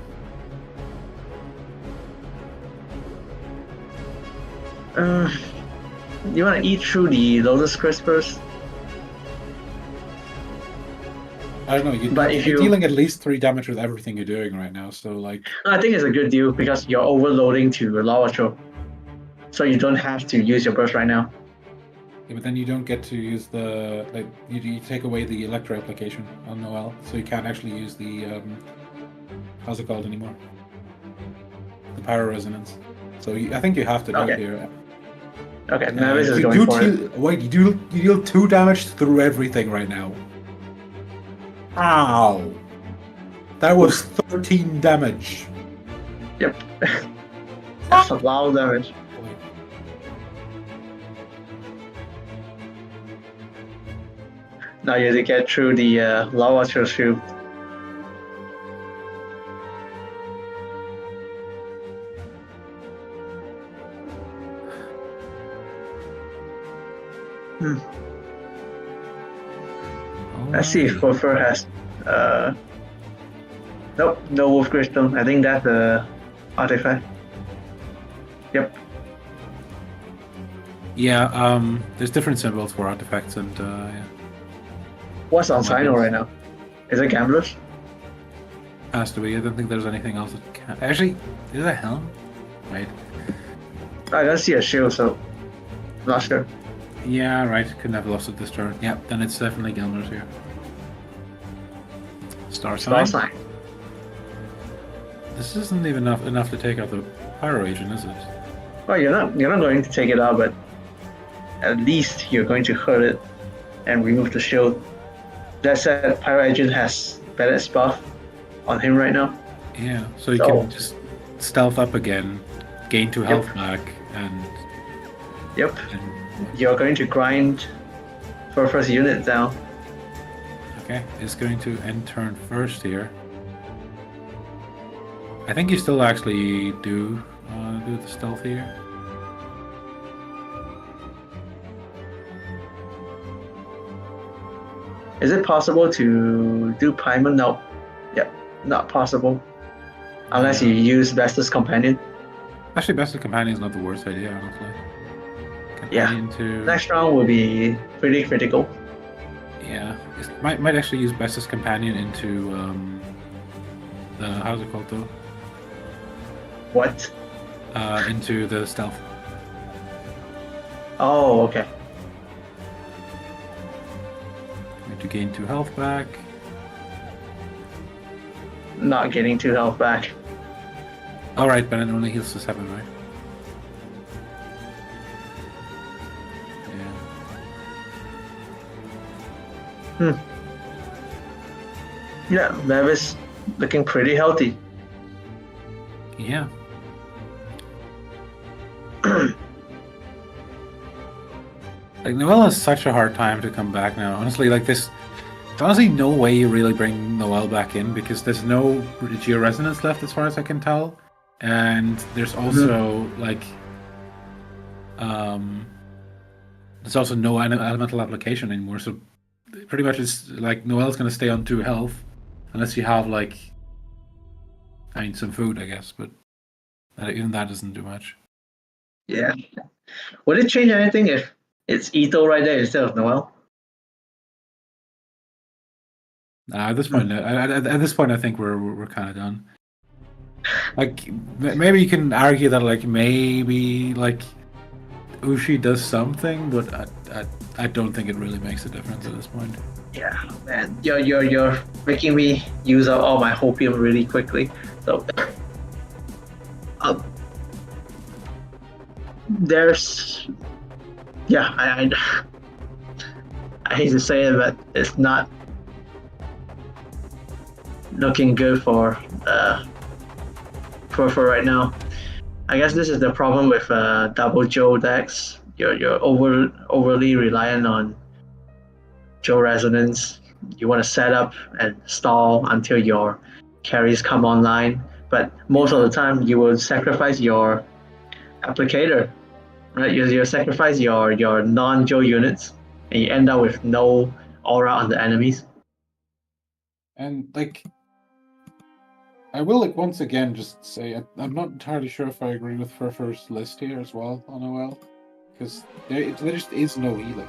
You want to eat through the Lotus Crest first? I don't know, But if you're you- dealing at least 3 damage with everything you're doing right now, so, like... I think it's a good deal because you're overloading to Lava Throw. So you don't have to use your burst right now. Yeah, but then you don't get to use the... Like, you take away the Electro application on Noel, so you can't actually use the... how's it called anymore? The power resonance. So I think you have to do it Okay. here. Okay, Mavis is you going do for it. Wait, you deal 2 damage through everything right now. Ow! That was 13 damage. Yep. That's a lot of damage. Now you have to get through the Lava Throw shield. Let's see if Ferfer has. Nope, no Wolf Crystal. I think that's the artifact. Yep. Yeah, there's different symbols for artifacts and yeah. What's on Oh my Sino goodness. right now? Is it Gamblers? Has to be. I don't think there's anything else that can. Actually, is that helm? Right. I don't see a shield, so not sure. Yeah, right. Couldn't have lost it this turn. Yeah, then it's definitely Gilmer's here. Star Star sign. sign. This isn't even enough to take out the pyro agent, is it? Well, you're not going to take it out, but at least you're going to hurt it and remove the shield. That said, Pyro Agent has better buff on him right now. Yeah. So you So- can just stealth up again, gain 2 health back, and Yep. You're going to grind for first unit down. okay, it's going to end turn first here. I think you still actually do the stealth here. Is it possible to do Paimon? No. Yep, not possible. Unless you use Vestus Companion. Actually, Best of Companion is not the worst idea, honestly. Companion to... Next round will be pretty critical. Yeah, might actually use Best's Companion into the how's it called though? What? Into the stealth. Oh, okay. To gain 2 health back. Not getting 2 health back. All right, but it only heals to 7, right? Yeah. Yeah, Mavis looking pretty healthy. Yeah. Like Noelle has such a hard time to come back now. Honestly, like there's honestly no way you really bring Noelle back in because there's no georesonance left as far as I can tell. And there's also like there's also no elemental application anymore, so pretty much it's like Noelle's gonna stay on 2 health unless you have like some food, I guess, but even that doesn't do much. Yeah. Would it change anything if it's Itto right there instead of Noelle? At this point, at this point, I think we're kind of done. Like maybe you can argue that like maybe like Ushi does something, but I don't think it really makes a difference at this point. Yeah, man, you're making me use up all my hopium really quickly. So, there's, yeah, I hate to say it, but it's not looking good for right now. I guess this is the problem with double Joe decks. You're overly reliant on Joe resonance. You want to set up and stall until your carries come online, but most of the time you will sacrifice your applicator, right? You sacrifice your non-Joe units, and you end up with no aura on the enemies. And like, I will like once again just say I'm not entirely sure if I agree with Ferfer's list here as well on OL, because there just is no healing.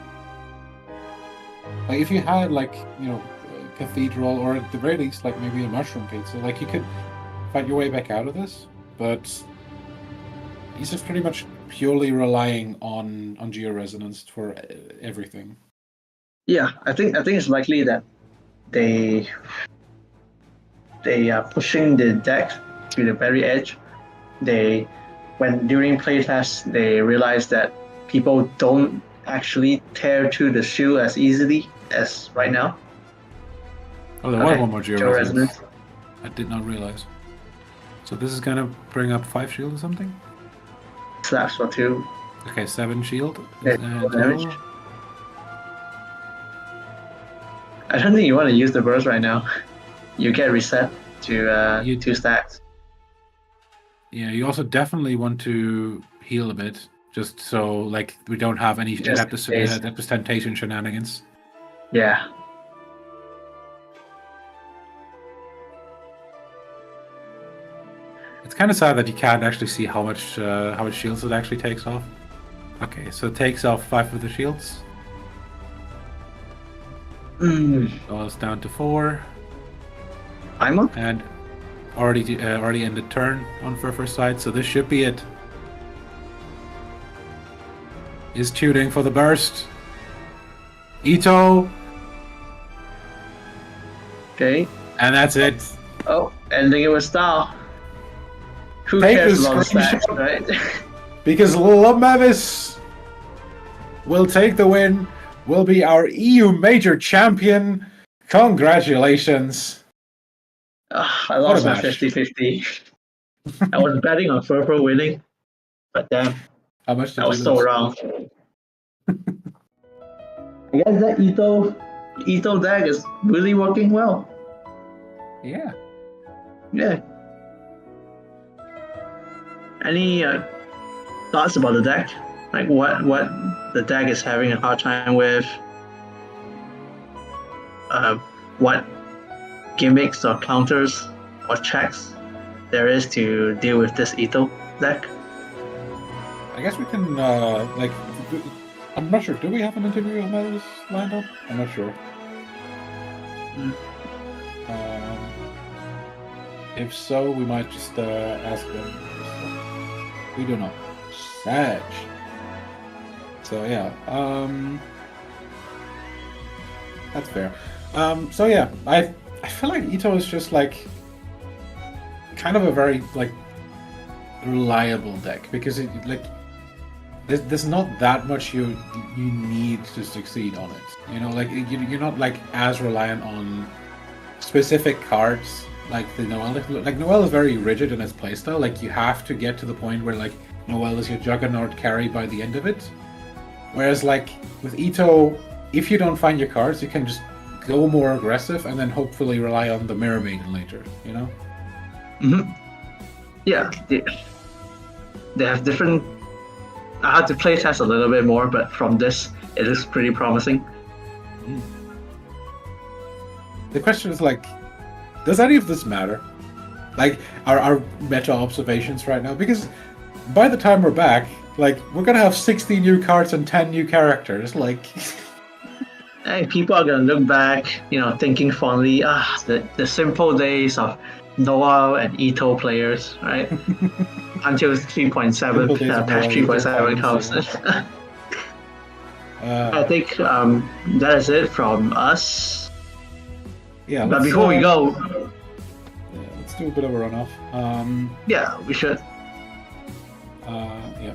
Like if you had like Cathedral, or at the very least like maybe a Mushroom Pizza, like you could fight your way back out of this, but he's just pretty much purely relying on Georesonance for everything. Yeah, I think it's likely that they are pushing the deck to the very edge. When during playtests, they realized that people don't actually tear through the shield as easily as right now. Oh, there was one more Georesonance. I did not realize. So this is gonna bring up 5 shield or something? Slaps for 2. Okay, 7 shield. Damage. I don't think you want to use the burst right now. You get reset to 2 stacks. Yeah, you also definitely want to heal a bit, just so like we don't have any Adeptus Temptation shenanigans. Yeah. It's kind of sad that you can't actually see how much shields it actually takes off. Okay, so it takes off 5 of the shields. So it's down to 4. I'm up. And already ended turn on Ferfer's side, so this should be it. Is tuning for the burst. Itto. Okay. And that's it. Oh, ending it with style. Who Take cares the about stacks, screenshot. right? Because Mavis will take the win, will be our EU Major Champion. Congratulations. I lost my 50-50. I was betting on Ferfer winning, but damn, How much did I you was so lose? wrong. I guess that Itto deck is really working well. Yeah. Yeah. Any thoughts about the deck? Like what the deck is having a hard time with? What gimmicks or counters or checks there is to deal with this Itto deck? I guess we can, I'm not sure. Do we have an interview with Mavis lined up? I'm not sure. If so, we might just ask them. We do not. Sag. So yeah, that's fair. So yeah, I feel like Itto is just like kind of a very like reliable deck, because it like there's not that much you need to succeed on it. You know, like you're not like as reliant on specific cards like the Noelle. Like Noelle is very rigid in its playstyle. Like you have to get to the point where like Noelle is your juggernaut carry by the end of it. Whereas like with Itto, if you don't find your cards, you can just go more aggressive and then hopefully rely on the Mirror Maiden later. You know? Mm-hmm. Yeah, they have different. I had to play test a little bit more, but from this, it is pretty promising. The question is like, does any of this matter? Like our meta observations right now? Because by the time we're back, like we're gonna have 60 new cards and 10 new characters. Like, hey, people are gonna look back, thinking fondly, the simple days of Noelle and Itto players, right? Until 3.7, patch 3.7 comes. I think that is it from us. Yeah, but before we go, let's do a bit of a runoff. Yeah, we should.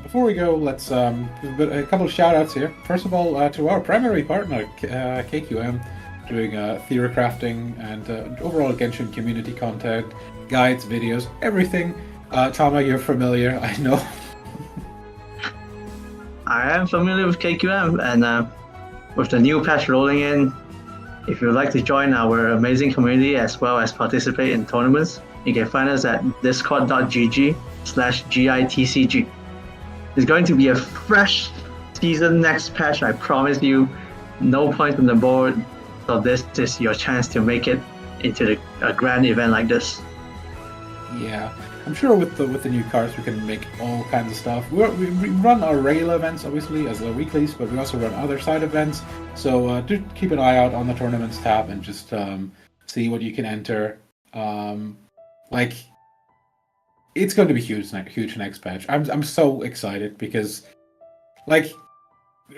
Before we go, let's give a couple of shout outs here. First of all, to our primary partner, KQM. doing theory crafting and overall Genshin community content, guides, videos, everything. Tama, you're familiar, I know. I am familiar with KQM, and with the new patch rolling in, if you'd like to join our amazing community as well as participate in tournaments, you can find us at discord.gg/GITCG. It's going to be a fresh season next patch, I promise you. No points on the board, so this is your chance to make it into a grand event like this. Yeah, I'm sure with the new cards we can make all kinds of stuff. We run our regular events obviously as weeklies, but we also run other side events. So do keep an eye out on the tournaments tab and just see what you can enter. Like, it's going to be huge next patch. I'm so excited because, like,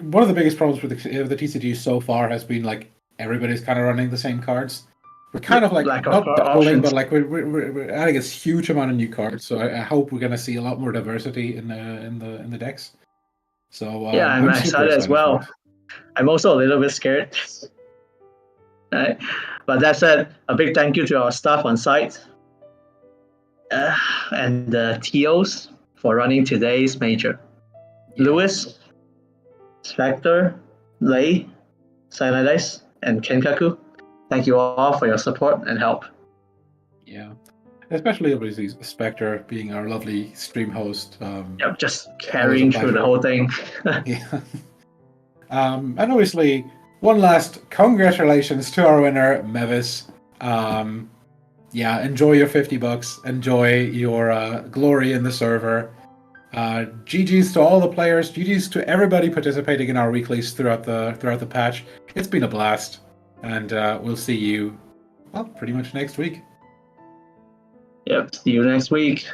one of the biggest problems with the TCG so far has been like everybody's kind of running the same cards. We're kind of like not doubling, but like we're adding a huge amount of new cards. So I hope we're gonna see a lot more diversity in the decks. So yeah, I'm excited as well. I'm also a little bit scared. Right? But that said, a big thank you to our staff on site and the TOs for running today's major. Yeah. Lewis, Spectre, Lei, Silent Ice, and Kenkaku. Thank you all for your support and help. Yeah, especially obviously Spectre being our lovely stream host. Yep, just carrying through the whole thing. Yeah. And obviously, one last congratulations to our winner, Mavis. Yeah, enjoy your $50. Enjoy your glory in the server. GG's to all the players. GG's to everybody participating in our weeklies throughout the patch. It's been a blast. And we'll see you, well, pretty much next week. Yep, see you next week.